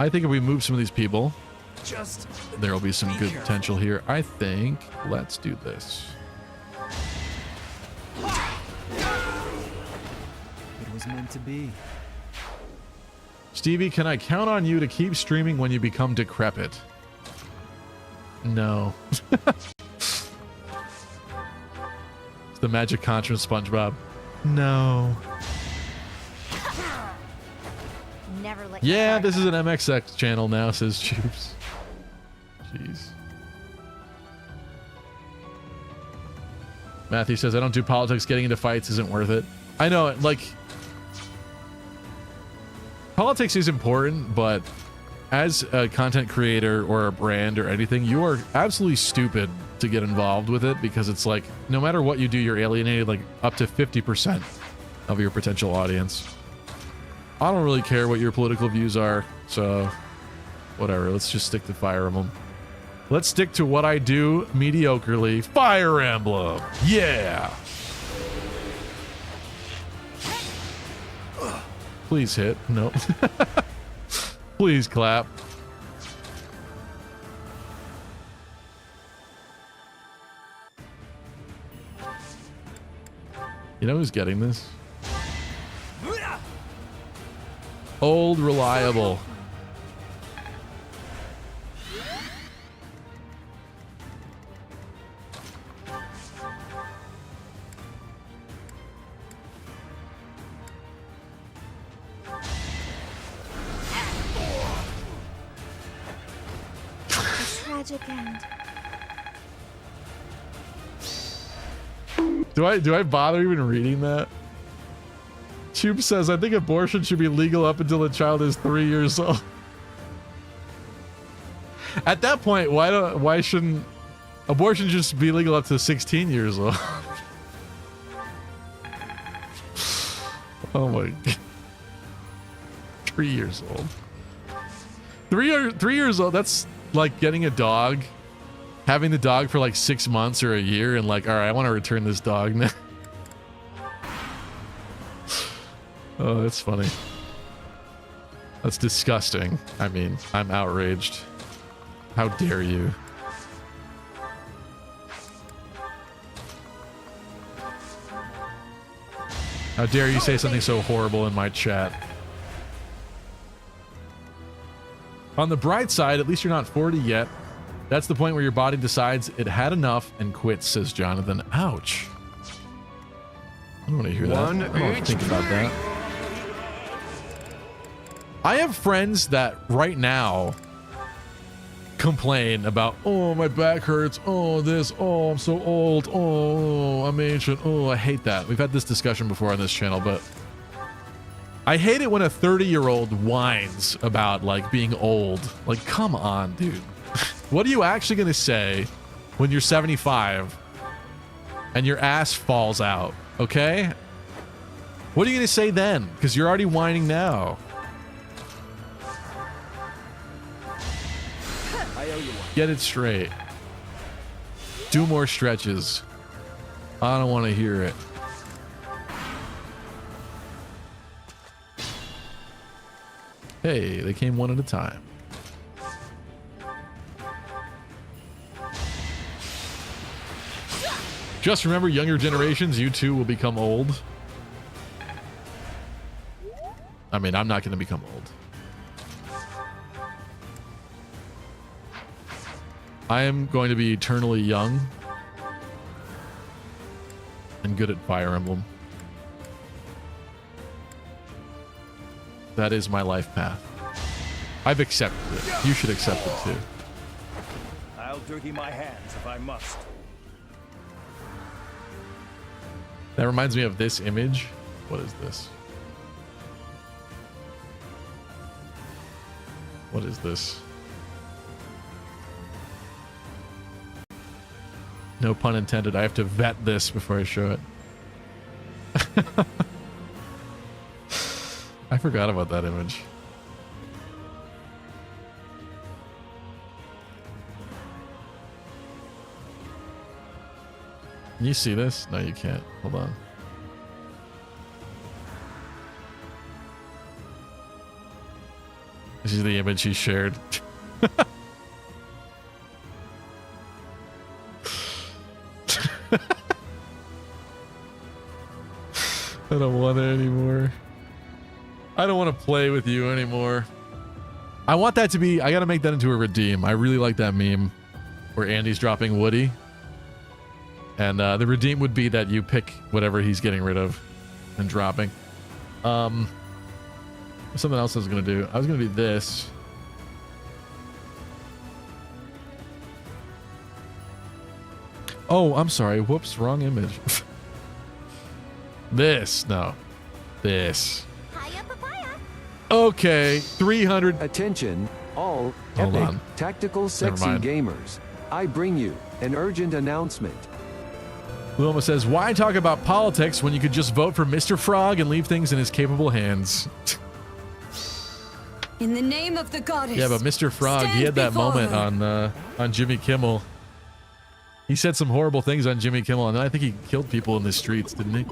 I think if we move some of these people, there will be some good potential here. I think let's do this. It was meant to be. Stevie, can I count on you to keep streaming when you become decrepit? No. It's the magic contra SpongeBob. No. Never let Yeah, this is an MXX channel now, says Choops. Jeez. Matthew says, I don't do politics. Getting into fights isn't worth it. I know, like, politics is important, but as a content creator or a brand or anything, you are absolutely stupid to get involved with it, because it's like, no matter what you do, you're alienated like up to 50% of your potential audience. I don't really care what your political views are, so whatever. Let's just stick to Fire Emblem. Let's stick to what I do mediocrely. Fire Emblem. Yeah. Please hit. No. Please clap. You know who's getting this? Old Reliable. Tragic end. Do I bother even reading that? Tube says, I think abortion should be legal up until the child is 3 years old. At that point, why shouldn't abortion just be legal up to 16 years old? Oh my god. 3 years old. 3 years old, that's like getting a dog, having the dog for like 6 months or a year, and like, all right, I want to return this dog now. Oh, that's funny. That's disgusting. I mean, I'm outraged. How dare you? How dare you say something so horrible in my chat? On the bright side, at least you're not 40 yet. That's the point where your body decides it had enough and quits, says Jonathan. Ouch. I don't want to hear that. I don't want to think about that. I have friends that right now complain about, oh, my back hurts, oh, this, oh, I'm so old, oh, I'm ancient, oh, I hate that. We've had this discussion before on this channel, but I hate it when a 30-year-old whines about, like, being old. Like, come on, dude. What are you actually going to say when you're 75 and your ass falls out, okay? What are you going to say then? Because you're already whining now. Get it straight. Do more stretches. I don't want to hear it. Hey, they came one at a time. Just remember, younger generations, you too will become old. I mean, I'm not going to become old. I am going to be eternally young and good at Fire Emblem. That is my life path. I've accepted it. You should accept it too. I'll dirty my hands if I must. That reminds me of this image. What is this? What is this? No pun intended. I have to vet this before I show it. I forgot about that image. Can you see this? No, you can't. Hold on. This is the image he shared. I don't want it anymore. I don't want to play with you anymore. I want that to be... I gotta make that into a redeem. I really like that meme where Andy's dropping Woody. And the redeem would be that you pick whatever he's getting rid of and dropping. Something else I was gonna do. I was gonna do this. Oh, I'm sorry. Whoops, wrong image. This. No. This. Okay, 300. Attention, all Hold epic, on. tactical, sexy mind. gamers. I bring you an urgent announcement. Wilma says, why talk about politics when you could just vote for Mr. Frog and leave things in his capable hands? In the name of the goddess. Yeah, but Mr. Frog, he had that moment on Jimmy Kimmel. He said some horrible things on Jimmy Kimmel, and then I think he killed people in the streets, didn't he?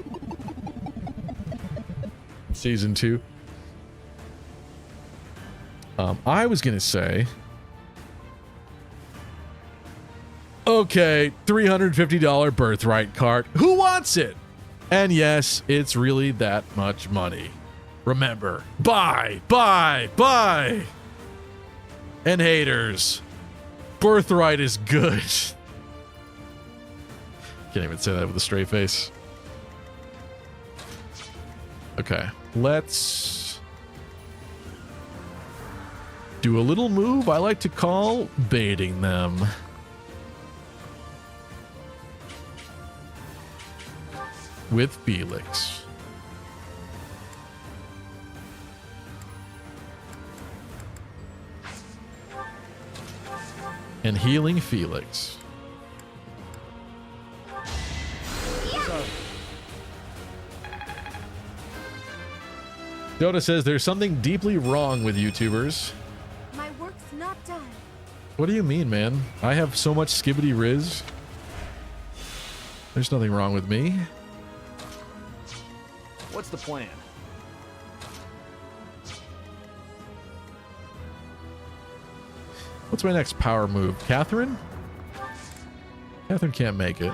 Season 2. I was gonna say, okay, $350 birthright card. Who wants it? And yes, it's really that much money. Remember, buy. And haters, birthright is good. Can't even say that with a straight face. Okay, let's do a little move I like to call baiting them. With Felix. And healing Felix. Dota says there's something deeply wrong with YouTubers. My work's not done. What do you mean, man? I have so much skibbity riz. There's nothing wrong with me. What's the plan? What's my next power move? Catherine? Catherine can't make it.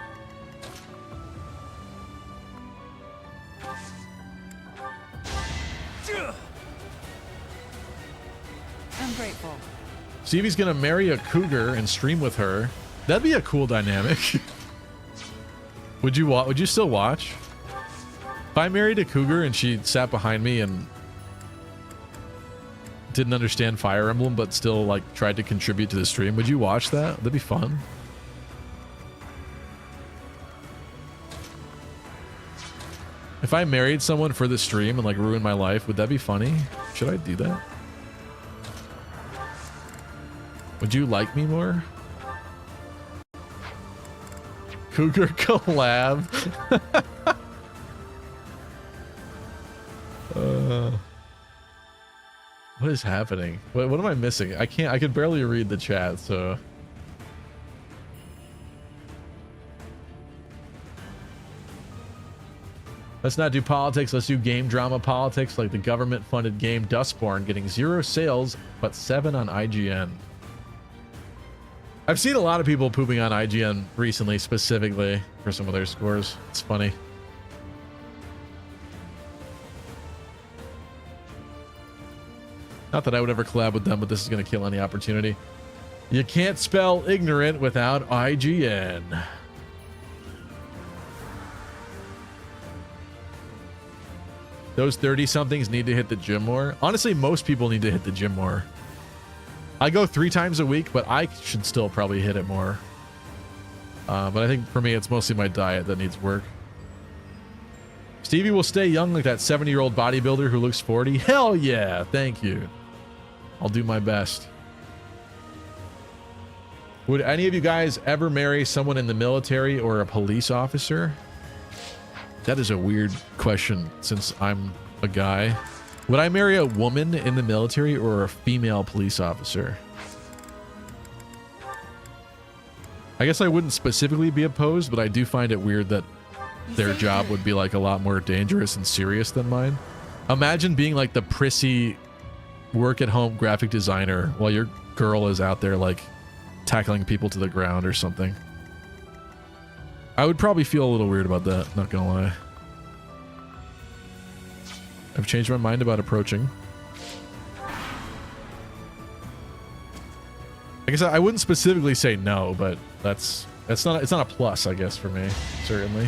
I'm grateful. Stevie's gonna marry a cougar and stream with her. That'd be a cool dynamic. Would you still watch? If I married a cougar and she sat behind me and didn't understand Fire Emblem but still like tried to contribute to the stream, would you watch that? That'd be fun. If I married someone for the stream and like ruined my life, would that be funny? Should I do that? Would you like me more? Cougar collab. What is happening? What am I missing? I can barely read the chat, so. Let's not do politics, let's do game drama politics, like the government funded game Dustborn getting 0 sales, but 7 on IGN. I've seen a lot of people pooping on IGN recently, specifically for some of their scores. It's funny. Not that I would ever collab with them, but this is going to kill any opportunity. You can't spell ignorant without IGN. Those 30-somethings need to hit the gym more. Honestly, most people need to hit the gym more. I go 3 times a week, but I should still probably hit it more. But I think for me, it's mostly my diet that needs work. Stevie will stay young like that 70-year-old bodybuilder who looks 40. Hell yeah, thank you. I'll do my best. Would any of you guys ever marry someone in the military or a police officer? That is a weird question since I'm a guy. Would I marry a woman in the military or a female police officer? I guess I wouldn't specifically be opposed, but I do find it weird that their job would be like a lot more dangerous and serious than mine. Imagine being like the prissy work-at-home graphic designer while your girl is out there like tackling people to the ground or something. I would probably feel a little weird about that, not gonna lie. I've changed my mind about approaching. I guess I wouldn't specifically say no, but it's not a plus, I guess, for me, certainly.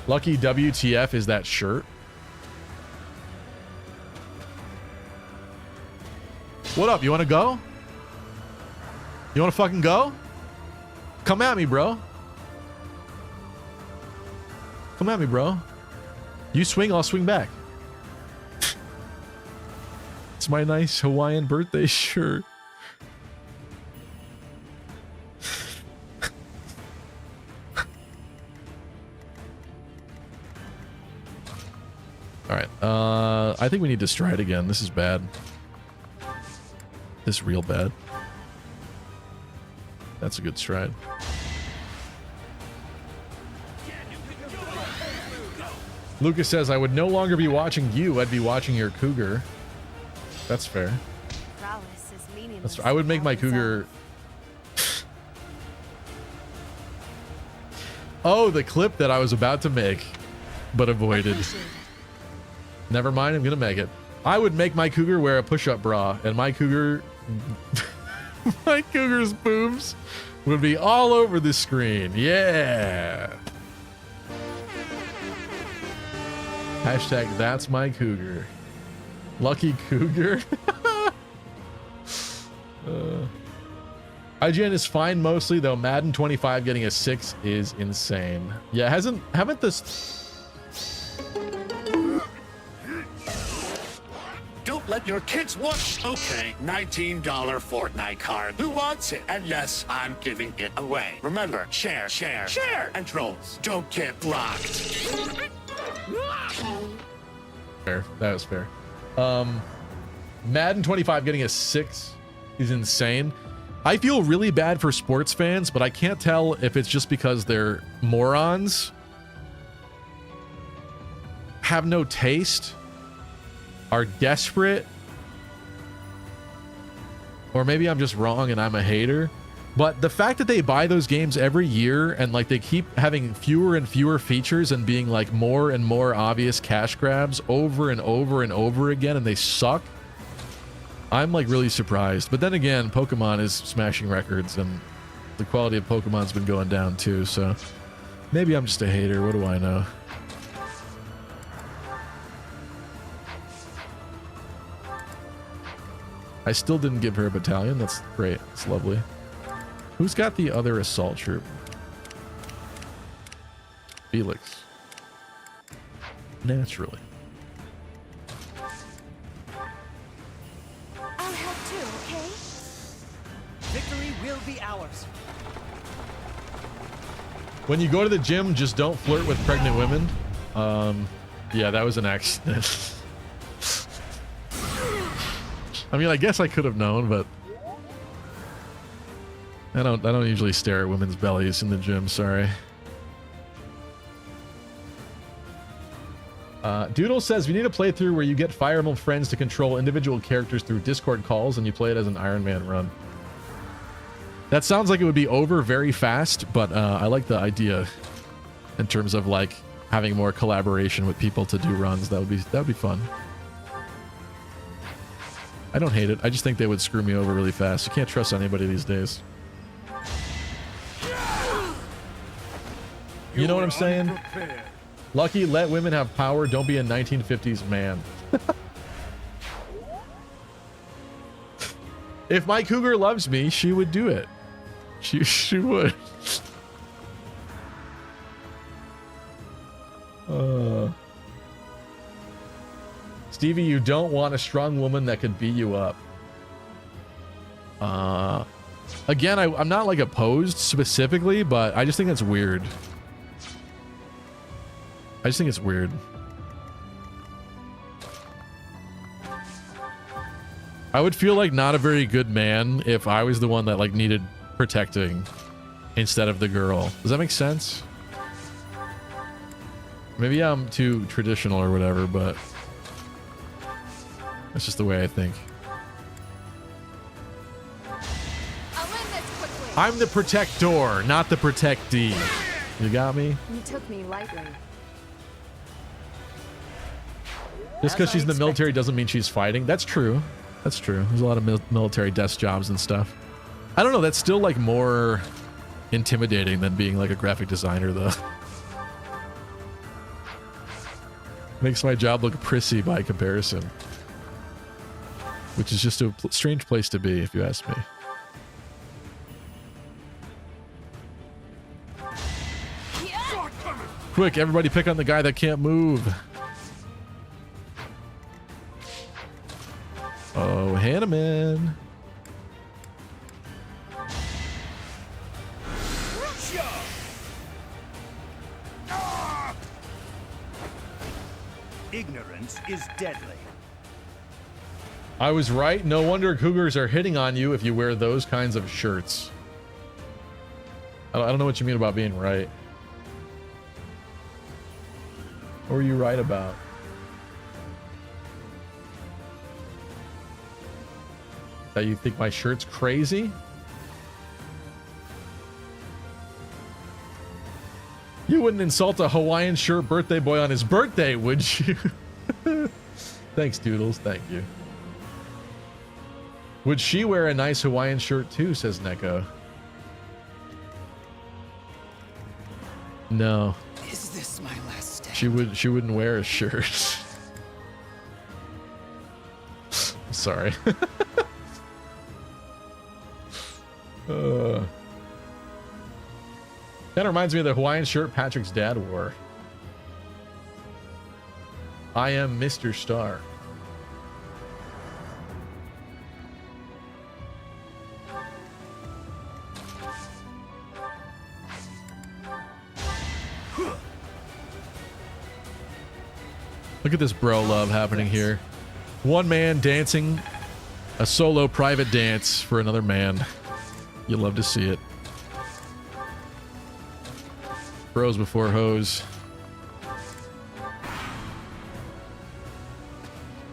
Lucky WTF is that shirt. What up? You want to go? You want to fucking go? Come at me, bro. Come at me, bro. You swing, I'll swing back. It's my nice Hawaiian birthday shirt. All right. I think we need to stride again. This is bad. This is real bad. That's a good stride. Lucas says, I would no longer be watching you. I'd be watching your cougar. That's fair. I would make my cougar... Oh, the clip that I was about to make, but avoided. Never mind, I'm gonna make it. I would make my cougar wear a push-up bra, and my cougar... my cougar's boobs would be all over the screen. Yeah! Hashtag that's my cougar. Lucky cougar? IGN is fine mostly, though Madden 25 getting a 6 is insane. Yeah, haven't this... Don't let your kids watch. Okay, $19 Fortnite card. Who wants it? And yes, I'm giving it away. Remember, share, share, share, and trolls don't get blocked. Fair. That was fair. Madden 25 getting a 6 is insane. I feel really bad for sports fans, but I can't tell if it's just because they're morons, have no taste, are desperate, or maybe I'm just wrong and I'm a hater. But the fact that they buy those games every year and like they keep having fewer and fewer features and being like more and more obvious cash grabs over and over and over again, and they suck, I'm like really surprised. But then again, Pokemon is smashing records and the quality of Pokemon's been going down too, so maybe I'm just a hater. What do I know? I still didn't give her a battalion. That's great. It's lovely. Who's got the other assault troop? Felix. Naturally. I'll help too, okay? Victory will be ours. When you go to the gym, just don't flirt with pregnant women. Yeah, that was an accident. I mean, I guess I could have known, but I don't usually stare at women's bellies in the gym, sorry. Doodle says, we need a playthrough where you get Fire Emblem friends to control individual characters through Discord calls and you play it as an Iron Man run. That sounds like it would be over very fast, but I like the idea in terms of like having more collaboration with people to do runs. That would be fun. I don't hate it. I just think they would screw me over really fast. You can't trust anybody these days. You know what I'm saying? Lucky, let women have power. Don't be a 1950s man. If my cougar loves me, she would do it. She would. Stevie, you don't want a strong woman that could beat you up. Again, I'm not like opposed specifically, but I just think that's weird. I just think it's weird. I would feel like not a very good man if I was the one that like needed protecting instead of the girl. Does that make sense? Maybe I'm too traditional or whatever, but that's just the way I think. I'm the protector, not the protectee. You got me? You took me lightly. Just because she's in the military doesn't mean she's fighting. That's true. That's true. There's a lot of military desk jobs and stuff. I don't know. That's still like more intimidating than being like a graphic designer, though. Makes my job look prissy by comparison. Which is just a strange place to be, if you ask me. Quick, everybody pick on the guy that can't move. Oh, Hanneman. Ignorance is deadly. I was right. No wonder cougars are hitting on you if you wear those kinds of shirts. I don't know what you mean about being right. What were you right about? That you think my shirt's crazy? You wouldn't insult a Hawaiian shirt birthday boy on his birthday, would you? Thanks, Doodles. Thank you. Would she wear a nice Hawaiian shirt too, says Neko. No. Is this my last step? She wouldn't wear a shirt. Sorry. Kind of reminds me of the Hawaiian shirt Patrick's dad wore. I am Mr. Star. Look at this bro love happening here. One man dancing a solo private dance for another man. You love to see it. Bros before hoes.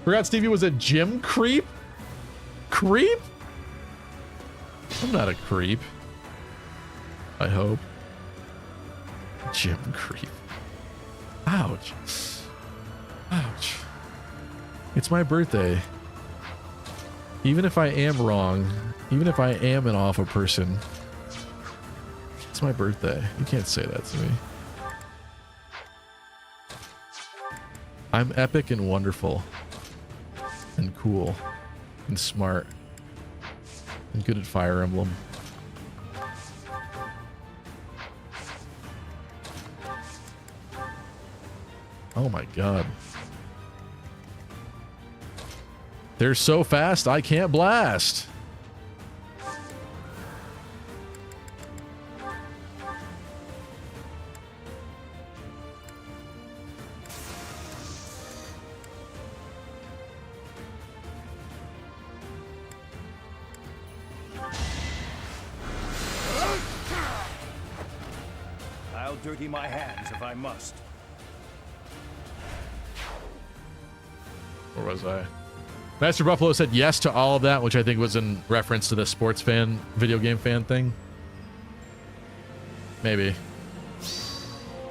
Forgot Stevie was a gym creep? Creep? I'm not a creep. I hope. Gym creep. Ouch. Ouch. It's my birthday. Even if I am wrong, even if I am an awful person, it's my birthday. You can't say that to me. I'm epic and wonderful and cool and smart and good at Fire Emblem. Oh my god. They're so fast, I can't blast. I'll dirty my hands if I must. Where was I? Master Buffalo said yes to all of that, which I think was in reference to the sports fan, video game fan thing. Maybe.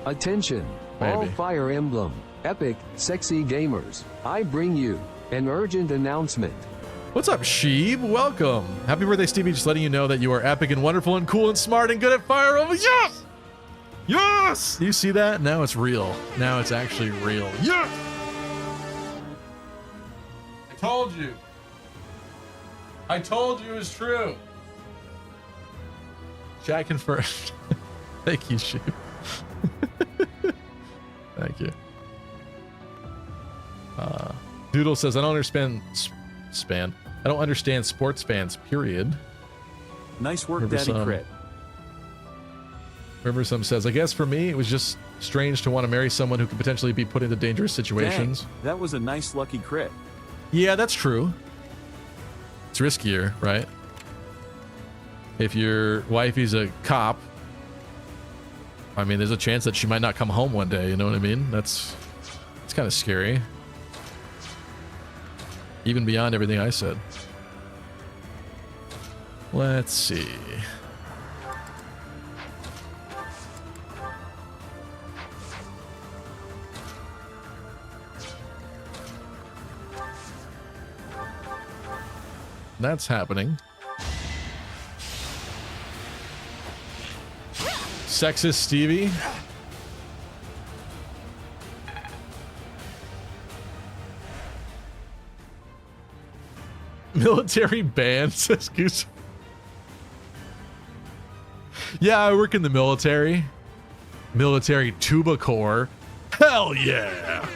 Attention, Maybe. all Fire Emblem, epic, sexy gamers. I bring you an urgent announcement. What's up, Sheeb? Welcome. Happy birthday, Stevie. Just letting you know that you are epic and wonderful and cool and smart and good at Fire Emblem. Yes! Yes! You see that? Now it's real. Now it's actually real. Yes! I told you. I told you it was true. Chat confirmed. Thank you, Sheep. Thank you. Doodle says, I don't understand I don't understand sports fans, period. Nice work, Daddy Crit. Remember some says, I guess for me, it was just strange to want to marry someone who could potentially be put into dangerous situations. Dang, that was a nice lucky crit. Yeah, that's true. It's riskier, right? If your wifey's a cop, I mean, there's a chance that she might not come home one day, you know what I mean? It's kind of scary. Even beyond everything I said. Let's see. That's happening. Sexist Stevie. Military band, says Goose. Yeah, I work in the military. Military tuba corps. Hell yeah.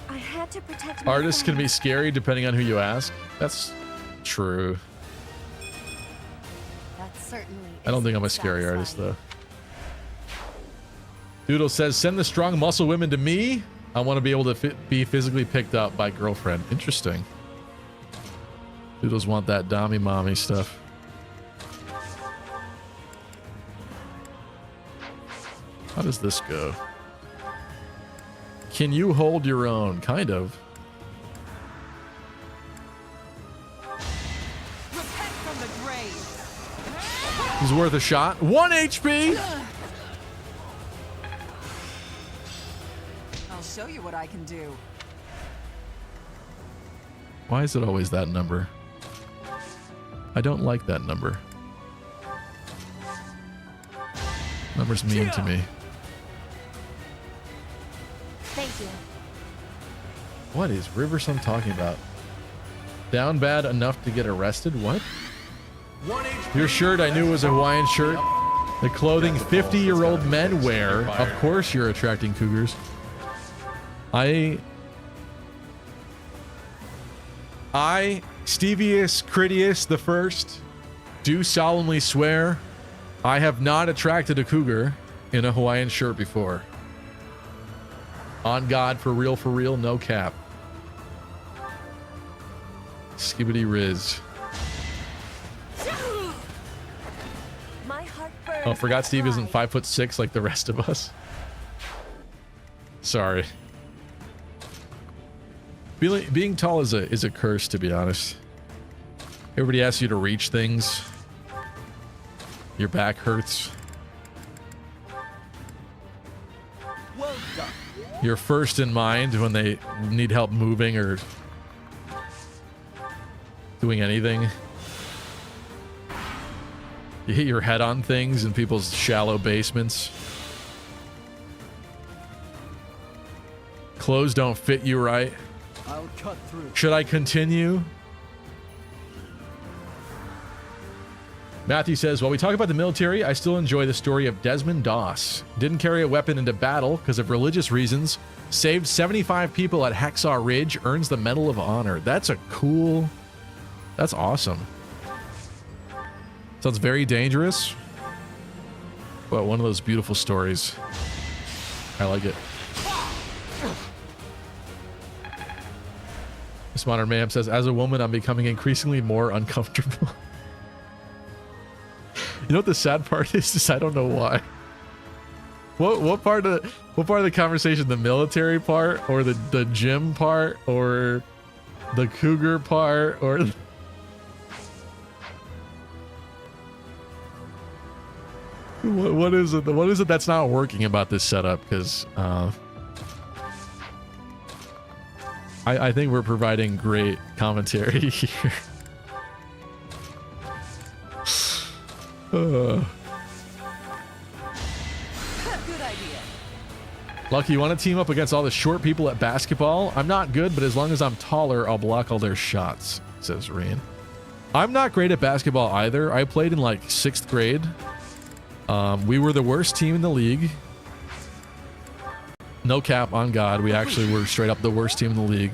I had to protect my Artists can family. be scary depending on who you ask. That's true. That certainly I don't think I'm a scary artist, though. Doodle says, send the strong muscle women to me. I want to be able to be physically picked up by girlfriend. Interesting. Doodles want that dommy mommy stuff. How does this go? Can you hold your own? Kind of. Repent from the grave. He's worth a shot. 1 HP. I'll show you what I can do. Why is it always that number? I don't like that number. Number's mean to me. Thank you. What is Riversun talking about? Down bad enough to get arrested? What? Your shirt, I knew was a Hawaiian shirt. The clothing 50-year-old men wear. Of course you're attracting cougars. I, Stevius Critius the First, do solemnly swear I have not attracted a cougar in a Hawaiian shirt before. On God, for real, no cap. Skibbity Riz. My heart burns. Oh, forgot Steve isn't 5'6" like the rest of us. Sorry. Being tall is a curse, to be honest. Everybody asks you to reach things. Your back hurts. Well done. You're first in mind when they need help moving or doing anything. You hit your head on things in people's shallow basements. Clothes don't fit you right. I'll cut through. Should I continue? Matthew says, while we talk about the military, I still enjoy the story of Desmond Doss. Didn't carry a weapon into battle because of religious reasons. Saved 75 people at Hacksaw Ridge. Earns the Medal of Honor. That's that's awesome. Sounds very dangerous, but one of those beautiful stories. I like it. This Modern Mayhem says, as a woman, I'm becoming increasingly more uncomfortable. You know what the sad part is I don't know why. What part of the conversation? The military part, or the gym part, or the cougar part, or what is it? What is it that's not working about this setup? Because I think we're providing great commentary here. Good idea. Lucky, you want to team up against all the short people at basketball? I'm not good, but as long as I'm taller, I'll block all their shots, says Reen. I'm not great at basketball either. I played in like 6th grade. We were the worst team in the league. No cap, on God. We actually were straight up the worst team in the league.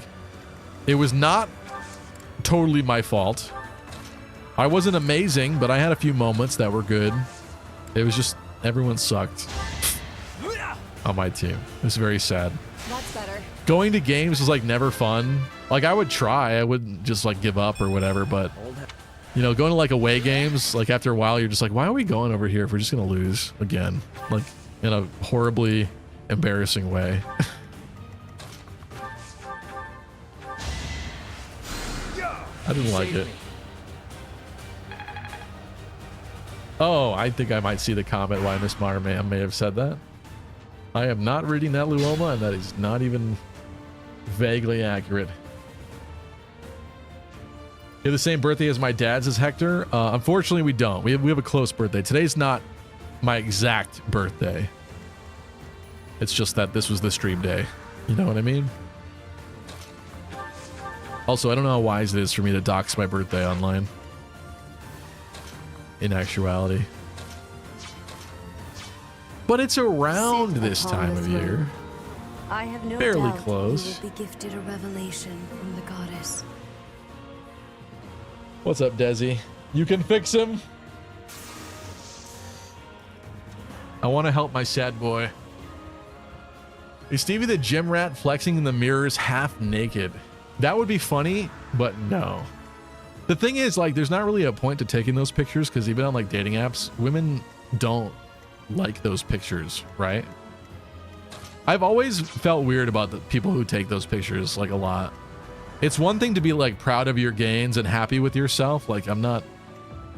It was not totally my fault. I wasn't amazing, but I had a few moments that were good. It was just everyone sucked on my team. It was very sad. That's better. Going to games was like never fun. Like I would try, I wouldn't just like give up or whatever, but you know, going to like away games, like after a while you're just like, why are we going over here if we're just gonna lose again? Like in a horribly embarrassing way. I didn't like it. Oh, I think I might see the comment why Miss Marman may have said that. I am not reading that, Luoma, and that is not even vaguely accurate. You have the same birthday as my dad's as Hector? Unfortunately, we don't. We have a close birthday. Today's not my exact birthday. It's just that this was the stream day. You know what I mean? Also, I don't know how wise it is for me to dox my birthday online. In actuality. But it's around this time of year. I have no fairly doubt close. You will be gifted a revelation from the goddess. What's up, Desi? You can fix him. I want to help my sad boy. Is Stevie the gym rat flexing in the mirrors half naked? That would be funny, but no. The thing is, like, there's not really a point to taking those pictures because even on like dating apps, women don't like those pictures, right? I've always felt weird about the people who take those pictures, like, a lot. It's one thing to be like proud of your gains and happy with yourself. Like, I'm not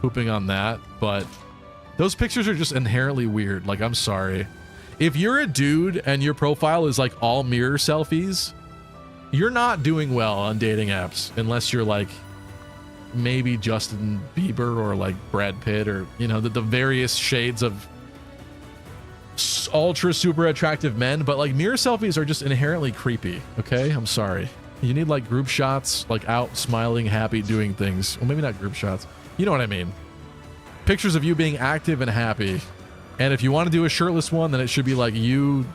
pooping on that, but those pictures are just inherently weird. Like, I'm sorry. If you're a dude and your profile is like all mirror selfies, you're not doing well on dating apps unless you're like maybe Justin Bieber or like Brad Pitt or, you know, the various shades of ultra super attractive men. But like mirror selfies are just inherently creepy. Okay, I'm sorry. You need like group shots, like out smiling, happy, doing things. Well, maybe not group shots. You know what I mean? Pictures of you being active and happy. And if you want to do a shirtless one, then it should be like you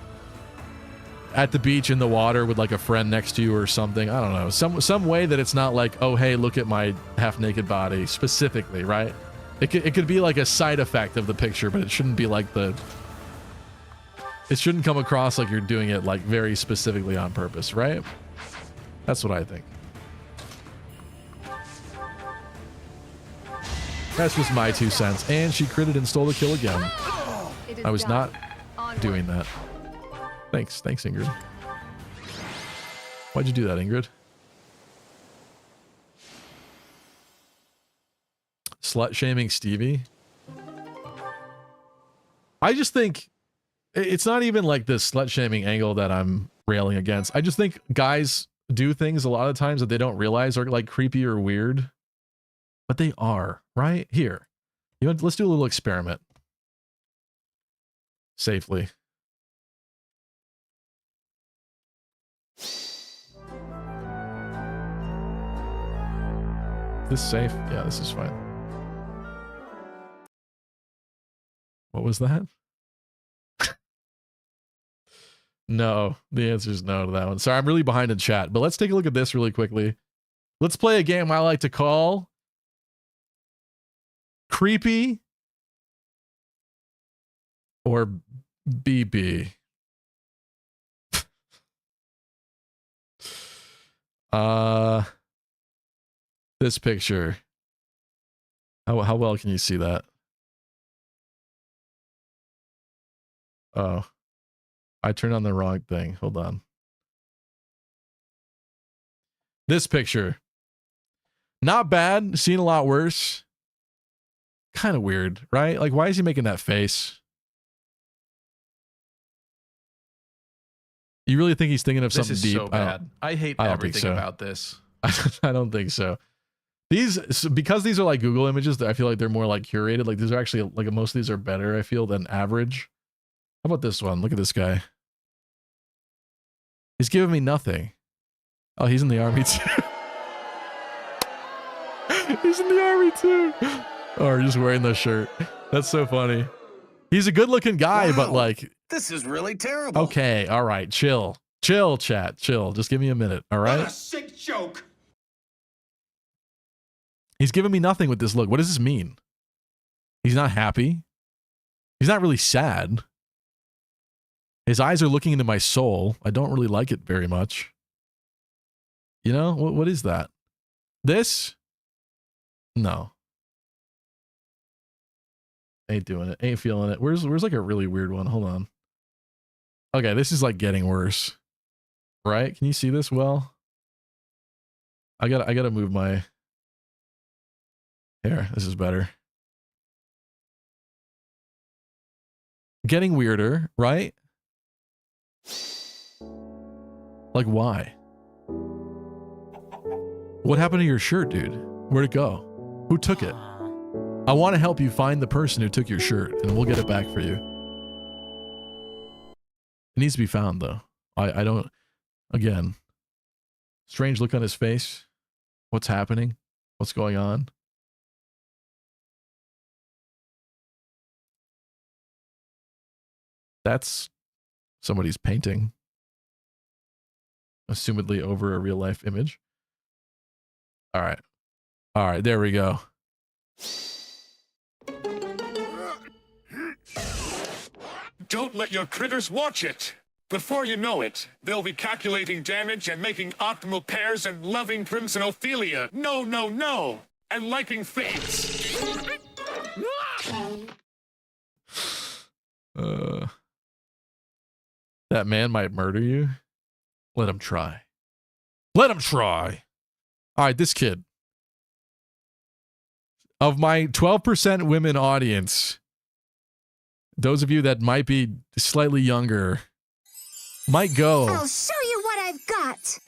at the beach in the water with like a friend next to you or something. I don't know. Some way that it's not like, oh, hey, look at my half naked body specifically, right? It could be like a side effect of the picture, but it shouldn't be like it shouldn't come across like you're doing it like very specifically on purpose, right? That's what I think. That's just my 2 cents. And she critted and stole the kill again. I was not doing that. Thanks, Ingrid. Why'd you do that, Ingrid? Slut shaming Stevie? I just think it's not even like this slut shaming angle that I'm railing against. I just think guys do things a lot of times that they don't realize are like creepy or weird, but they are, right? Here, you know, let's do a little experiment safely. This safe? Yeah, this is fine. What was that? No, the answer is no to that one. Sorry, I'm really behind in chat, but let's take a look at this really quickly. Let's play a game I like to call Creepy or BB. This picture. How well can you see that? Oh, I turned on the wrong thing. Hold on. This picture. Not bad. Seen a lot worse. Kind of weird, right? Like, why is he making that face? You really think he's thinking of something deep? So bad. I hate everything so. About this. I don't think so. Because these are like Google images, I feel like they're more like curated. Like these are actually like most of these are better, I feel, than average. How about this one? Look at this guy. He's giving me nothing. Oh, he's in the army too. He's in the army too. Or just wearing the shirt. That's so funny. He's a good looking guy, but like, this is really terrible. Okay, all right, chill, chat, chill. Just give me a minute, all right? Sick joke. He's giving me nothing with this look. What does this mean? He's not happy. He's not really sad. His eyes are looking into my soul. I don't really like it very much. You know, what is that? This? No. Ain't doing it. Ain't feeling it. Where's like a really weird one? Hold on. Okay, this is like getting worse. Right? Can you see this well? I gotta move my... Here, this is better. Getting weirder, right? Like, why? What happened to your shirt, dude? Where'd it go? Who took it? I want to help you find the person who took your shirt, and we'll get it back for you. It needs to be found, though. I don't... Again. Strange look on his face. What's happening? What's going on? That's somebody's painting. Assumedly over a real life image. All right. All right, there we go. Don't let your critters watch it. Before you know it, they'll be calculating damage and making optimal pairs and loving Crimson Ophelia. No, no, no. And liking fates. That man might murder you. Let him try. Let him try. All right, this kid. Of my 12% women audience, those of you that might be slightly younger might go. I'll show you what I've got.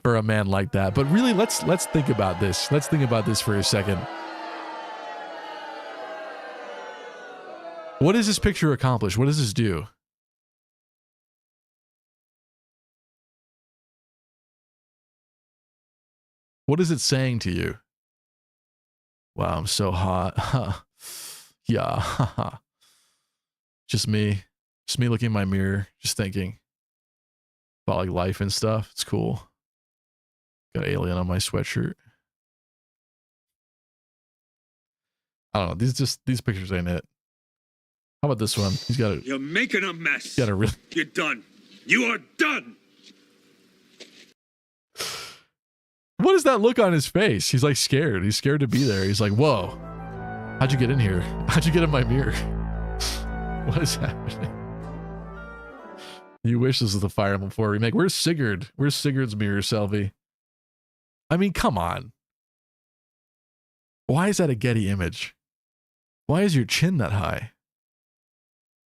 For a man like that. But really, let's think about this. Let's think about this for a second. What does this picture accomplish? What does this do? What is it saying to you? Wow, I'm so hot. Yeah. Just me looking in my mirror, just thinking about like life and stuff. It's cool. Got alien on my sweatshirt. I don't know. These pictures ain't it. How about this one? He's got a... You're making a mess. He's got a really... You're done. You are done. What is that look on his face? He's like scared. He's scared to be there. He's like, whoa. How'd you get in here? How'd you get in my mirror? What is happening? You wish this was the Fire Emblem 4 remake. Where's Sigurd? Where's Sigurd's mirror selfie? I mean, come on. Why is that a Getty image? Why is your chin that high?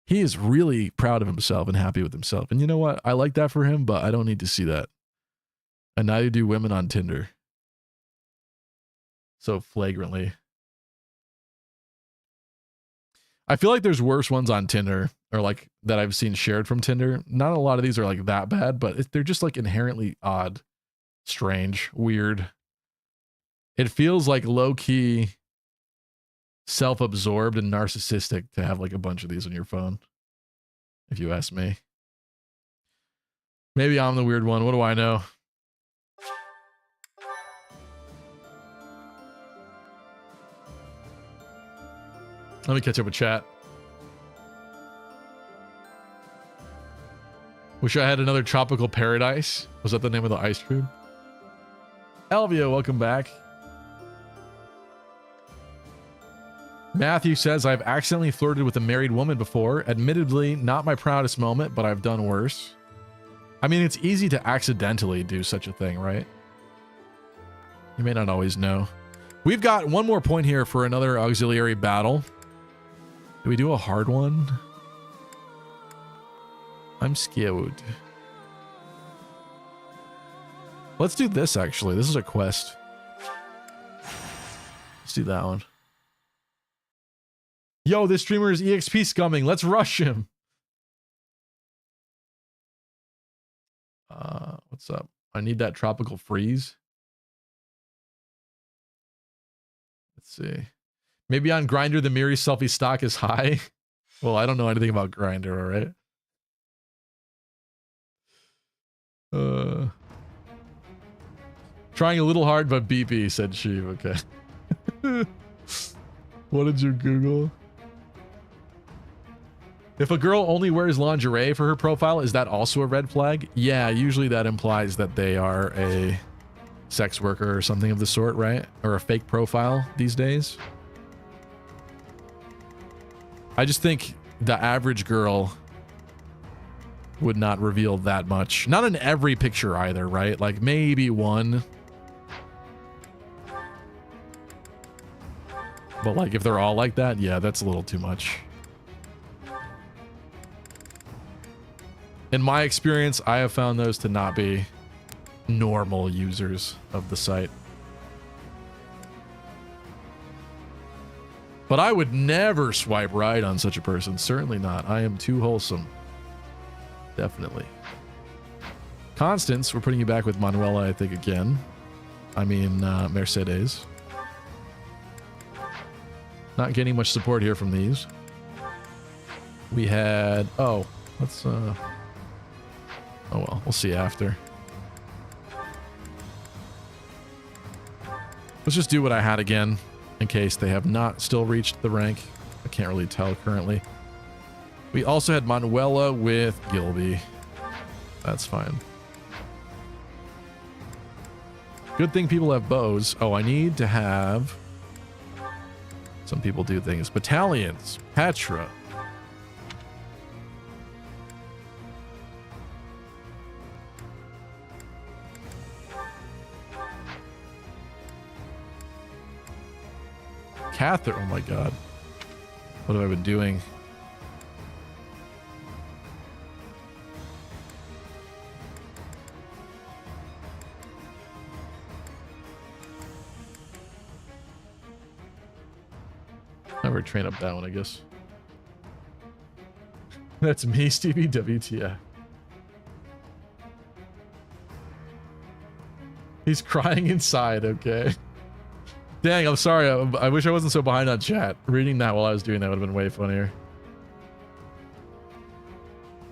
He is really proud of himself and happy with himself. And you know what? I like that for him, but I don't need to see that. And neither do women on Tinder. So flagrantly. I feel like there's worse ones on Tinder, or like that I've seen shared from Tinder. Not a lot of these are like that bad, but they're just like inherently odd, strange, weird. It feels like low-key, self-absorbed and narcissistic to have like a bunch of these on your phone, if you ask me. Maybe I'm the weird one. What do I know? Let me catch up with chat. Wish I had another tropical paradise. Was that the name of the ice cream? Elvia, welcome back. Matthew says, I've accidentally flirted with a married woman before. Admittedly, not my proudest moment, but I've done worse. I mean, it's easy to accidentally do such a thing, right? You may not always know. We've got one more point here for another auxiliary battle. Do we do a hard one? I'm scared. Let's do this, actually. This is a quest. Let's do that one. Yo, this streamer is EXP scumming. Let's rush him. What's up? I need that tropical freeze. Let's see. Maybe on Grindr, the Miri selfie stock is high. Well, I don't know anything about Grindr, all right? Trying a little hard, but BP, said she. Okay. What did you Google? If a girl only wears lingerie for her profile, is that also a red flag? Yeah, usually that implies that they are a sex worker or something of the sort, right? Or a fake profile these days. I just think the average girl would not reveal that much. Not in every picture either, right? Like maybe one. But like if they're all like that, yeah, that's a little too much. In my experience, I have found those to not be normal users of the site. But I would never swipe right on such a person. Certainly not. I am too wholesome. Definitely. Constance, we're putting you back with Manuela, I think, again. I mean, Mercedes. Not getting much support here from these. We had... Oh, let's... Oh well, we'll see after. Let's just do what I had again, in case they have not still reached the rank. I can't really tell currently. We also had Manuela with Gilby. That's fine. Good thing people have bows. Oh, I need to have... Some people do things. Battalions. Petra. Catherine, oh my god. What have I been doing? Never train up that one, I guess. That's me, Stevie. WTF. He's crying inside, okay. Dang, I'm sorry. I wish I wasn't so behind on chat. Reading that while I was doing that would have been way funnier.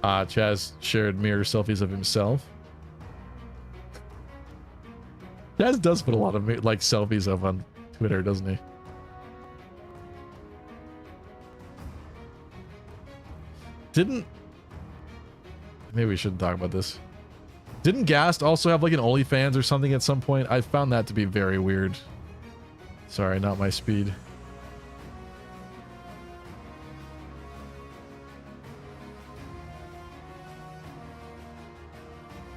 Chaz shared mirror selfies of himself. Chaz does put a lot of like selfies up on Twitter, doesn't he? Maybe we shouldn't talk about this. Didn't Gast also have like an OnlyFans or something at some point? I found that to be very weird. Sorry, not my speed.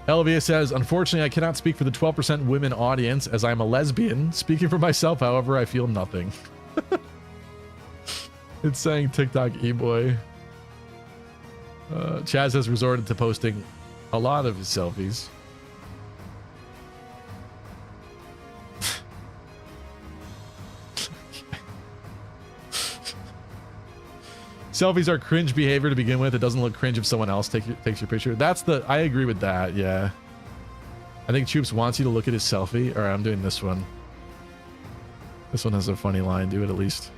Elvia says, unfortunately, I cannot speak for the 12% women audience as I am a lesbian. Speaking for myself, however, I feel nothing. It's saying TikTok e-boy. Chaz has resorted to posting a lot of his selfies. Selfies are cringe behavior to begin with. It doesn't look cringe if someone else takes your picture. I agree with that, yeah. I think Choops wants you to look at his selfie. Alright, I'm doing this one. This one has a funny line. Do it at least.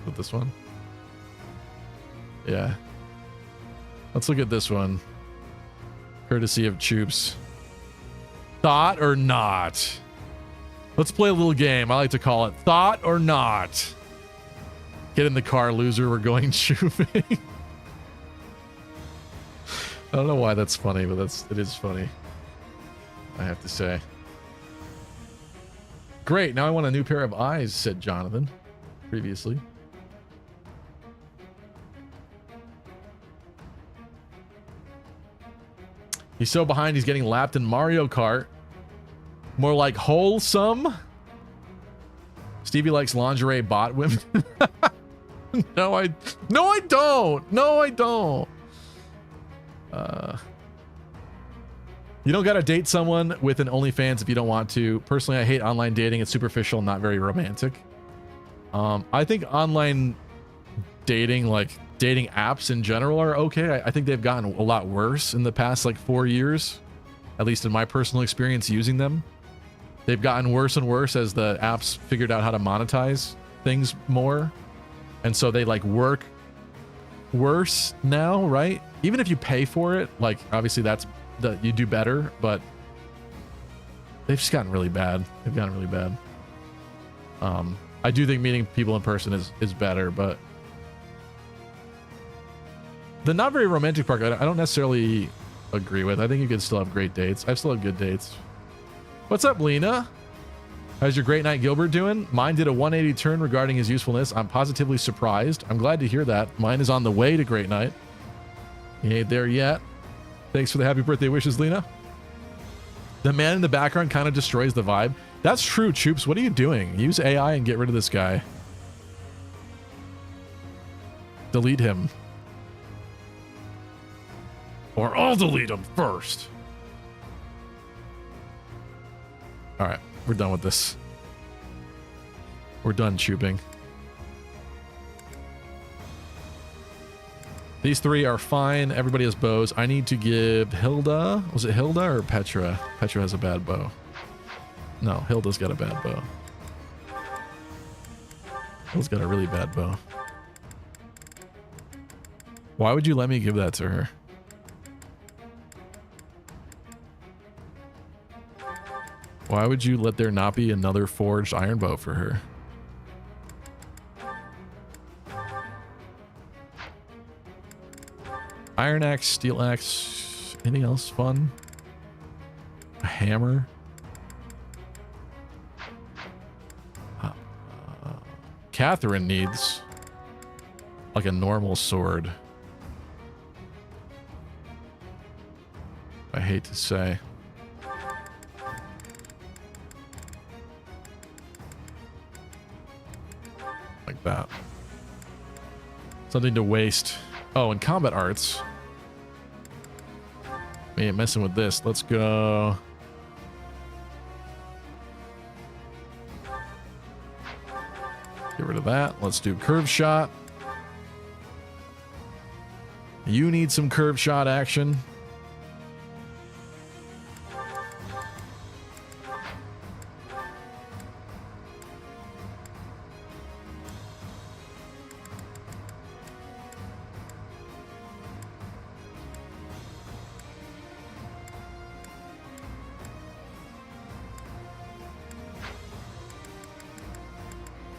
With this one? Yeah. Let's look at this one. Courtesy of Choops. Thought or not? Let's play a little game. I like to call it thought or not. Get in the car, loser. We're going shopping. I don't know why that's funny, but it is funny. I have to say. Great. Now I want a new pair of eyes, said Jonathan previously. He's so behind, he's getting lapped in Mario Kart. More like wholesome. Stevie likes lingerie bot women. No, I don't. No, I don't. You don't gotta date someone with an OnlyFans if you don't want to. Personally, I hate online dating. It's superficial, not very romantic. I think online dating, like dating apps in general, are okay. I think they've gotten a lot worse in the past like 4 years, at least in my personal experience using them. They've gotten worse and worse as the apps figured out how to monetize things more. And so they like work worse now, right? even if you pay for it, like obviously you do better, but they've just gotten really bad. They've gotten really bad. I do think meeting people in person is better, but the not very romantic part, I don't necessarily agree with. I think you can still have great dates. I've still had good dates. What's up, Lena? How's your great night, Gilbert, doing? Mine did a 180 turn regarding his usefulness. I'm positively surprised. I'm glad to hear that. Mine is on the way to great night. He ain't there yet. Thanks for the happy birthday wishes, Lena. The man in the background kind of destroys the vibe. That's true, Choops. What are you doing? Use AI and get rid of this guy. Delete him. Or I'll delete him first. All right, we're done with this. We're done chooping. These three are fine. Everybody has bows. I need to give Hilda. Was it Hilda or Petra? Petra has a bad bow. No, Hilda's got a bad bow. Hilda's got a really bad bow. Why would you let me give that to her? Why would you let there not be another forged iron bow for her? Iron axe, steel axe, anything else fun? A hammer? Catherine needs like a normal sword. I hate to say. Like that. Something to waste. Oh, and combat arts. We ain't messing with this. Let's go. Get rid of that. Let's do curve shot. You need some curve shot action.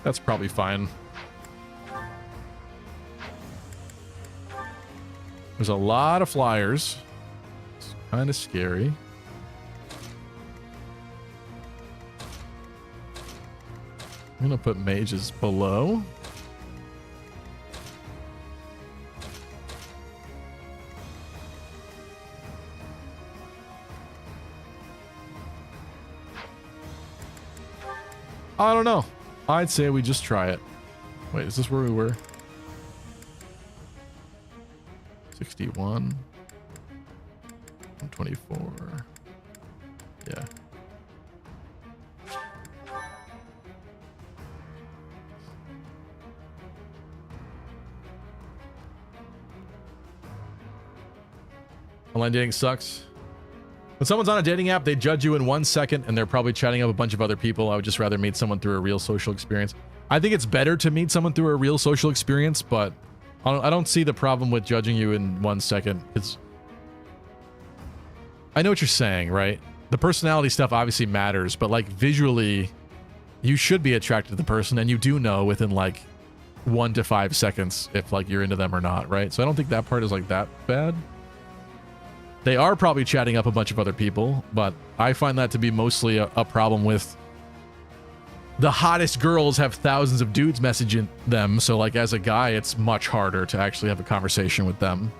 That's probably fine. There's a lot of flyers. It's kind of scary. I'm gonna put mages below. I don't know. I'd say we just try it. Wait, is this where we were? 61. 124. Yeah. Online dating sucks. When someone's on a dating app, they judge you in 1 second and they're probably chatting up a bunch of other people. I would just rather meet someone through a real social experience. I think it's better to meet someone through a real social experience, but I don't see the problem with judging you in 1 second. I know what you're saying, right? The personality stuff obviously matters, but like visually, you should be attracted to the person and you do know within like 1 to 5 seconds if like you're into them or not, right? So I don't think that part is like that bad. They are probably chatting up a bunch of other people, but I find that to be mostly a problem with the hottest girls have thousands of dudes messaging them. So like as a guy, it's much harder to actually have a conversation with them.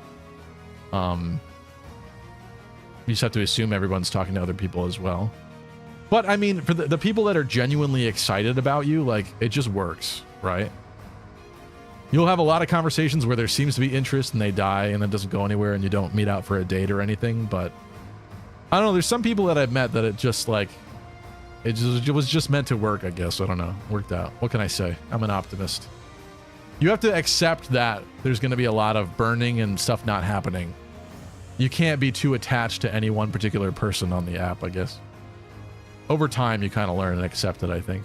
You just have to assume everyone's talking to other people as well. But I mean, for the people that are genuinely excited about you, like it just works, right? You'll have a lot of conversations where there seems to be interest and they die and it doesn't go anywhere and you don't meet out for a date or anything. But I don't know. There's some people that I've met that it just like, it was just meant to work, I guess. I don't know. Worked out. What can I say? I'm an optimist. You have to accept that there's going to be a lot of burning and stuff not happening. You can't be too attached to any one particular person on the app, I guess. Over time, you kind of learn and accept it, I think.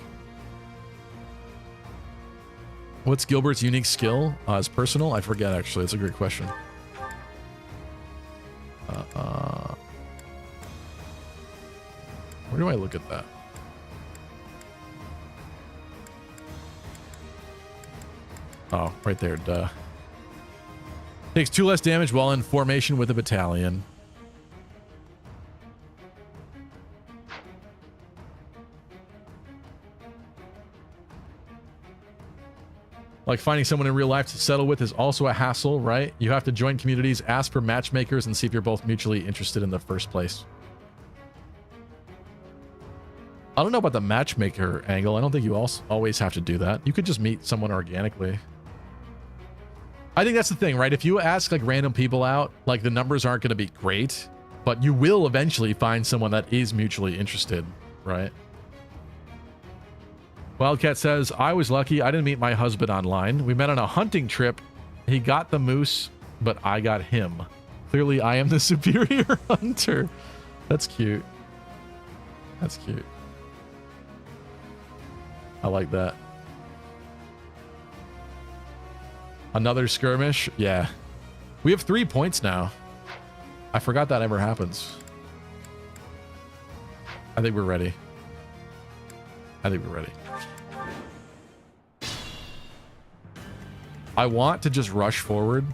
What's Gilbert's unique skill? As personal? I forget, actually. It's a great question. Where do I look at that? Oh, right there, duh. Takes 2 less damage while in formation with a battalion. Like finding someone in real life to settle with is also a hassle, right? You have to join communities, ask for matchmakers, and see if you're both mutually interested in the first place. I don't know about the matchmaker angle. I don't think you also always have to do that. You could just meet someone organically. I think that's the thing, right? If you ask like random people out, like the numbers aren't going to be great, but you will eventually find someone that is mutually interested, right? Wildcat says, I was lucky. I didn't meet my husband online. We met on a hunting trip. He got the moose, but I got him. Clearly, I am the superior hunter. That's cute. That's cute. I like that. Another skirmish? Yeah. We have 3 points now. I forgot that ever happens. I think we're ready. I think we're ready. I want to just rush forward.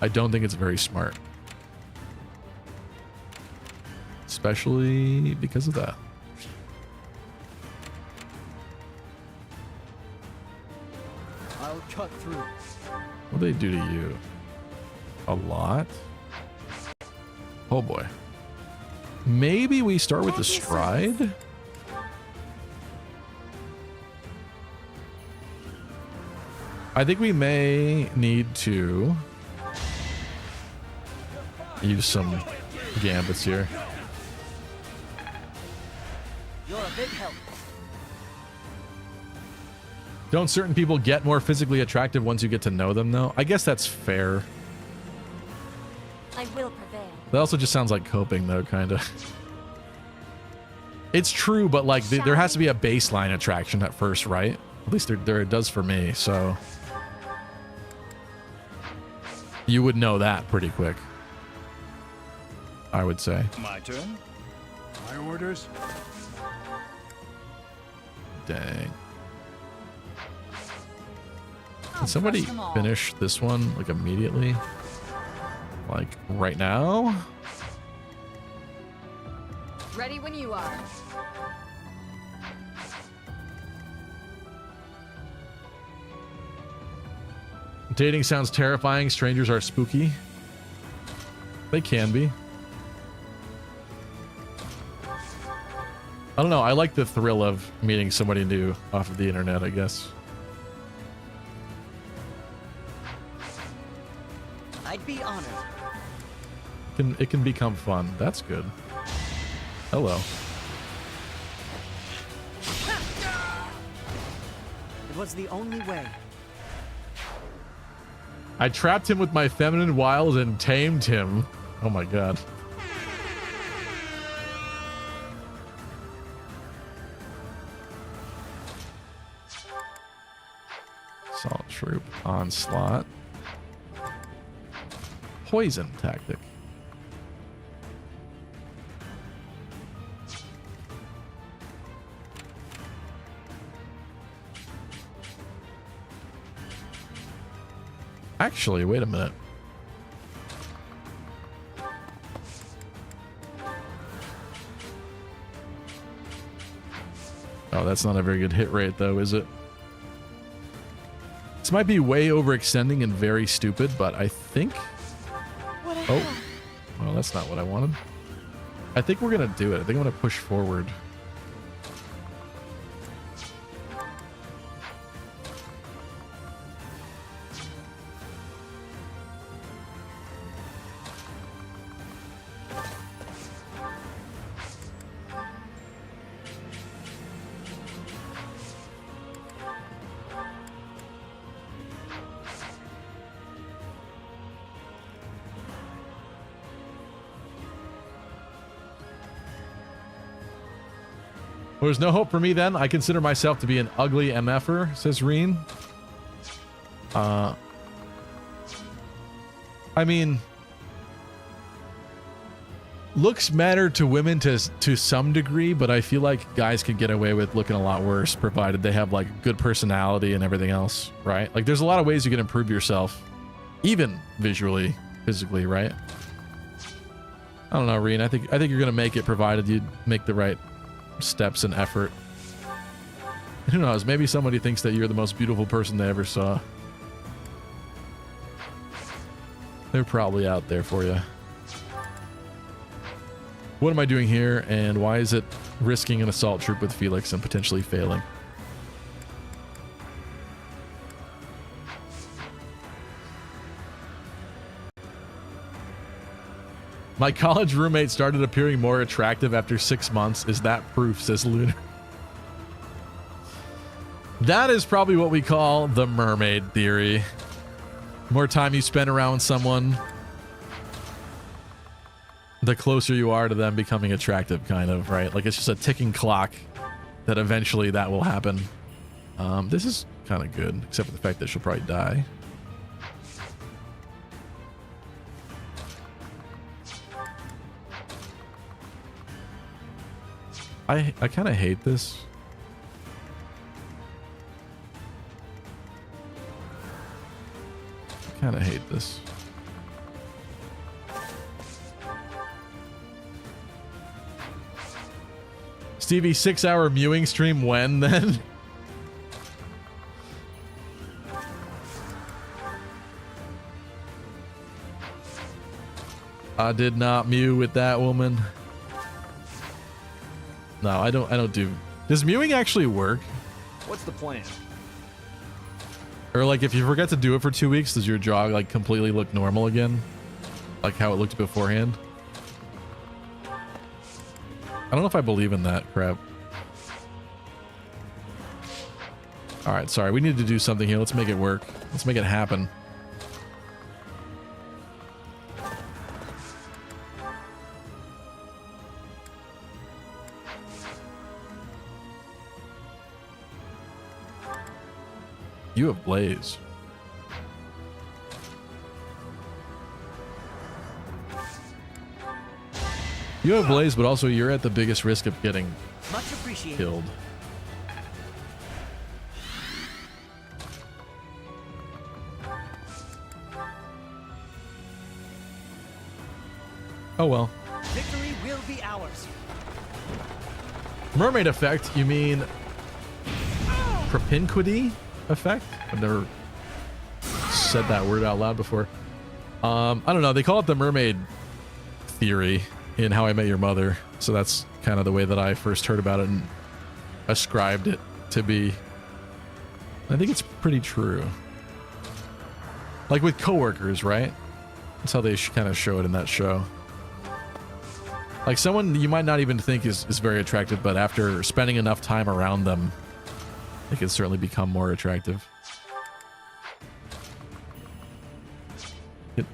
I don't think it's very smart. Especially because of that. I'll cut through. What do they do to you? A lot? Oh boy. Maybe we start with the stride? I think we may need to use some gambits here. You're a big help. Don't certain people get more physically attractive once you get to know them, though? I guess that's fair. I will prevail. That also just sounds like coping, though, kind of. It's true, but like there has to be a baseline attraction at first, right? At least there it does for me, so you would know that pretty quick, I would say. My turn. My orders. Dang. Can somebody finish this one like immediately? Like right now? Ready when you are. Dating sounds terrifying. Strangers are spooky. They can be. I don't know. I like the thrill of meeting somebody new off of the internet, I guess. I'd be honored. It can become fun. That's good. Hello. It was the only way. I trapped him with my feminine wiles and tamed him. Oh my god. Assault troop onslaught. Poison tactic. Actually, wait a minute. Oh, that's not a very good hit rate, though, is it? This might be way overextending and very stupid, but I think... Oh, well, that's not what I wanted. I think we're going to do it. I think I'm going to push forward. There's no hope for me then. I consider myself to be an ugly MFer, says Reen. I mean, looks matter to women to some degree, but I feel like guys could get away with looking a lot worse, provided they have like good personality and everything else, right? Like there's a lot of ways you can improve yourself, even visually, physically, right? I don't know, Reen. I think you're gonna make it, provided you make the right steps and effort. And who knows? Maybe somebody thinks that you're the most beautiful person they ever saw. They're probably out there for you. What am I doing here, and why is it risking an assault troop with Felix and potentially failing? My college roommate started appearing more attractive after 6 months. Is that proof, says Lunar. That is probably what we call the mermaid theory. More time you spend around someone, the closer you are to them becoming attractive, kind of, right? Like it's just a ticking clock that eventually that will happen. This is kind of good, except for the fact that she'll probably die. I kind of hate this. I kind of hate this. Stevie, 6-hour mewing stream when then? I did not mew with that woman. No, I don't do. Does mewing actually work? What's the plan? Or like if you forget to do it for 2 weeks, does your jaw like completely look normal again? Like how it looked beforehand? I don't know if I believe in that crap. All right, sorry. We need to do something here. Let's make it work. Let's make it happen. You have Blaze. You have Blaze, but also you're at the biggest risk of getting killed. Oh well. Victory will be ours. Mermaid effect, you mean propinquity effect? I've never said that word out loud before. I don't know. They call it the mermaid theory in How I Met Your Mother. So that's kind of the way that I first heard about it and ascribed it to be. I think it's pretty true. Like with coworkers, right? That's how they kind of show it in that show. Like someone you might not even think is very attractive, but after spending enough time around them, they can certainly become more attractive.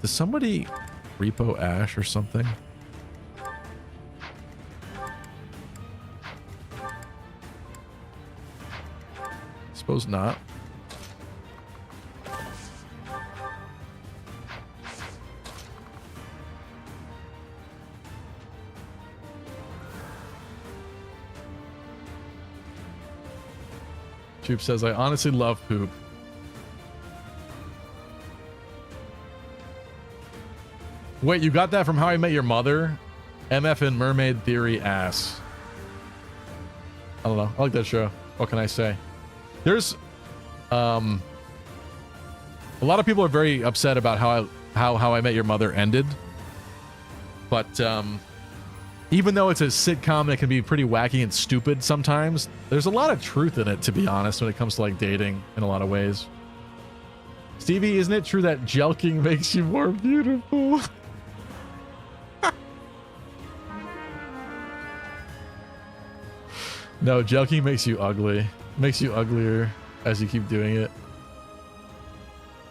Does somebody repo Ash or something? Suppose not. Troop says, I honestly love poop. Wait, you got that from How I Met Your Mother? MF and Mermaid Theory ass. I don't know. I like that show. What can I say? There's a lot of people are very upset about how I Met Your Mother ended. But even though it's a sitcom that can be pretty wacky and stupid sometimes, there's a lot of truth in it, to be honest, when it comes to like dating in a lot of ways. Stevie, isn't it true that jelking makes you more beautiful? No, jelking makes you ugly. Makes you uglier as you keep doing it.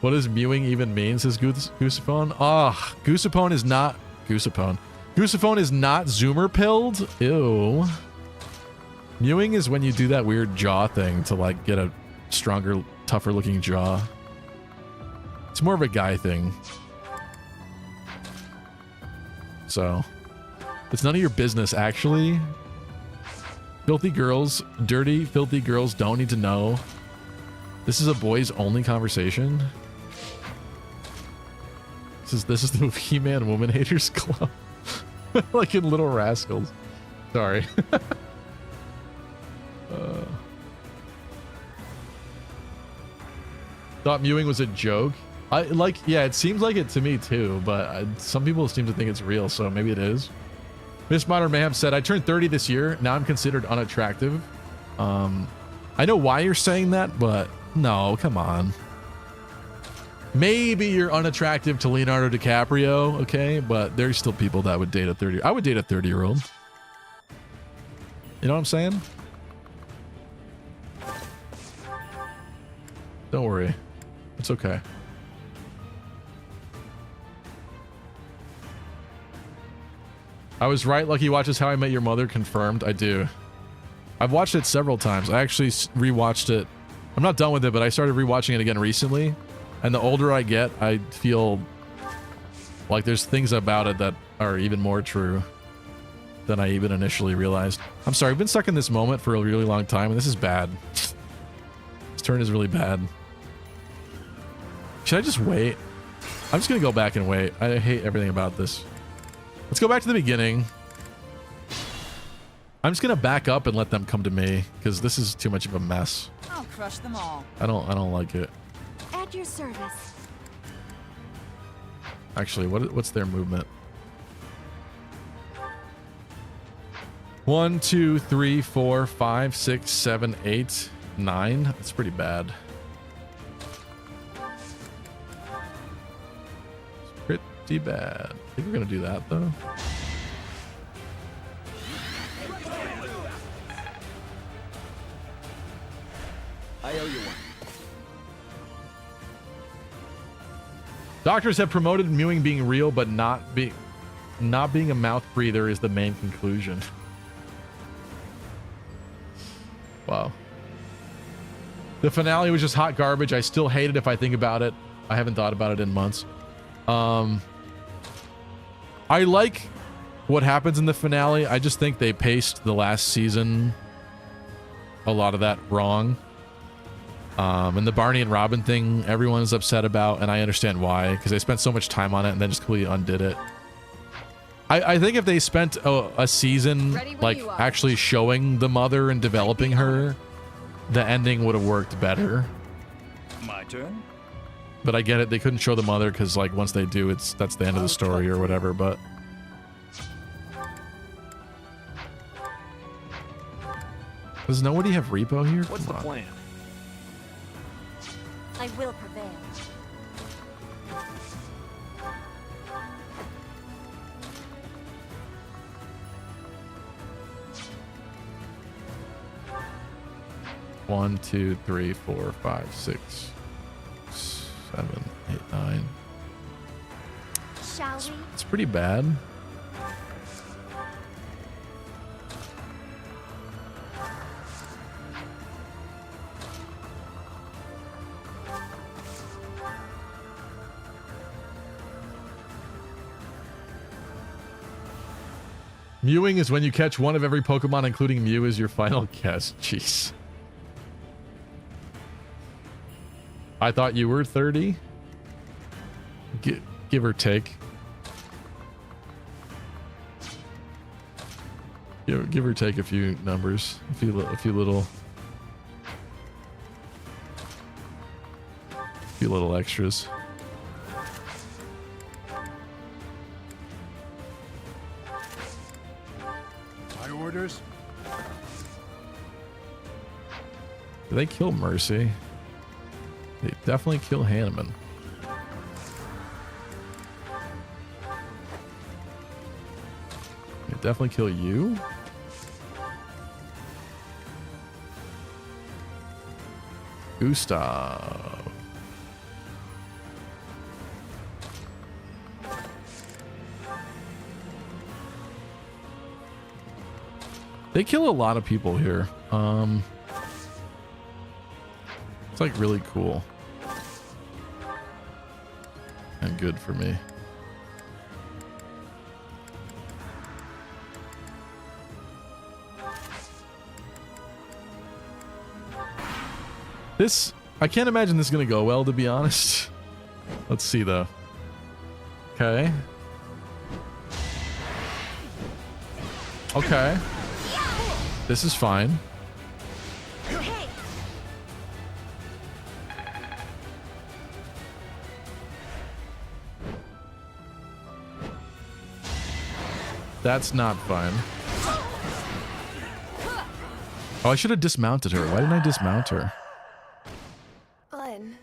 What does mewing even mean, says Goosapone? Ah, Goosapone is not Goosapone. Goosapone is not Zoomer pilled. Ew. Mewing is when you do that weird jaw thing to like get a stronger, tougher looking jaw. It's more of a guy thing. So, It's none of your business, actually. Filthy girls, dirty, filthy girls don't need to know. This is a boys only conversation. This is the He-Man Woman Haters Club. Like in Little Rascals. Sorry. Thought mewing was a joke. Yeah, it seems like it to me too, but some people seem to think it's real, so maybe it is. Miss Modern Mayhem said, I turned 30 this year. Now I'm considered unattractive. I know why you're saying that, but no, come on. Maybe you're unattractive to Leonardo DiCaprio, okay? But there's still people that would date a 30. I would date a 30-year-old. You know what I'm saying? Don't worry. It's okay. I was right. Lucky watches How I Met Your Mother. Confirmed. I do. I've watched it several times. I actually rewatched it. I'm not done with it, but I started rewatching it again recently. And the older I get, I feel like there's things about it that are even more true than I even initially realized. I'm sorry. I've been stuck in this moment for a really long time, and this is bad. This turn is really bad. Should I just wait? I'm just going to go back and wait. I hate everything about this. Let's go back to the beginning. I'm just going to back up and let them come to me because this is too much of a mess. I'll crush them all. I don't like it. At your service. Actually, what's their movement? 1, 2, 3, 4, 5, 6, 7, 8, 9. That's pretty bad. It's pretty bad. I think we're gonna do that though. I owe you one. Doctors have promoted mewing being real, but not being a mouth breather is the main conclusion. Wow. The finale was just hot garbage. I still hate it if I think about it. I haven't thought about it in months. I like what happens in the finale. I just think they paced the last season a lot of that wrong. And the Barney and Robin thing, everyone is upset about, and I understand why, because they spent so much time on it and then just completely undid it. I think if they spent a season like actually showing the mother and developing her, the ending would have worked better. My turn. But I get it, they couldn't show the mother because like once they do, that's the end of the story or whatever. But does nobody have repo here? What's the plan? I will prevail. One, 2, 3, 4, 5, 6, 7, 8, 9. Shall we? It's pretty bad. Mewing is when you catch one of every Pokemon, including Mew, as your final guess. Jeez. I thought you were 30. Give or take. Give or take a few numbers, a few little extras. My orders. Do they kill Mercy? They definitely kill Hanneman. They definitely kill you? Gustav. They kill a lot of people here. It's like really cool. And good for me. This, I can't imagine this is going to go well, to be honest. Let's see, though. Okay. Okay. This is fine. That's not fine. Oh, I should have dismounted her. Why didn't I dismount her? Glenn.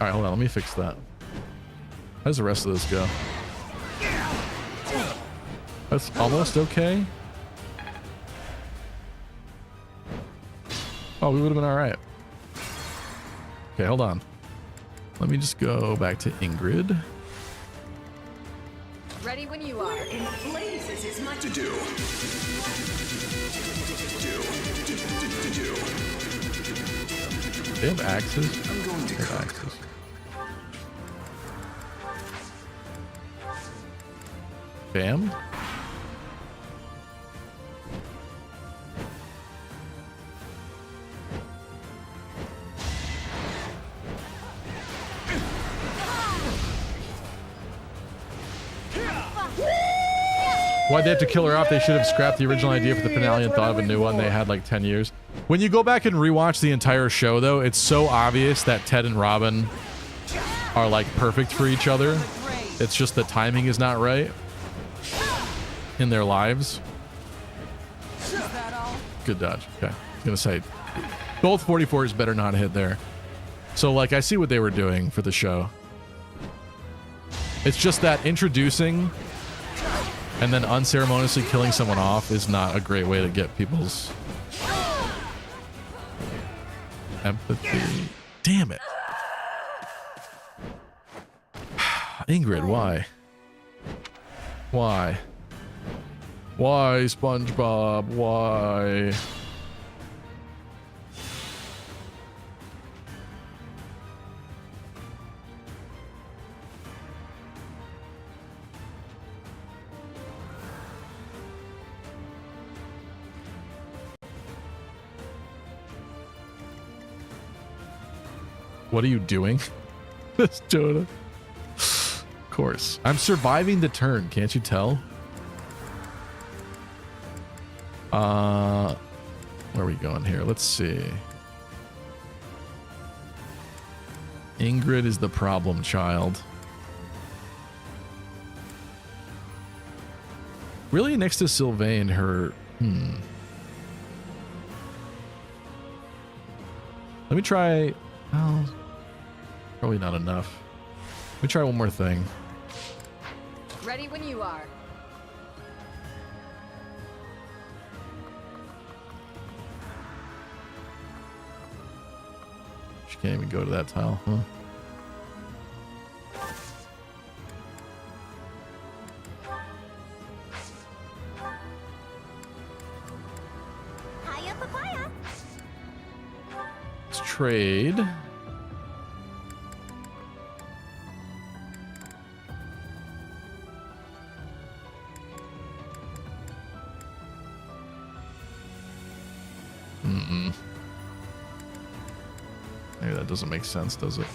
All right, hold on. Let me fix that. How does the rest of this go? That's almost okay. Oh, we would have been all right. Okay, hold on. Let me just go back to Ingrid. Ready when you are. Where in blazes is my to do? They have axes? I'm going to cook. Axes. Bam. Why'd they have to kill her off? They should have scrapped the original idea for the finale and thought of a new one. They had like 10 years. When you go back and rewatch the entire show, though, it's so obvious that Ted and Robin are like perfect for each other. It's just the timing is not right in their lives. Good dodge. Okay. I was gonna say, both 44s better not hit there. So like, I see what they were doing for the show. It's just that introducing and then unceremoniously killing someone off is not a great way to get people's empathy. Damn it. Ingrid, why? Why? Why, SpongeBob? Why? What are you doing? This Jonah. Of course. I'm surviving the turn, can't you tell? Where are we going here? Let's see. Ingrid is the problem child. Really next to Sylvain, her... Let me try... Oh, probably not enough. Let me try one more thing. Ready when you are. She can't even go to that tile, huh? Hiya, papaya. Let's trade. Maybe that doesn't make sense, does it?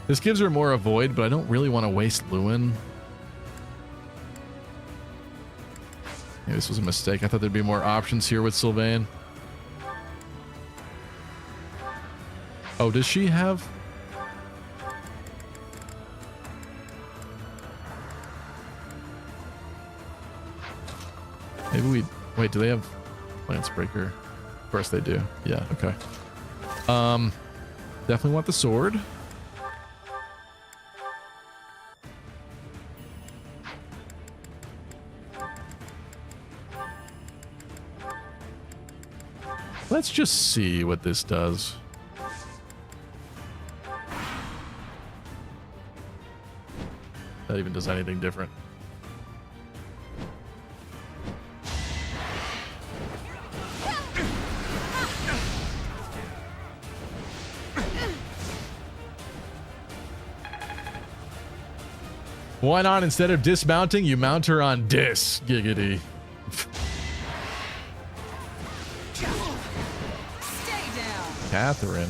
This gives her more avoid, but I don't really want to waste Lewin. Maybe this was a mistake. I thought there'd be more options here with Sylvain. Oh, does she have... Maybe we... Wait, do they have Lance Breaker? Of course they do. Yeah, okay. Definitely want the sword. Let's just see what this does. That even does anything different. Why not, instead of dismounting, you mount her on dis? Giggity. Catherine.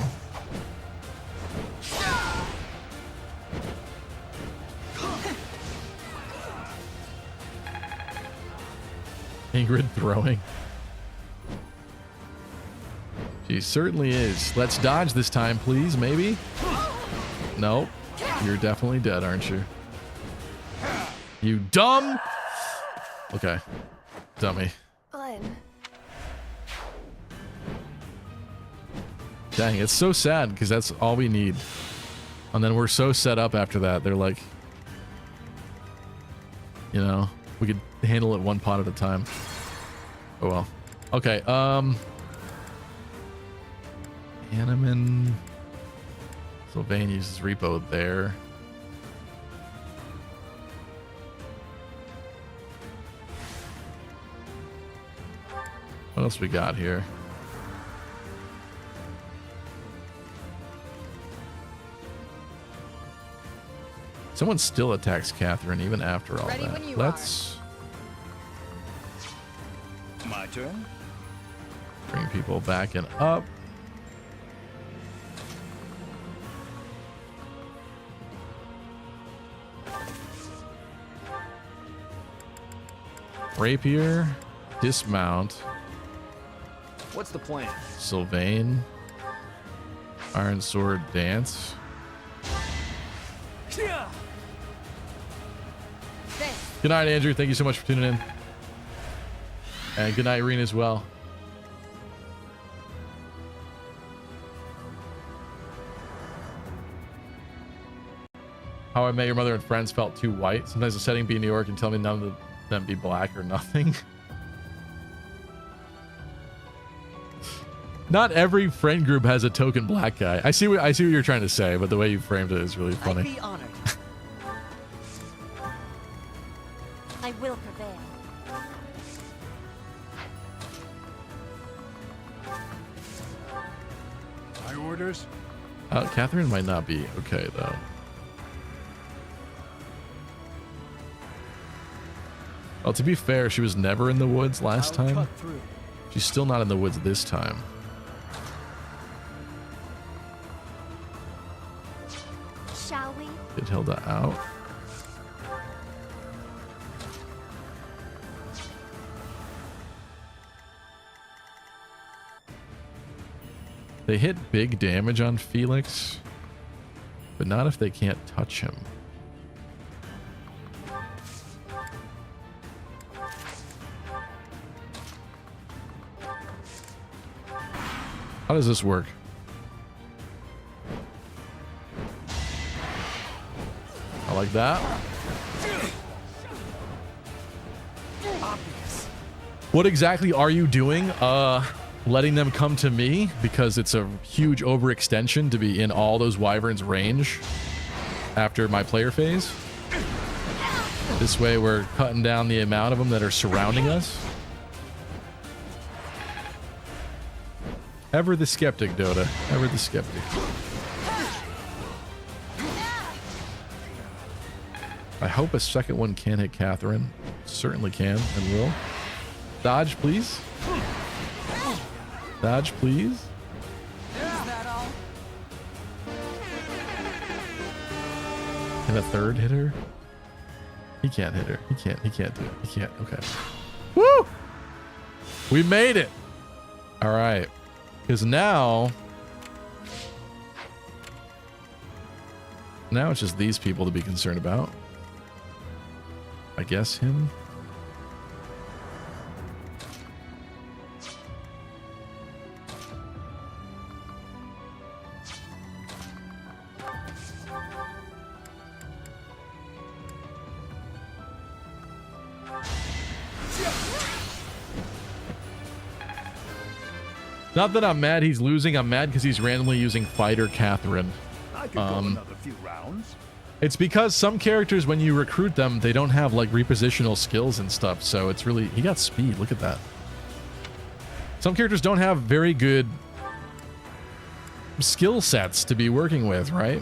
Ingrid throwing. She certainly is. Let's dodge this time, please, maybe? Nope. You're definitely dead, aren't you? You dumb! Okay. Dummy. Glenn. Dang, it's so sad because that's all we need. And then we're so set up after that. They're like, you know, we could handle it one pot at a time. Oh well. Okay, Hanneman. Sylvain uses repo there. What else we got here? Someone still attacks Catherine even after all Ready that. when you Let's My turn. bring people back and up. Rapier, dismount. What's the plan? Sylvain, Iron Sword, dance. Good night, Andrew. Thank you so much for tuning in. And good night, Irene, as well. How I Met Your Mother and Friends felt too white. Sometimes the setting be New York and tell me none of them be black or nothing. Not every friend group has a token black guy. I see what you're trying to say, but the way you framed it is really funny. I'd be honored. I will prevail. My orders? Catherine might not be okay though. Well, to be fair, she was never in the woods last time. She's still not in the woods this time. Shall we? Get Hilda out. They hit big damage on Felix, but not if they can't touch him. How does this work? I like that. What exactly are you doing? Letting them come to me because it's a huge overextension to be in all those wyverns range after my player phase. This way we're cutting down the amount of them that are surrounding us. Ever the skeptic, Dota. Ever the skeptic. I hope a second one can hit Catherine. Certainly can and will. Dodge, please. Dodge, please. Can a third hit her? He can't hit her. He can't do it. He can't. Okay. Woo! We made it. All right. Because now it's just these people to be concerned about. I guess him. Not that I'm mad he's losing. I'm mad because he's randomly using Fighter Catherine. I could go another few rounds. It's because some characters, when you recruit them, they don't have like repositional skills and stuff. So it's really, he got speed. Look at that. Some characters don't have very good skill sets to be working with, right?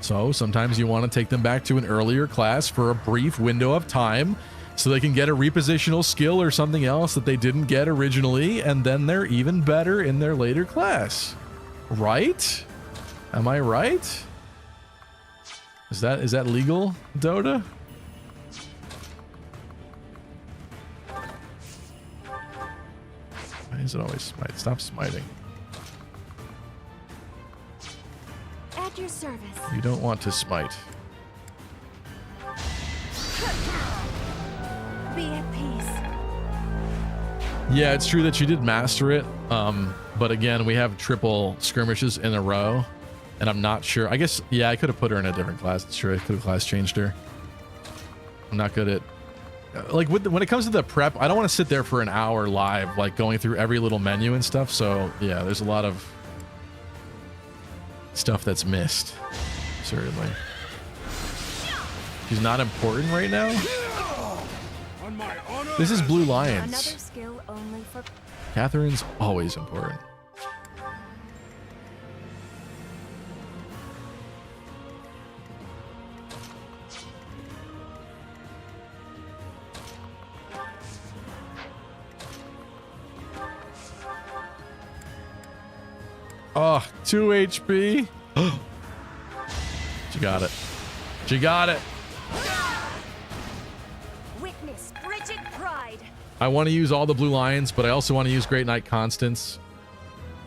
So sometimes you want to take them back to an earlier class for a brief window of time so they can get a repositional skill or something else that they didn't get originally, and then they're even better in their later class. Right? Am I right? Is that legal, Dota? Why is it always smite? Stop smiting. At your service. You don't want to smite. Be at peace. Yeah, it's true that she did master it. But again, we have triple skirmishes in a row, and I'm not sure. I guess, yeah, I could have put her in a different class. It's true. I could have class changed her. I'm not good at, like, when it comes to the prep, I don't want to sit there for an hour live, like going through every little menu and stuff. So yeah, there's a lot of stuff that's missed. Certainly. She's not important right now. This is Blue Lions. Another skill only for Catherine's always important. Oh, 2 HP. She got it. She got it. witness frigid pride. I want to use all the Blue Lions, but I also want to use Great Knight Constance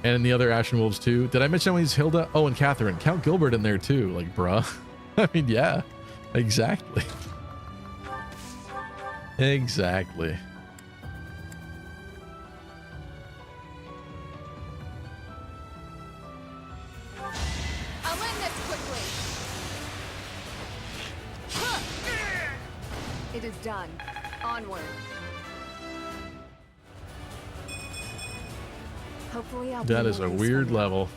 and the other Ashen Wolves too. Did I mention I want to use Hilda? Oh, and Catherine. Count Gilbert in there too. Like, bruh. I mean, yeah, exactly. Exactly. I'll end this quickly. It is done. Onward. Hopefully I'll That be is a more weird useful. level.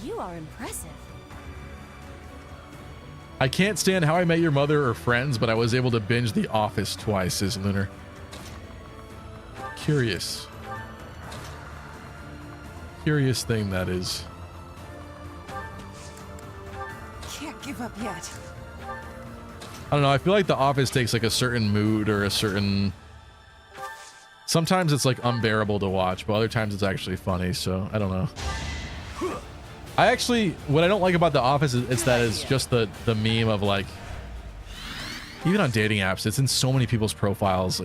You are impressive. I can't stand How I Met Your Mother or Friends, but I was able to binge The Office twice, says Lunar. Curious. Curious thing that is. Can't give up yet. I don't know, I feel like The Office takes like a certain mood or a certain... Sometimes it's like unbearable to watch, but other times it's actually funny, so I don't know. I actually, what I don't like about The Office is it's that it's just the meme of like, even on dating apps, it's in so many people's profiles.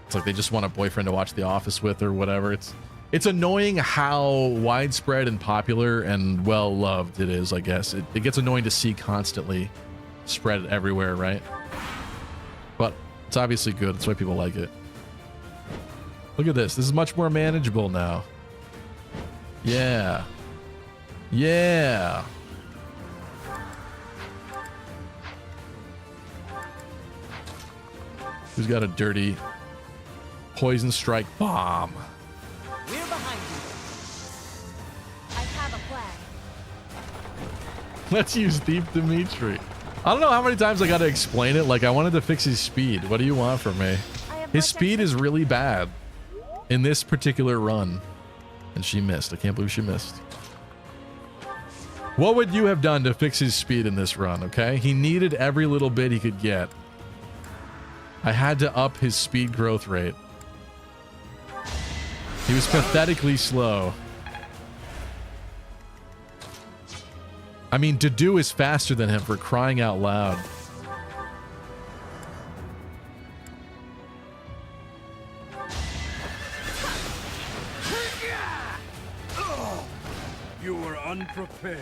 It's like they just want a boyfriend to watch The Office with or whatever. It's annoying how widespread and popular and well loved it is, I guess. It gets annoying to see constantly spread everywhere, right? But it's obviously good. That's why people like it. Look at this. This is much more manageable now. Yeah. Yeah. Who's got a dirty poison strike bomb? We're behind you. I have a plan. Let's use Thief Dimitri. I don't know how many times I got to explain it. Like, I wanted to fix his speed. What do you want from me? His speed is really bad in this particular run. And she missed. I can't believe she missed. What would you have done to fix his speed in this run, okay? He needed every little bit he could get. I had to up his speed growth rate. He was pathetically slow. I mean, Dedue is faster than him, for crying out loud. You were unprepared.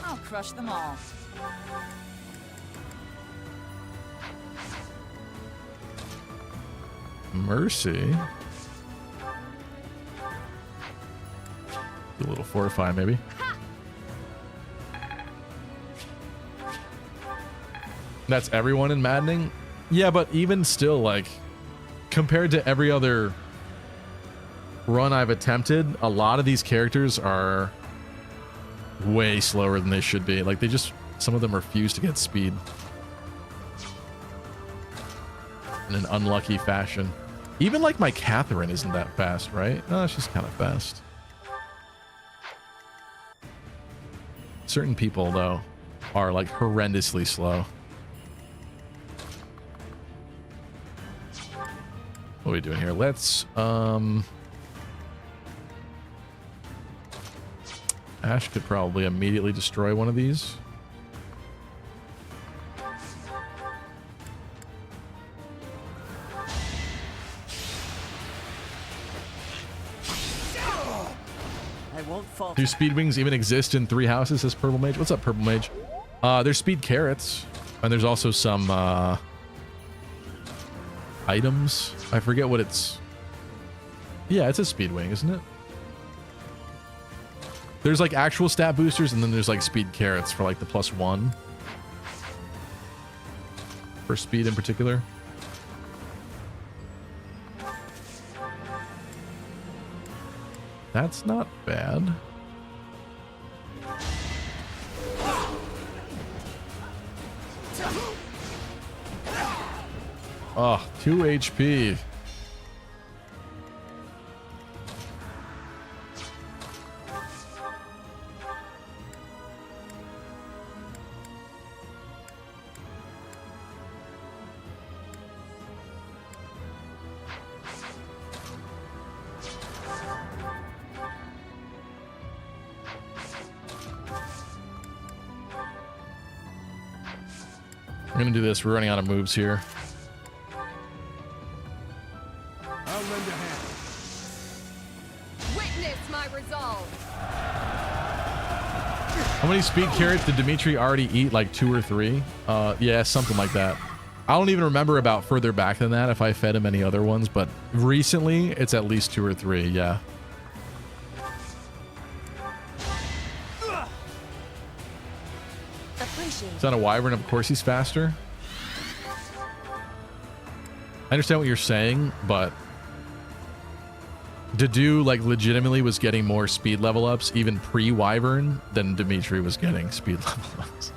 I'll crush them all. Mercy. A little fortify, maybe. That's everyone in Maddening? Yeah, but even still, like, compared to every other run I've attempted, a lot of these characters are way slower than they should be. Like, they just, some of them refuse to get speed in an unlucky fashion. Even like my Catherine isn't that fast, right? No, she's kind of fast. Certain people, though, are like horrendously slow. What are we doing here? Let's, Ash could probably immediately destroy one of these. I won't fall. Do speed wings even exist in 3 houses? Says Purple Mage. What's up, Purple Mage? There's speed carrots, and there's also some items. I forget what it's. Yeah, it's a speed wing, isn't it? There's like actual stat boosters, and then there's like speed carrots for like the +1 for speed in particular. That's not bad. Oh, 2 HP. I'm gonna do this. We're running out of moves here. I'll lend a hand. Witness my resolve. How many speed carrots did Dimitri already eat? Like 2 or 3? Yeah, something like that. I don't even remember about further back than that if I fed him any other ones, but recently it's at least 2 or 3, yeah. Is that a wyvern? Of course he's faster. I understand what you're saying, but Dedue like legitimately was getting more speed level ups even pre-wyvern than Dimitri was getting speed level ups.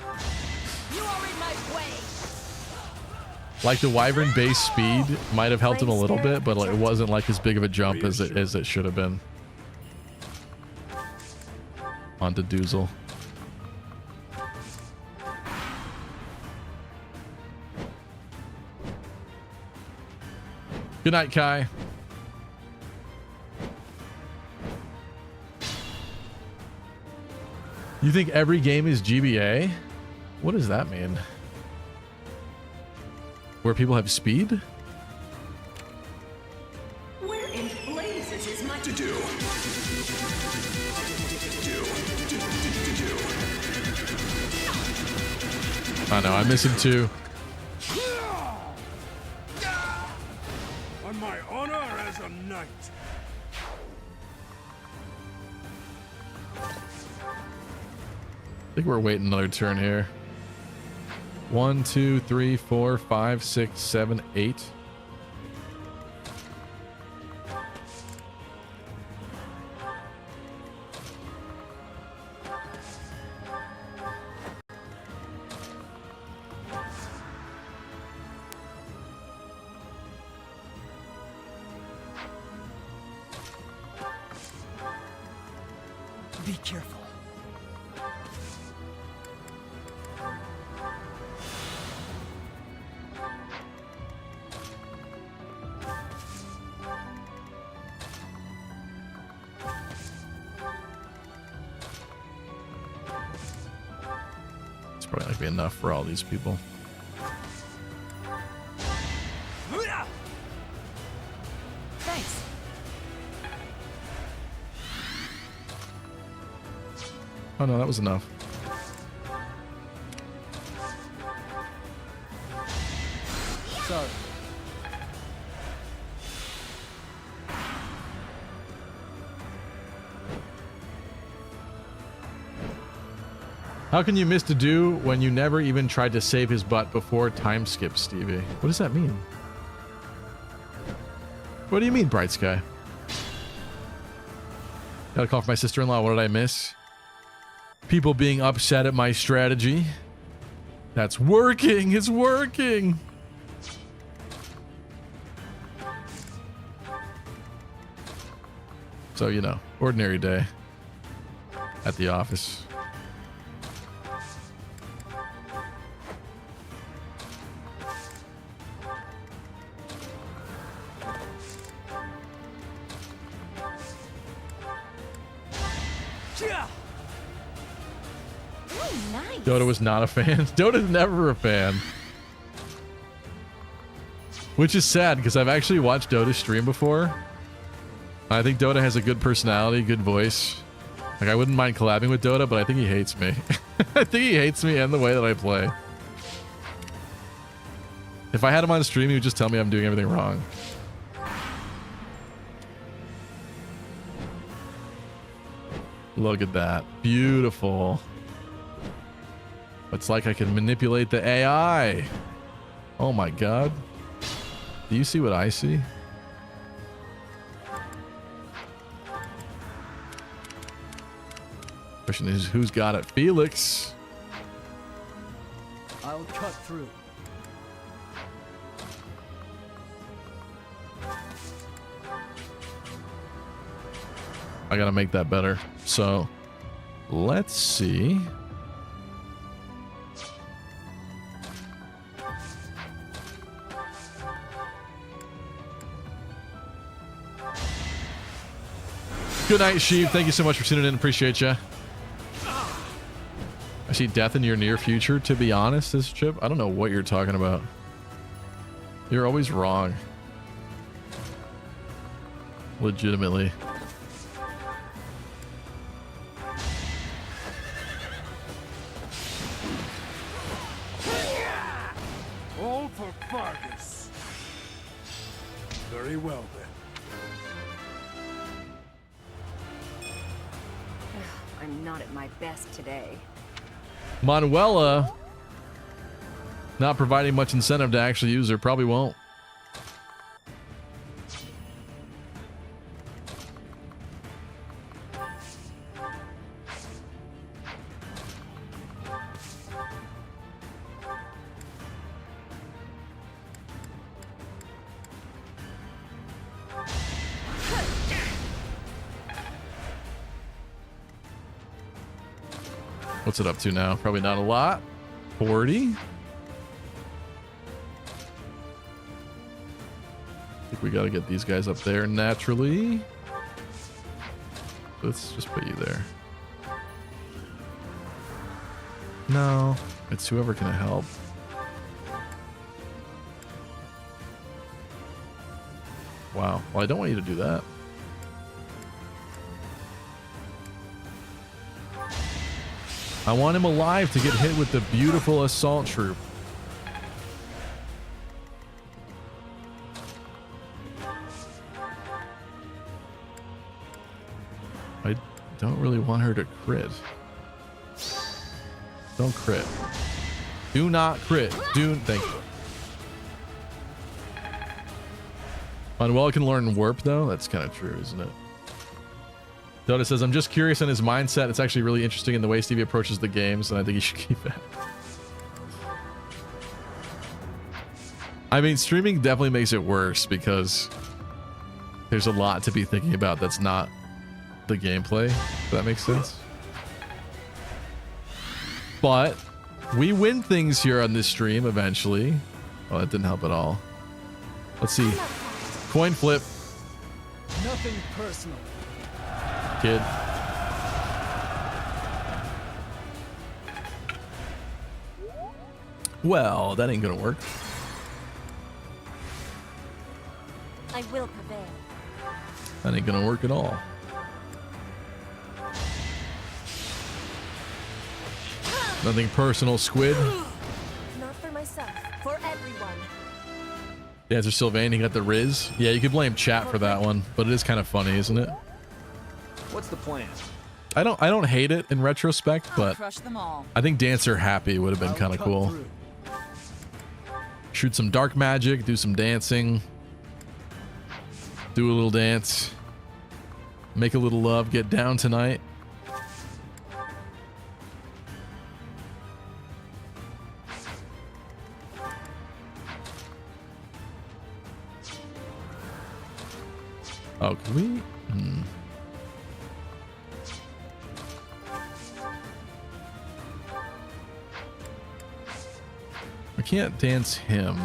Like the wyvern base speed might have helped him a little bit, but it wasn't like as big of a jump as it should have been. On Deduzel. Good night, Kai. You think every game is GBA? What does that mean? Where people have speed? Where in blazes is my to-do? I know, I miss him too. On my honor as a knight. I think we're waiting another turn here. 1, 2, 3, 4, 5, 6, 7, 8. Be careful. It's probably not gonna be enough for all these people. Thanks. Oh no, that was enough. Sorry. How can you miss Dedue when you never even tried to save his butt before time skip, Stevie? What does that mean? What do you mean, Bright Sky? Got a call from my sister-in-law. What did I miss? People being upset at my strategy. That's working. It's working. So, you know, ordinary day at the office. Ooh, nice. Dota was not a fan. Dota's never a fan. Which is sad because I've actually watched Dota stream before. I think Dota has a good personality, good voice. Like, I wouldn't mind collabing with Dota, but I think he hates me. I think he hates me and the way that I play. If I had him on stream, he would just tell me I'm doing everything wrong. Look at that. Beautiful. It's like I can manipulate the AI. Oh my god. Do you see what I see? Question is, who's got it? Felix. I'll cut through. I gotta make that better. So, let's see. Good night, Sheep. Thank you so much for tuning in. Appreciate you. I see death in your near future, to be honest, this Chip. I don't know what you're talking about. You're always wrong. Legitimately. All for Vargas. Very well then. I'm not at my best today. Manuela not providing much incentive to actually use her. Probably won't. What's it up to now? Probably not a lot. 40. I think we got to get these guys up there naturally. Let's just put you there. No, it's whoever can help. Wow. Well, I don't want you to do that. I want him alive to get hit with the beautiful assault troop. I don't really want her to crit. Don't crit. Do not crit. Thank you. Manuel can learn warp though. That's kind of true, isn't it? Dota says, I'm just curious on his mindset. It's actually really interesting in the way Stevie approaches the games, and I think he should keep that. I mean, streaming definitely makes it worse because there's a lot to be thinking about that's not the gameplay, if that makes sense. But we win things here on this stream eventually. Oh, that didn't help at all. Let's see. Coin flip. Nothing personal. Kid. Well, that ain't gonna work. I will prevail. That ain't gonna work at all. Nothing personal, Squid. Not for myself, for everyone. Dancer Sylvain, he got the Riz. Yeah, you could blame chat for that one, but it is kind of funny, isn't it? What's the plan? I don't hate it in retrospect, but Crush them all. I think Dancer Happy would have been kind of cool. Shoot some dark magic, do some dancing, do a little dance, make a little love, get down tonight. Oh, can we? I can't dance him.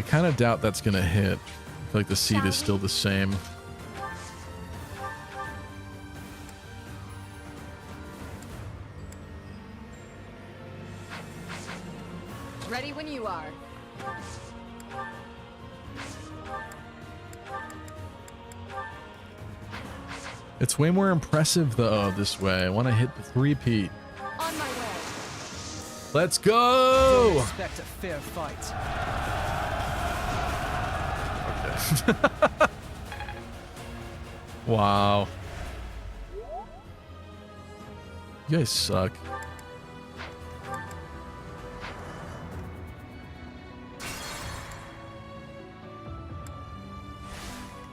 I kind of doubt that's gonna hit. I feel like the seed is still the same. Ready when you are. It's way more impressive though this way. I want to hit the 3-peat. On my way. Let's go! Don't expect a fair fight. Okay. Wow. You guys suck.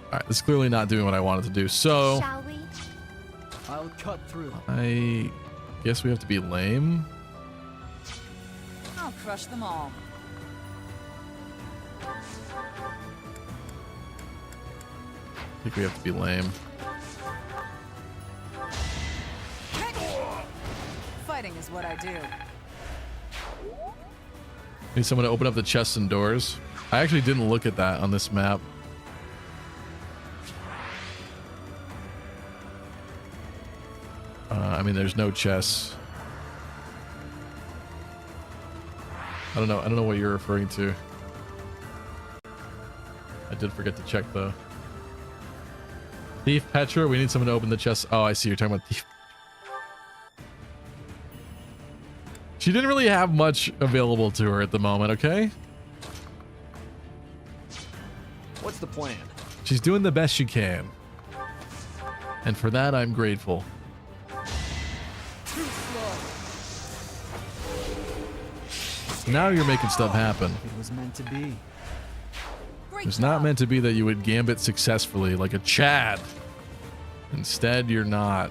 Alright, this is clearly not doing what I wanted to do, so... Shall we? I'll cut through. I guess we have to be lame. I'll crush them all. I think we have to be lame. Fighting is what I do. Need someone to open up the chests and doors. I actually didn't look at that on this map. I mean, there's no chests. I don't know what you're referring to. I did forget to check though. Thief Petra, we need someone to open the chest. Oh, I see. You're talking about Thief. She didn't really have much available to her at the moment, okay? What's the plan? She's doing the best she can. And for that, I'm grateful. Now you're making stuff happen. It was meant to be. It's not meant to be that you would gambit successfully like a Chad. Instead, you're not.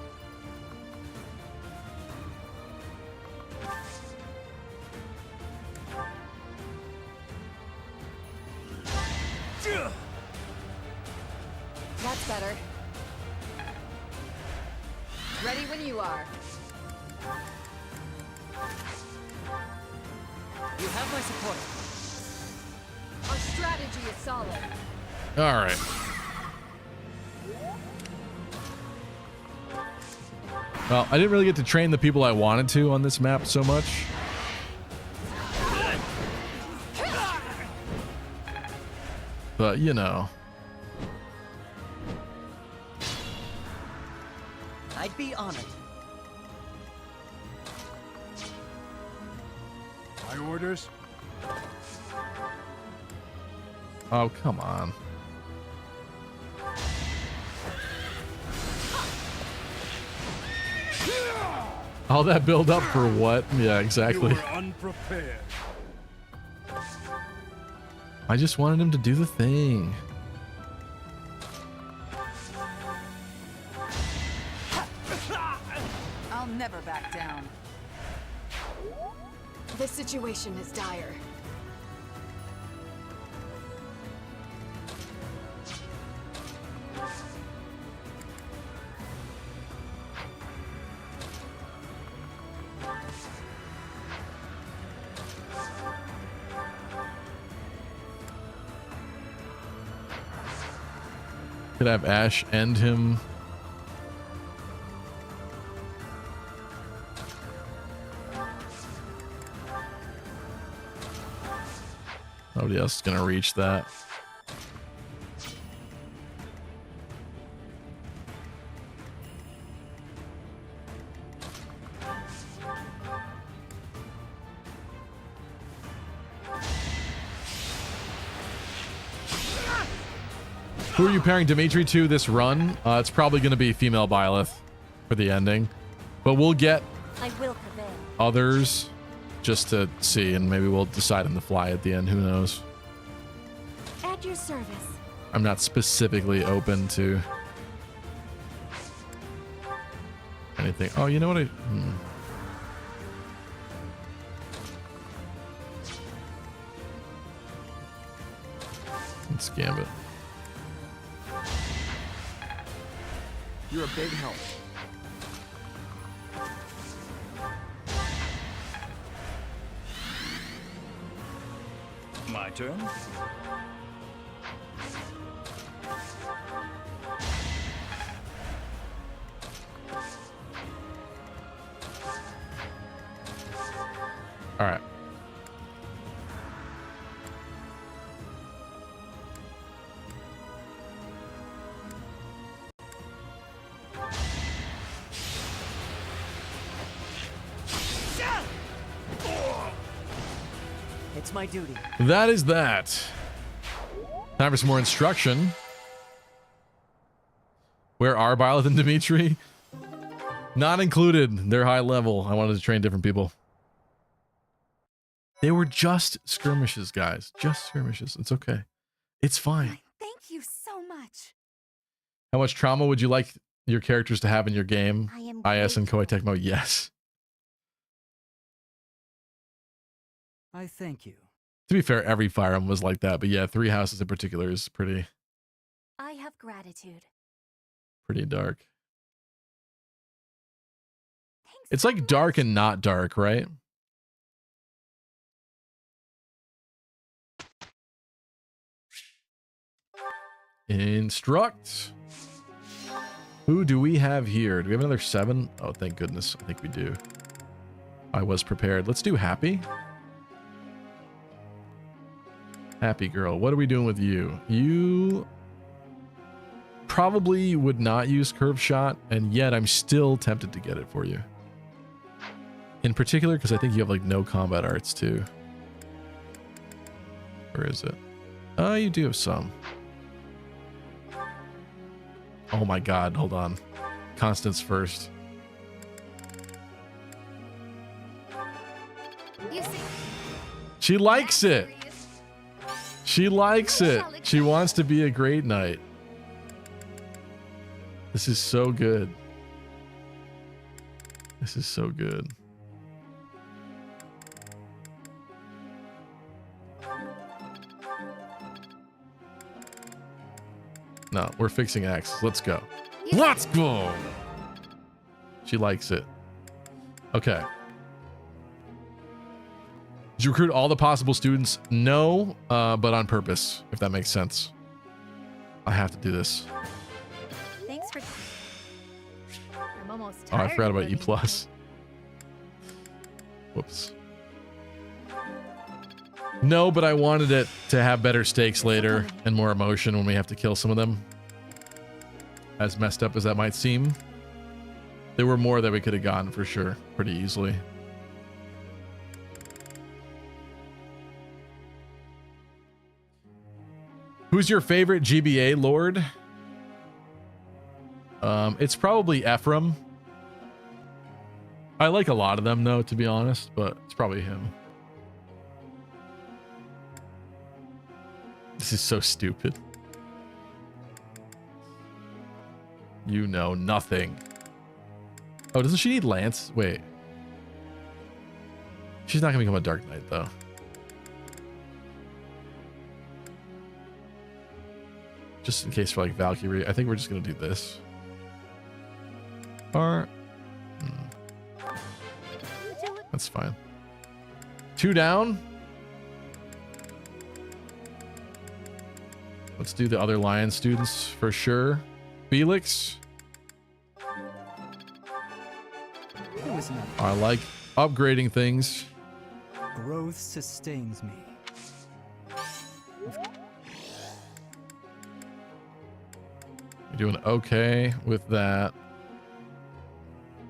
That's better. Ready when you are. You have my support. Our strategy is solid. All right. Well, I didn't really get to train the people I wanted to on this map so much. But, you know. I'd be honored. My orders? Oh, come on. All that build up for what? Yeah, exactly. You were unprepared. I just wanted him to do the thing. I'll never back down. The situation is dire. Could have Ash end him. Nobody else is gonna reach that. Who are you pairing Dimitri to this run? It's probably going to be female Byleth for the ending. But we'll get I will prevail. others just to see, and maybe we'll decide on the fly at the end. Who knows? At your service. I'm not specifically open to anything. Oh, you know what? Let's Gambit. You're a big help. My turn. All right. It's my duty. That is that. Time for some more instruction. Where are Byleth and Dimitri? Not included. They're high level. I wanted to train different people. They were just skirmishes, guys. Just skirmishes. It's okay. It's fine. Thank you so much. How much trauma would you like your characters to have in your game? I am IS and Koei Tecmo, yes. I thank you. To be fair, every Fire Emblem was like that, but yeah, Three Houses in particular is pretty I have gratitude. dark. It's like dark and not dark, right? Instruct. Who do we have here? Do we have another 7? Oh, thank goodness. I think we do. I was prepared. Let's do Happy. Happy girl. What are we doing with you? You probably would not use Curve Shot, and yet I'm still tempted to get it for you. In particular, because I think you have like no combat arts too. Where is it? Oh, you do have some. Oh my god, hold on. Constance first. She likes it. She likes it. She wants to be a great knight. This is so good. This is so good. No, we're fixing axes. Let's go. Let's go! She likes it. Okay. Did you recruit all the possible students? No, but on purpose, if that makes sense. I have to do this. Thanks for. I'm almost Oh, tired. I forgot about of E+. living. Whoops. No, but I wanted it to have better stakes later and more emotion when we have to kill some of them. As messed up as that might seem. There were more that we could have gotten for sure, pretty easily. Who's your favorite GBA lord? It's probably Ephraim. I like a lot of them though, to be honest, but it's probably him. This is so stupid. You know nothing. Oh, doesn't she need Lance? Wait. She's not gonna become a Dark Knight though. Just in case for like Valkyrie, I think we're just gonna do this. Or that's fine. 2 down. Let's do the other Lion students for sure. Felix. I like upgrading things. Growth sustains me. You're doing okay with that.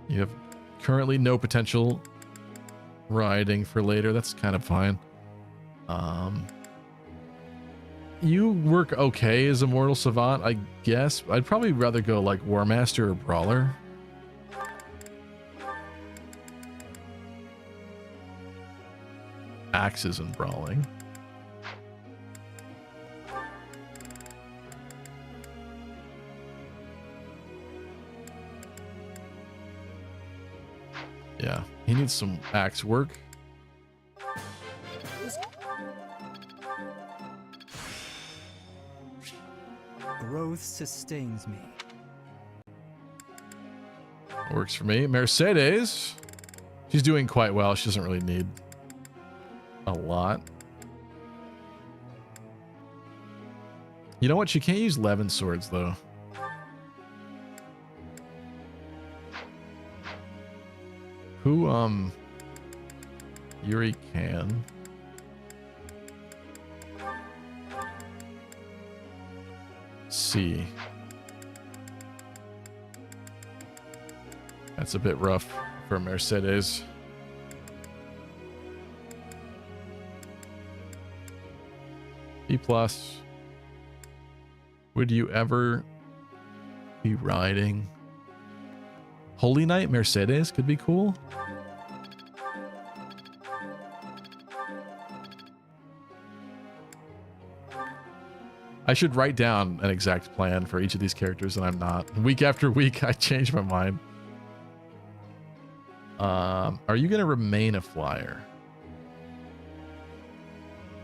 You have currently no potential riding for later. That's kind of fine. You work okay as a Mortal Savant, I guess. I'd probably rather go like War Master or Brawler. Axes and brawling. Yeah, he needs some axe work. Growth sustains me. Works for me. Mercedes. She's doing quite well. She doesn't really need a lot. You know what? She can't use Levin swords, though. Who, Yuri can. C. That's a bit rough for Mercedes. B+. Would you ever be riding? Holy Knight Mercedes could be cool. I should write down an exact plan for each of these characters, and I'm not. Week after week, I change my mind. Are you going to remain a flyer?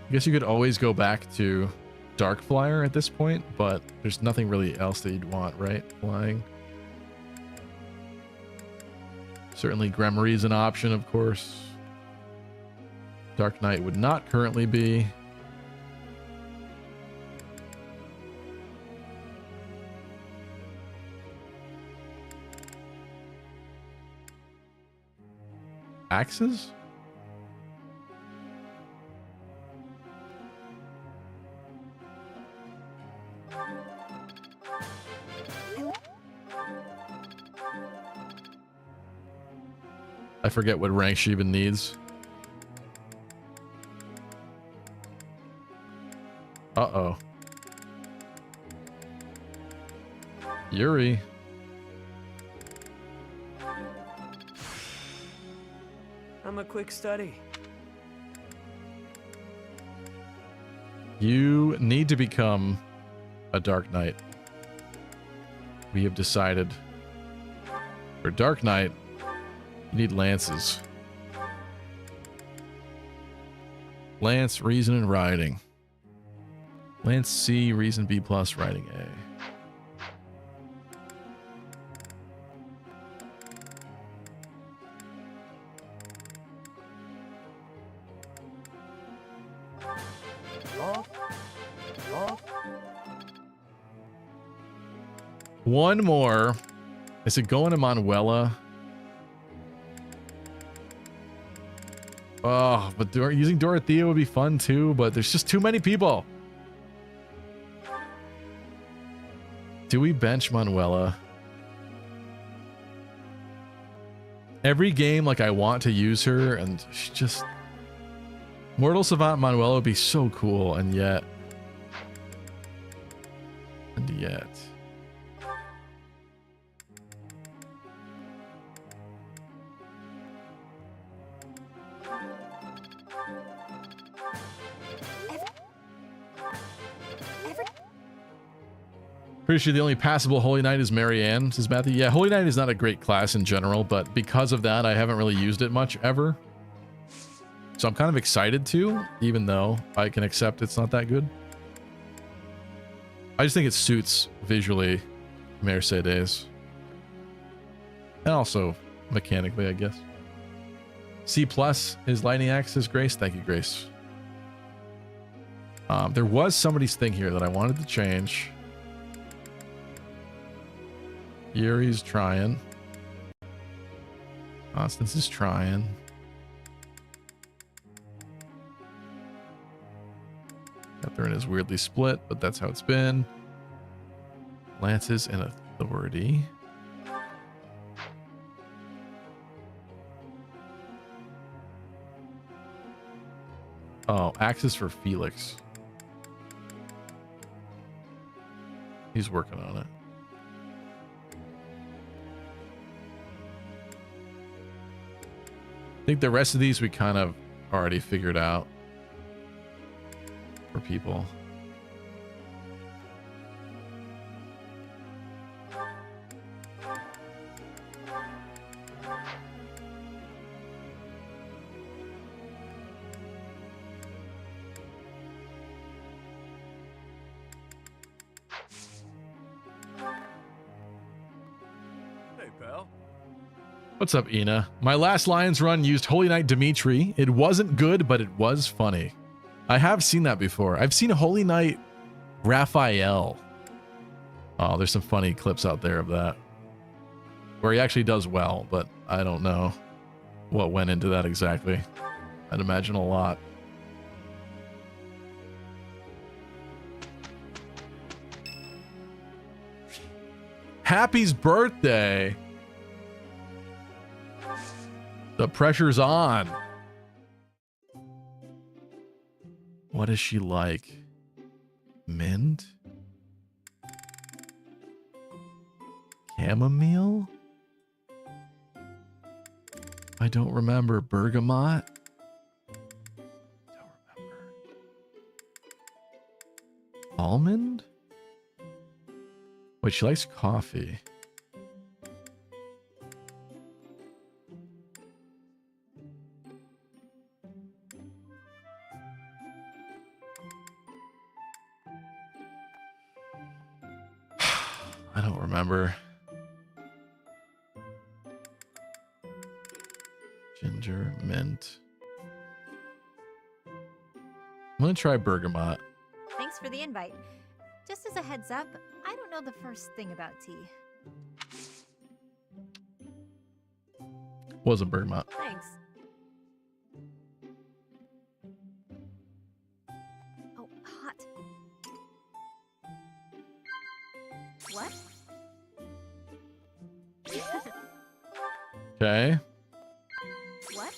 I guess you could always go back to Dark Flyer at this point, but there's nothing really else that you'd want, right? Flying. Certainly Gremory is an option, of course. Dark Knight would not currently be. Axes? I forget what rank she even needs. Uh-oh. Yuri. I'm a quick study. You need to become a Dark Knight. We have decided. For Dark Knight, you need lances. Lance, Reason, and Riding. Lance C, Reason B+, Riding A. One more. Is it going to Manuela? Oh, but using Dorothea would be fun too, but there's just too many people. Do we bench Manuela? Every game, like, I want to use her, and she just... Mortal Savant Manuela would be so cool, and yet... And yet... Pretty sure the only passable Holy Knight is Marianne, says Matthew. Yeah, Holy Knight is not a great class in general, but because of that, I haven't really used it much ever. So I'm kind of excited to, even though I can accept it's not that good. I just think it suits visually Mercedes. And also mechanically, I guess. C+ is Lightning Axis, Grace. Thank you, Grace. There was somebody's thing here that I wanted to change. Yuri's trying. Constance is trying. Catherine is weirdly split, but that's how it's been. Lance is an authority. Oh, Axis for Felix. He's working on it. I think the rest of these we kind of already figured out for people. Hey, pal. What's up, Ina? My last Lions run used Holy Knight Dimitri. It wasn't good, but it was funny. I have seen that before. I've seen Holy Knight Raphael. Oh, there's some funny clips out there of that. Where he actually does well, but I don't know what went into that exactly. I'd imagine a lot. Happy's birthday. The pressure's on. What is she like? Mint? Chamomile? I don't remember. Bergamot? Don't remember. Almond? Wait, she likes coffee. I don't remember. Ginger, mint. I'm gonna try bergamot. Thanks for the invite. Just as a heads up, I don't know the first thing about tea. Wasn't bergamot. Thanks. Oh, hot. What? Okay. What?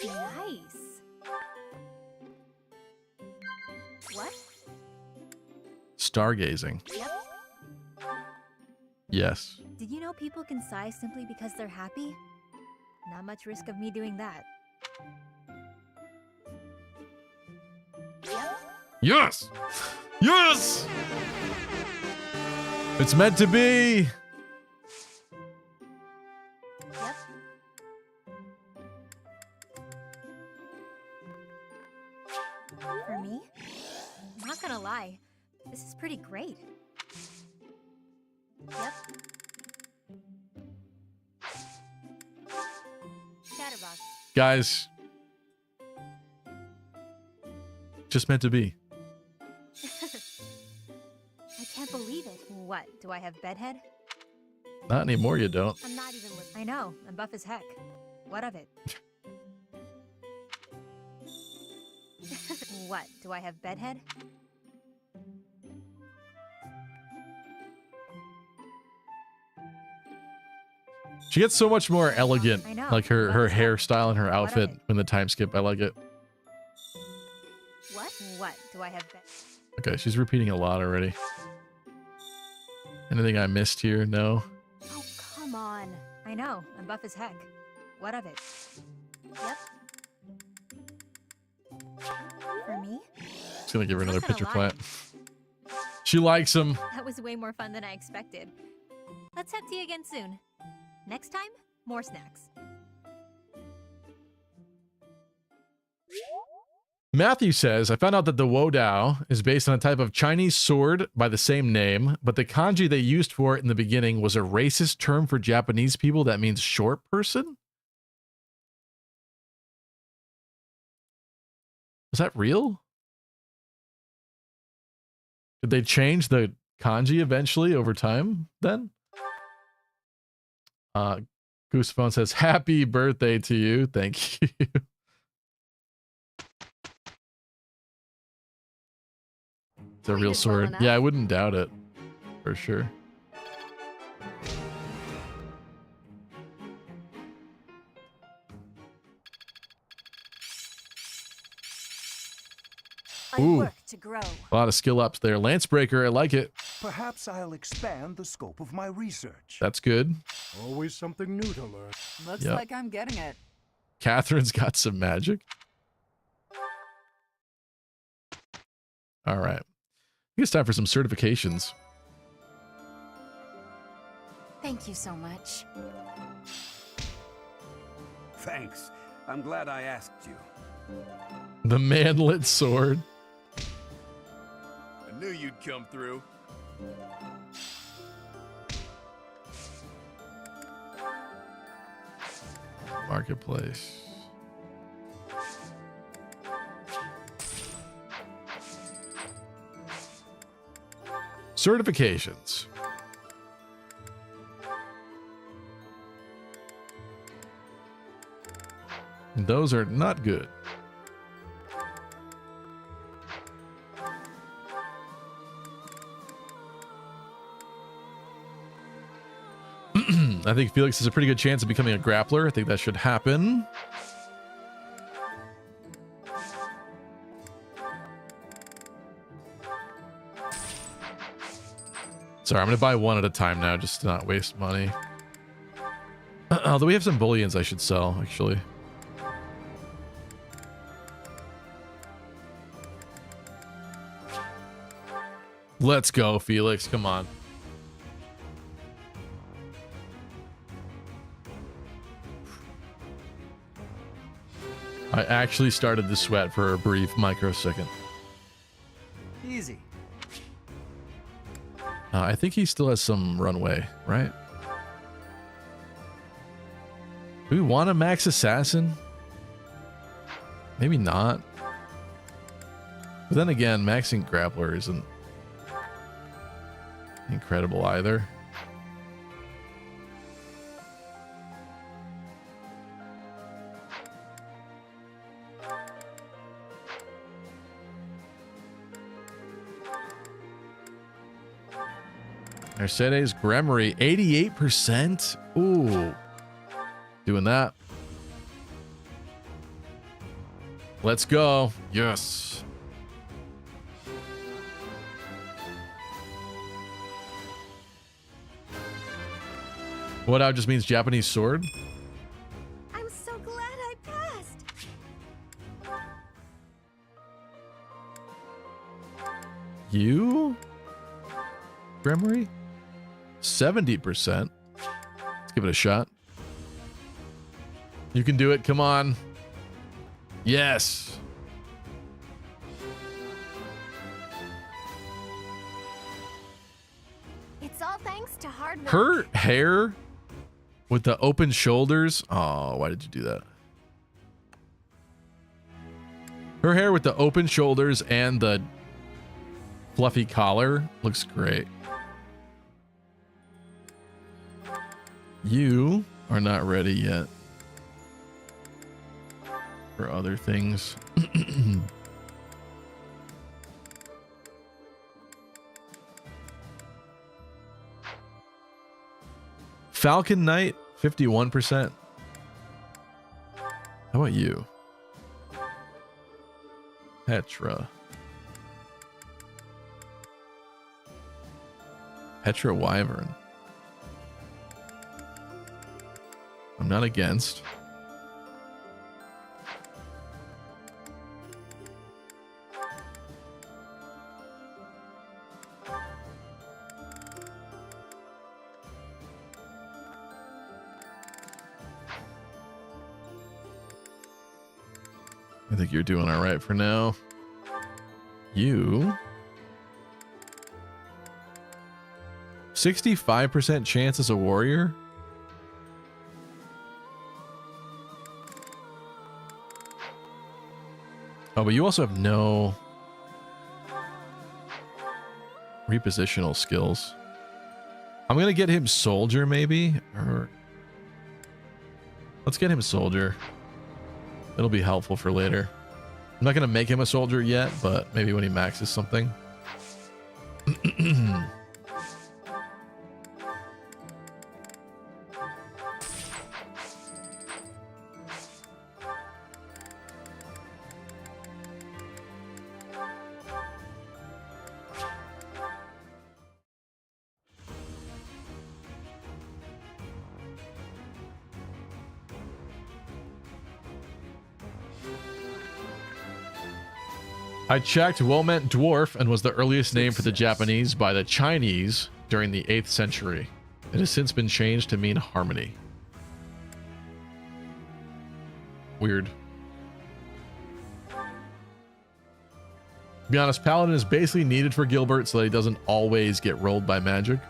Nice. What? Stargazing. Yep. Yes. Did you know people can sigh simply because they're happy? Not much risk of me doing that. Yep. Yes! Yes! It's meant to be! Yep. For me? I'm not gonna lie. This is pretty great. Yep. Chatterbox. Guys. Just meant to be. I can't believe it. What? Do I have bedhead? Not anymore, you don't. I'm not even listening. I know. I'm buff as heck. What of it? What? Do I have bedhead? She gets so much more elegant. I know. Like her What? hairstyle and her What of outfit it? in the time skip. I like it. What? What? Do I have bed? Okay, she's repeating a lot already. Anything I missed here? No. Oh, come on. I know. I'm buff as heck. What of it? Yep. For me? Just gonna give her another Not gonna pitcher lie. plant. She likes him. That was way more fun than I expected. Let's have tea again soon. Next time, more snacks. Matthew says, I found out that the Wodao is based on a type of Chinese sword by the same name, but the kanji they used for it in the beginning was a racist term for Japanese people that means short person? Is that real? Did they change the kanji eventually over time then? Goosephone says, happy birthday to you. Thank you. It's a real sword. Yeah, I wouldn't doubt it. For sure. Ooh, work to grow. a lot of skill ups there. Lancebreaker, I like it. Perhaps I'll expand the scope of my research. That's good. Always something new to learn. Looks Yep. like I'm getting it. Catherine's got some magic. All right. I think it's time for some certifications. Thank you so much. Thanks. I'm glad I asked you. The manlit sword. I knew you'd come through. Marketplace. Certifications. Those are not good. I think Felix has a pretty good chance of becoming a grappler. I think that should happen. Sorry, I'm going to buy one at a time now just to not waste money. Although we have some bullions I should sell, actually. Let's go, Felix. Come on. I actually started to sweat for a brief microsecond. Easy. I think he still has some runway, right? Do we want a max assassin? Maybe not. But then again, maxing grappler isn't incredible either. Mercedes Gremory, 88%. Ooh. Doing that. Let's go. Yes. What out just means Japanese sword? I'm so glad I passed. You? Gremory? 70%. Let's give it a shot. You can do it. Come on. Yes. It's all thanks to hard work. Her hair with the open shoulders. Oh, why did you do that? Her hair with the open shoulders and the fluffy collar looks great. You are not ready yet for other things. Falcon Knight, 51%. How about you? Petra. Petra Wyvern. I'm not against. I think you're doing all right for now. You 65% chance as a warrior. Oh, but you also have no repositional skills. I'm gonna get him soldier, maybe, or let's get him soldier. It'll be helpful for later. I'm not gonna make him a soldier yet, but maybe when he maxes something. I checked, well meant dwarf and was the earliest name for the Japanese by the Chinese during the 8th century. It has since been changed to mean harmony. Weird. To be honest, Paladin is basically needed for Gilbert so that he doesn't always get rolled by magic.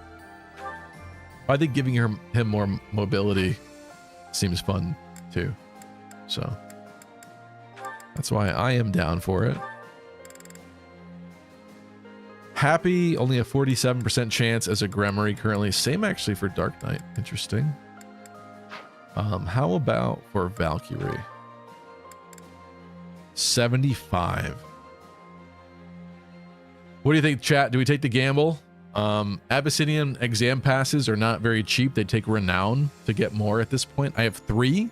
I think giving him more mobility seems fun too. So that's why I am down for it. Happy, only a 47% chance as a Gremory currently. Same actually for Dark Knight. Interesting. How about for Valkyrie? 75. What do you think, chat? Do we take the gamble? Abyssinian exam passes are not very cheap. They take renown to get more at this point. I have 3,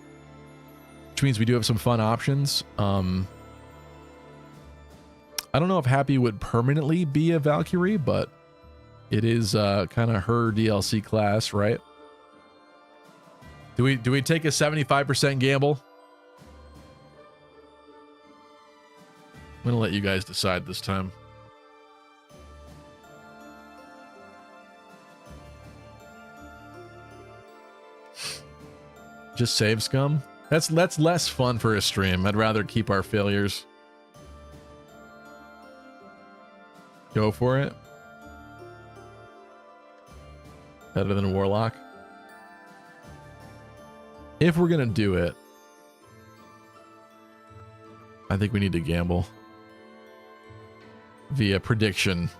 which means we do have some fun options. I don't know if Happy would permanently be a Valkyrie, but it is kind of her DLC class, right? Do we take a 75% gamble? I'm gonna let you guys decide this time. Just save scum? That's less fun for a stream. I'd rather keep our failures. Go for it. Better than a Warlock. If we're gonna do it, I think we need to gamble via prediction.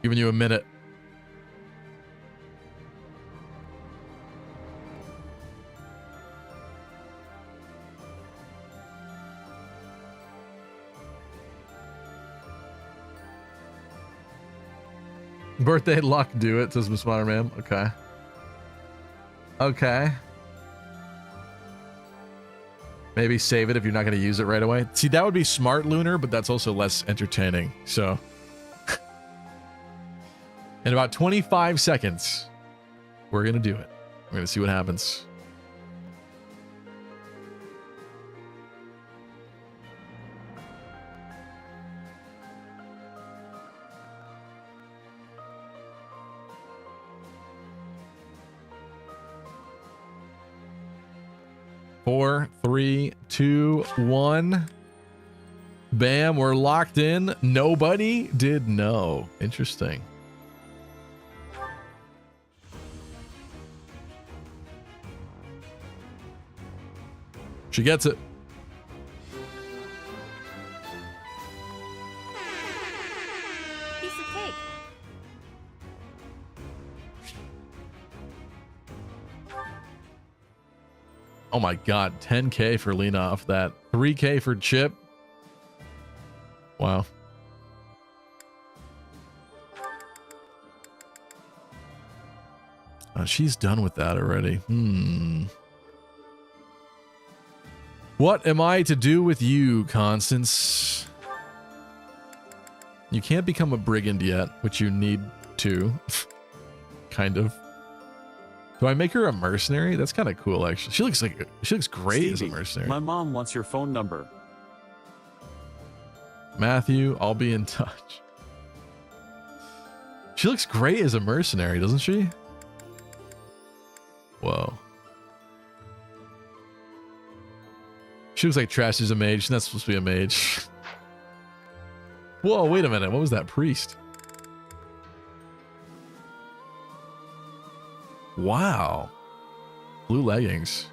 Giving you a minute. Birthday luck, do it, says Miss Spider-Man. Okay. Okay. Maybe save it if you're not going to use it right away. See, that would be smart, Lunar, but that's also less entertaining. So, in about 25 seconds, we're going to do it. We're going to see what happens. Four, 3, 2, 1. Bam, we're locked in. Nobody did know. Interesting. She gets it. Piece of cake. Oh my god, 10k for Lena off that. 3k for Chip. Wow. She's done with that already. What am I to do with you, Constance? You can't become a brigand yet, which you need to. Kind of. Do I make her a mercenary? That's kind of cool, actually. She looks great Stevie, as a mercenary. My mom wants your phone number. Matthew, I'll be in touch. She looks great as a mercenary, doesn't she? Whoa. She looks like trash as a mage. She's not supposed to be a mage. Whoa, wait a minute. What was that priest? Wow. Blue leggings.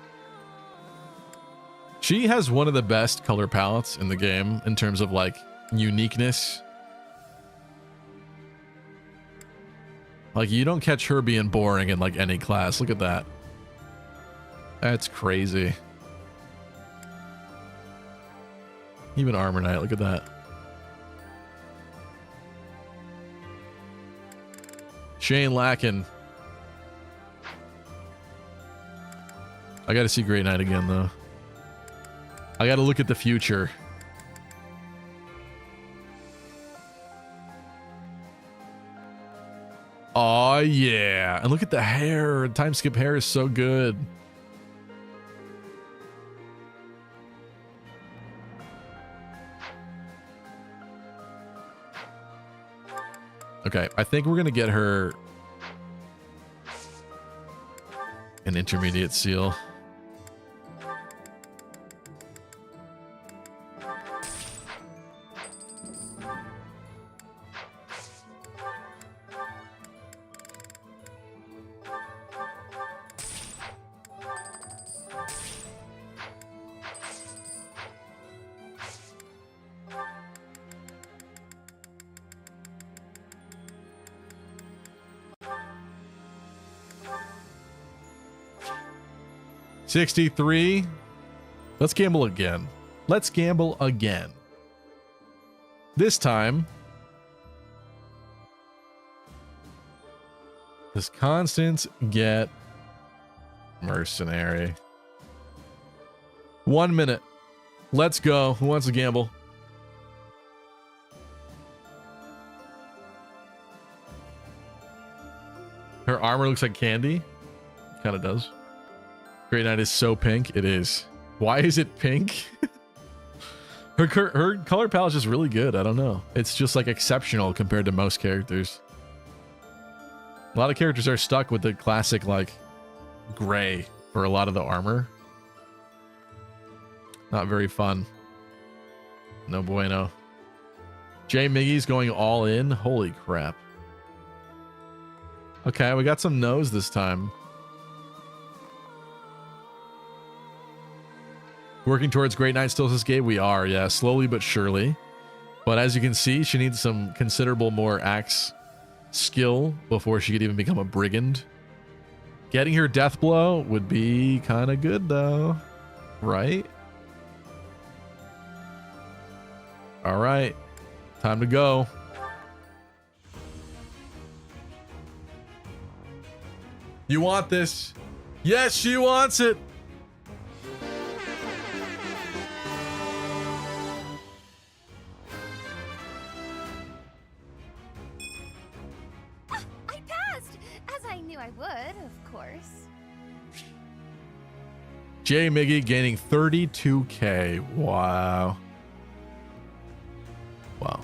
She has one of the best color palettes in the game in terms of like uniqueness. Like you don't catch her being boring in like any class. Look at that. That's crazy. Even Armor Knight, look at that. She ain't lacking. I gotta see Great Knight again, though. I gotta look at the future. Oh yeah. And look at the hair. Time skip hair is so good. Okay, I think we're gonna get her an intermediate seal. 63. Let's gamble again. Let's gamble again. This time, does Constance get mercenary? 1 minute. Let's go. Who wants to gamble? Her armor looks like candy. Kind of does. Great Knight is so pink. It is. Why is it pink? Her color palette is just really good. I don't know. It's just like exceptional compared to most characters. A lot of characters are stuck with the classic like gray for a lot of the armor. Not very fun. No bueno. Jay Miggy's going all in. Holy crap. Okay, we got some no's this time. Working towards Great Knight still, says Gabe. We are, yeah, slowly but surely. But as you can see, she needs some considerable more axe skill before she could even become a brigand. Getting her death blow would be kind of good though, right? All right, time to go. You want this? Yes, she wants it. I passed, as I knew I would, of course. Jay Miggy gaining 32k. Wow. Wow.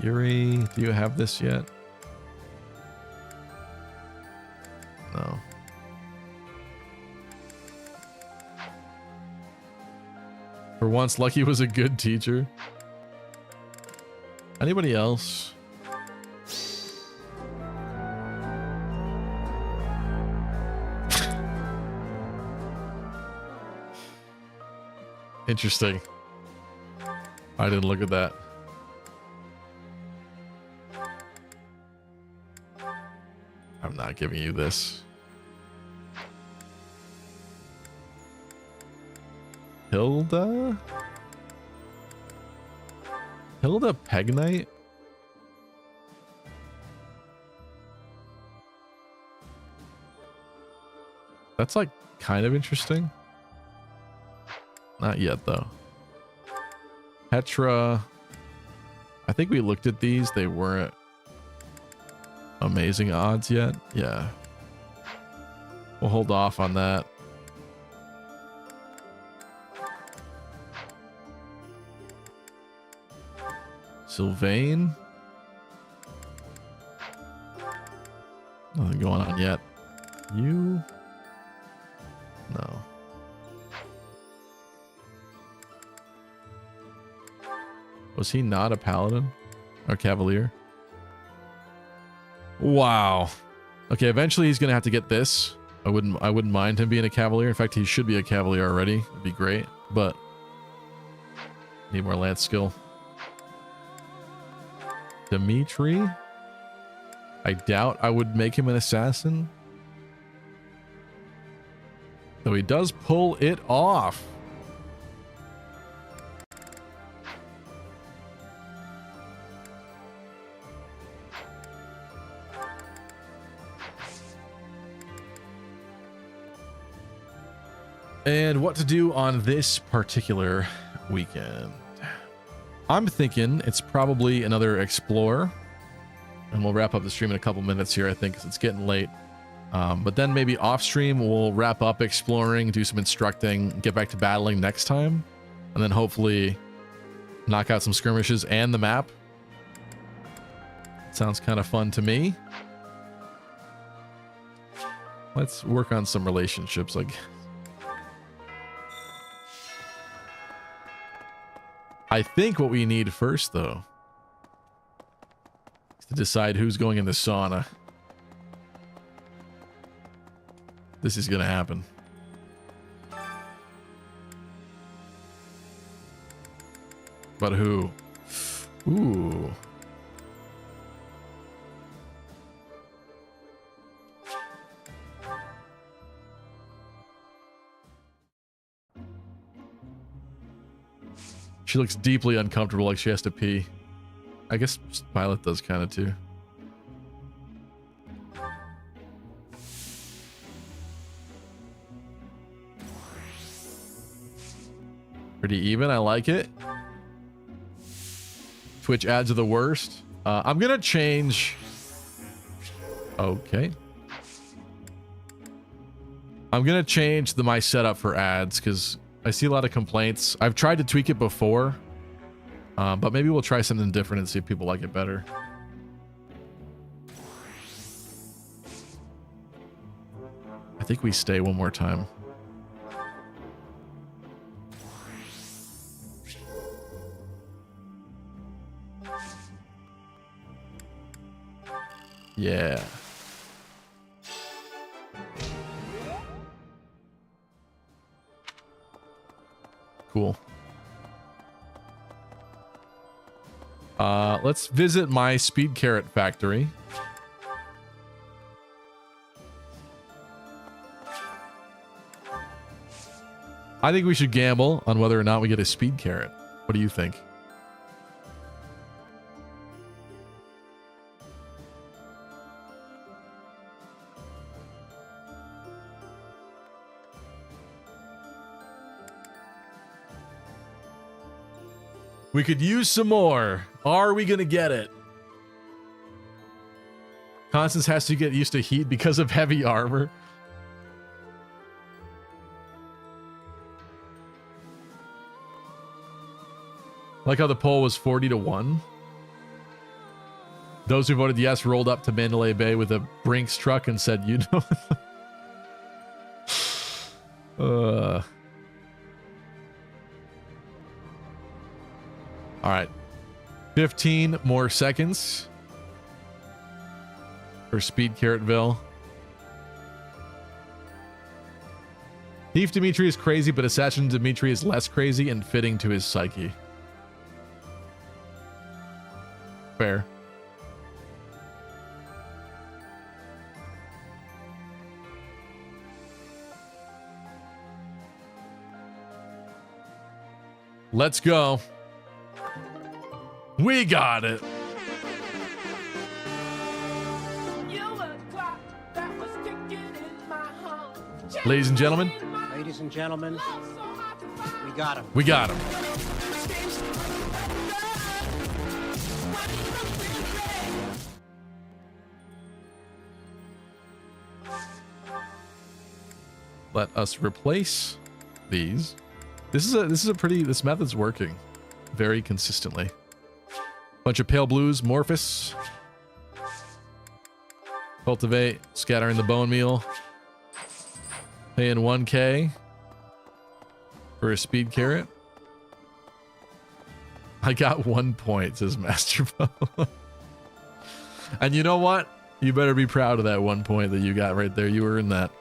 Yuri, do you have this yet? No. For once, Lucky was a good teacher. Anybody else? Interesting. I didn't look at that. I'm not giving you this. Hilda? Hilda Peg Knight? That's like kind of interesting. Not yet though. Petra. I think we looked at these. They weren't amazing odds yet. Yeah. We'll hold off on that. Sylvain. Nothing going on yet. You? No. Was he not a paladin or cavalier? Wow. Okay, eventually he's gonna have to get this. I wouldn't mind him being a cavalier. In fact, he should be a cavalier already. It'd be great, but need more lance skill. Dimitri? I doubt I would make him an assassin. Though he does pull it off. And what to do on this particular weekend? I'm thinking it's probably another Explorer. And we'll wrap up the stream in a couple minutes here, I think, because it's getting late. But then maybe off stream, we'll wrap up exploring, do some instructing, get back to battling next time. And then hopefully knock out some skirmishes and the map. Sounds kind of fun to me. Let's work on some relationships, I guess. I think what we need first, though, is to decide who's going in the sauna. This is going to happen. But who? Ooh. She looks deeply uncomfortable, like she has to pee. I guess Violet does kind of too. Pretty even, I like it. Twitch ads are the worst. I'm gonna change. Okay. I'm gonna change my setup for ads because I see a lot of complaints. I've tried to tweak it before, but maybe we'll try something different and see if people like it better. I think we stay one more time. Yeah. Cool. Let's visit my speed carrot factory. I think we should gamble on whether or not we get a speed carrot. What do you think? We could use some more. Are we going to get it? Constance has to get used to heat because of heavy armor. Like how the poll was 40-1. Those who voted yes rolled up to Mandalay Bay with a Brinks truck and said, you know. All right. 15 more seconds for Speed Carrotville. Thief Dimitri is crazy, but Assassin Dimitri is less crazy and fitting to his psyche. Fair. Let's go. We got it. Ladies and gentlemen. Ladies and gentlemen, we got him. We got him. Let us replace these. This method's working very consistently. Bunch of pale blues, Morphus. Cultivate, scattering the bone meal. Paying 1K for a speed carrot. I got 1 point, says Master Bo. And you know what? You better be proud of that 1 point that you got right there. You earned that.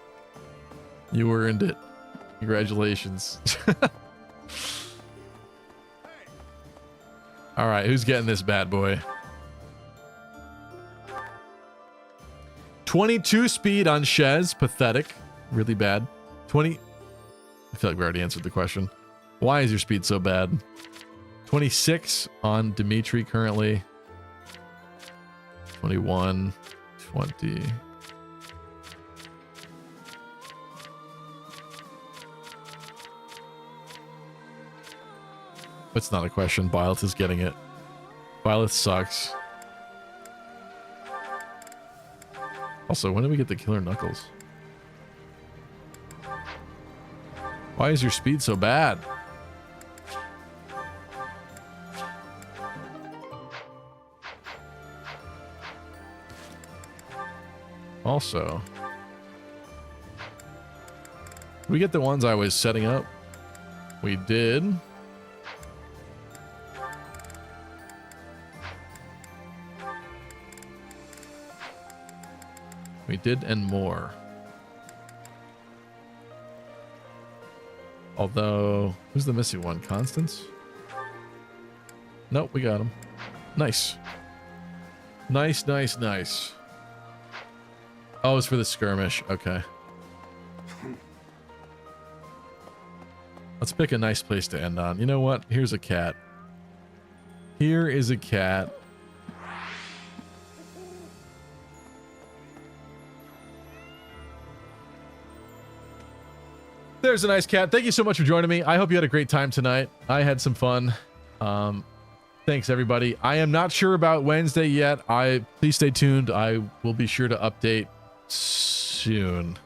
You earned it. Congratulations. All right, who's getting this bad boy? 22 speed on Shez. Pathetic. Really bad. 20. I feel like we already answered the question. Why is your speed so bad? 26 on Dimitri currently. 21. 20. That's not a question. Violet is getting it. Violet sucks. Also, when did we get the Killer Knuckles? Why is your speed so bad? Also, we get the ones I was setting up. We did. We did and more. Although, who's the missing one? Constance? Nope, we got him. Nice. Nice, nice, nice. Oh, it's for the skirmish. Okay. Let's pick a nice place to end on. You know what? Here's a cat. Here is a cat. There's a nice cat. Thank you so much for joining me. I hope you had a great time tonight. I had some fun. Thanks, everybody. I am not sure about Wednesday yet. Please stay tuned. I will be sure to update soon.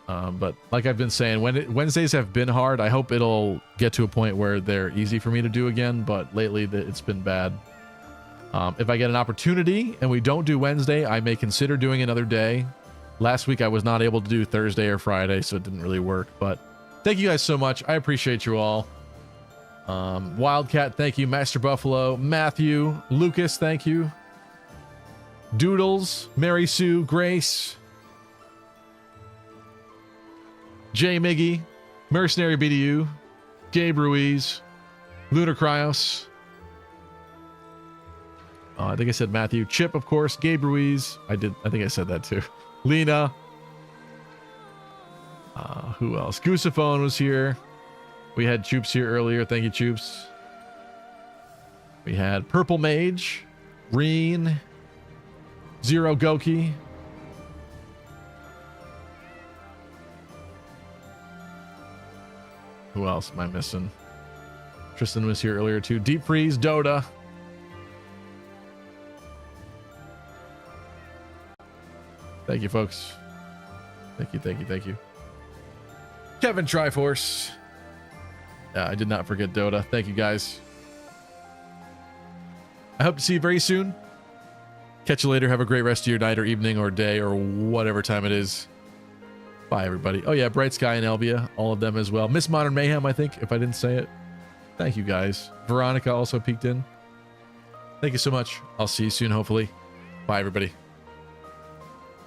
But like I've been saying, Wednesdays have been hard. I hope it'll get to a point where they're easy for me to do again, but lately it's been bad. If I get an opportunity and we don't do Wednesday, I may consider doing another day. Last week I was not able to do Thursday or Friday, so it didn't really work. But thank you guys so much. I appreciate you all. Wildcat, thank you. Master Buffalo, Matthew, Lucas, thank you. Doodles, Mary Sue, Grace, Jay Miggy, Mercenary BDU, Gabe Ruiz, Lunar Cryos. I think I said Matthew. Chip, of course. Gabe Ruiz. I think I said that too. Lena. Who else? Goosephone was here. We had Choops here earlier. Thank you, Choops. We had Purple Mage, Reen, Zero Goki. Who else am I missing? Tristan was here earlier too. Deep Freeze, Dota. Thank you, folks. Thank you, thank you, thank you. Kevin Triforce. I did not forget Dota. Thank you, guys. I hope to see you very soon. Catch you later. Have a great rest of your night or evening or day or whatever time it is. Bye, everybody. Oh, yeah, Bright Sky and Elvia. All of them as well. Miss Modern Mayhem, I think, if I didn't say it. Thank you, guys. Veronica also peeked in. Thank you so much. I'll see you soon, hopefully. Bye, everybody.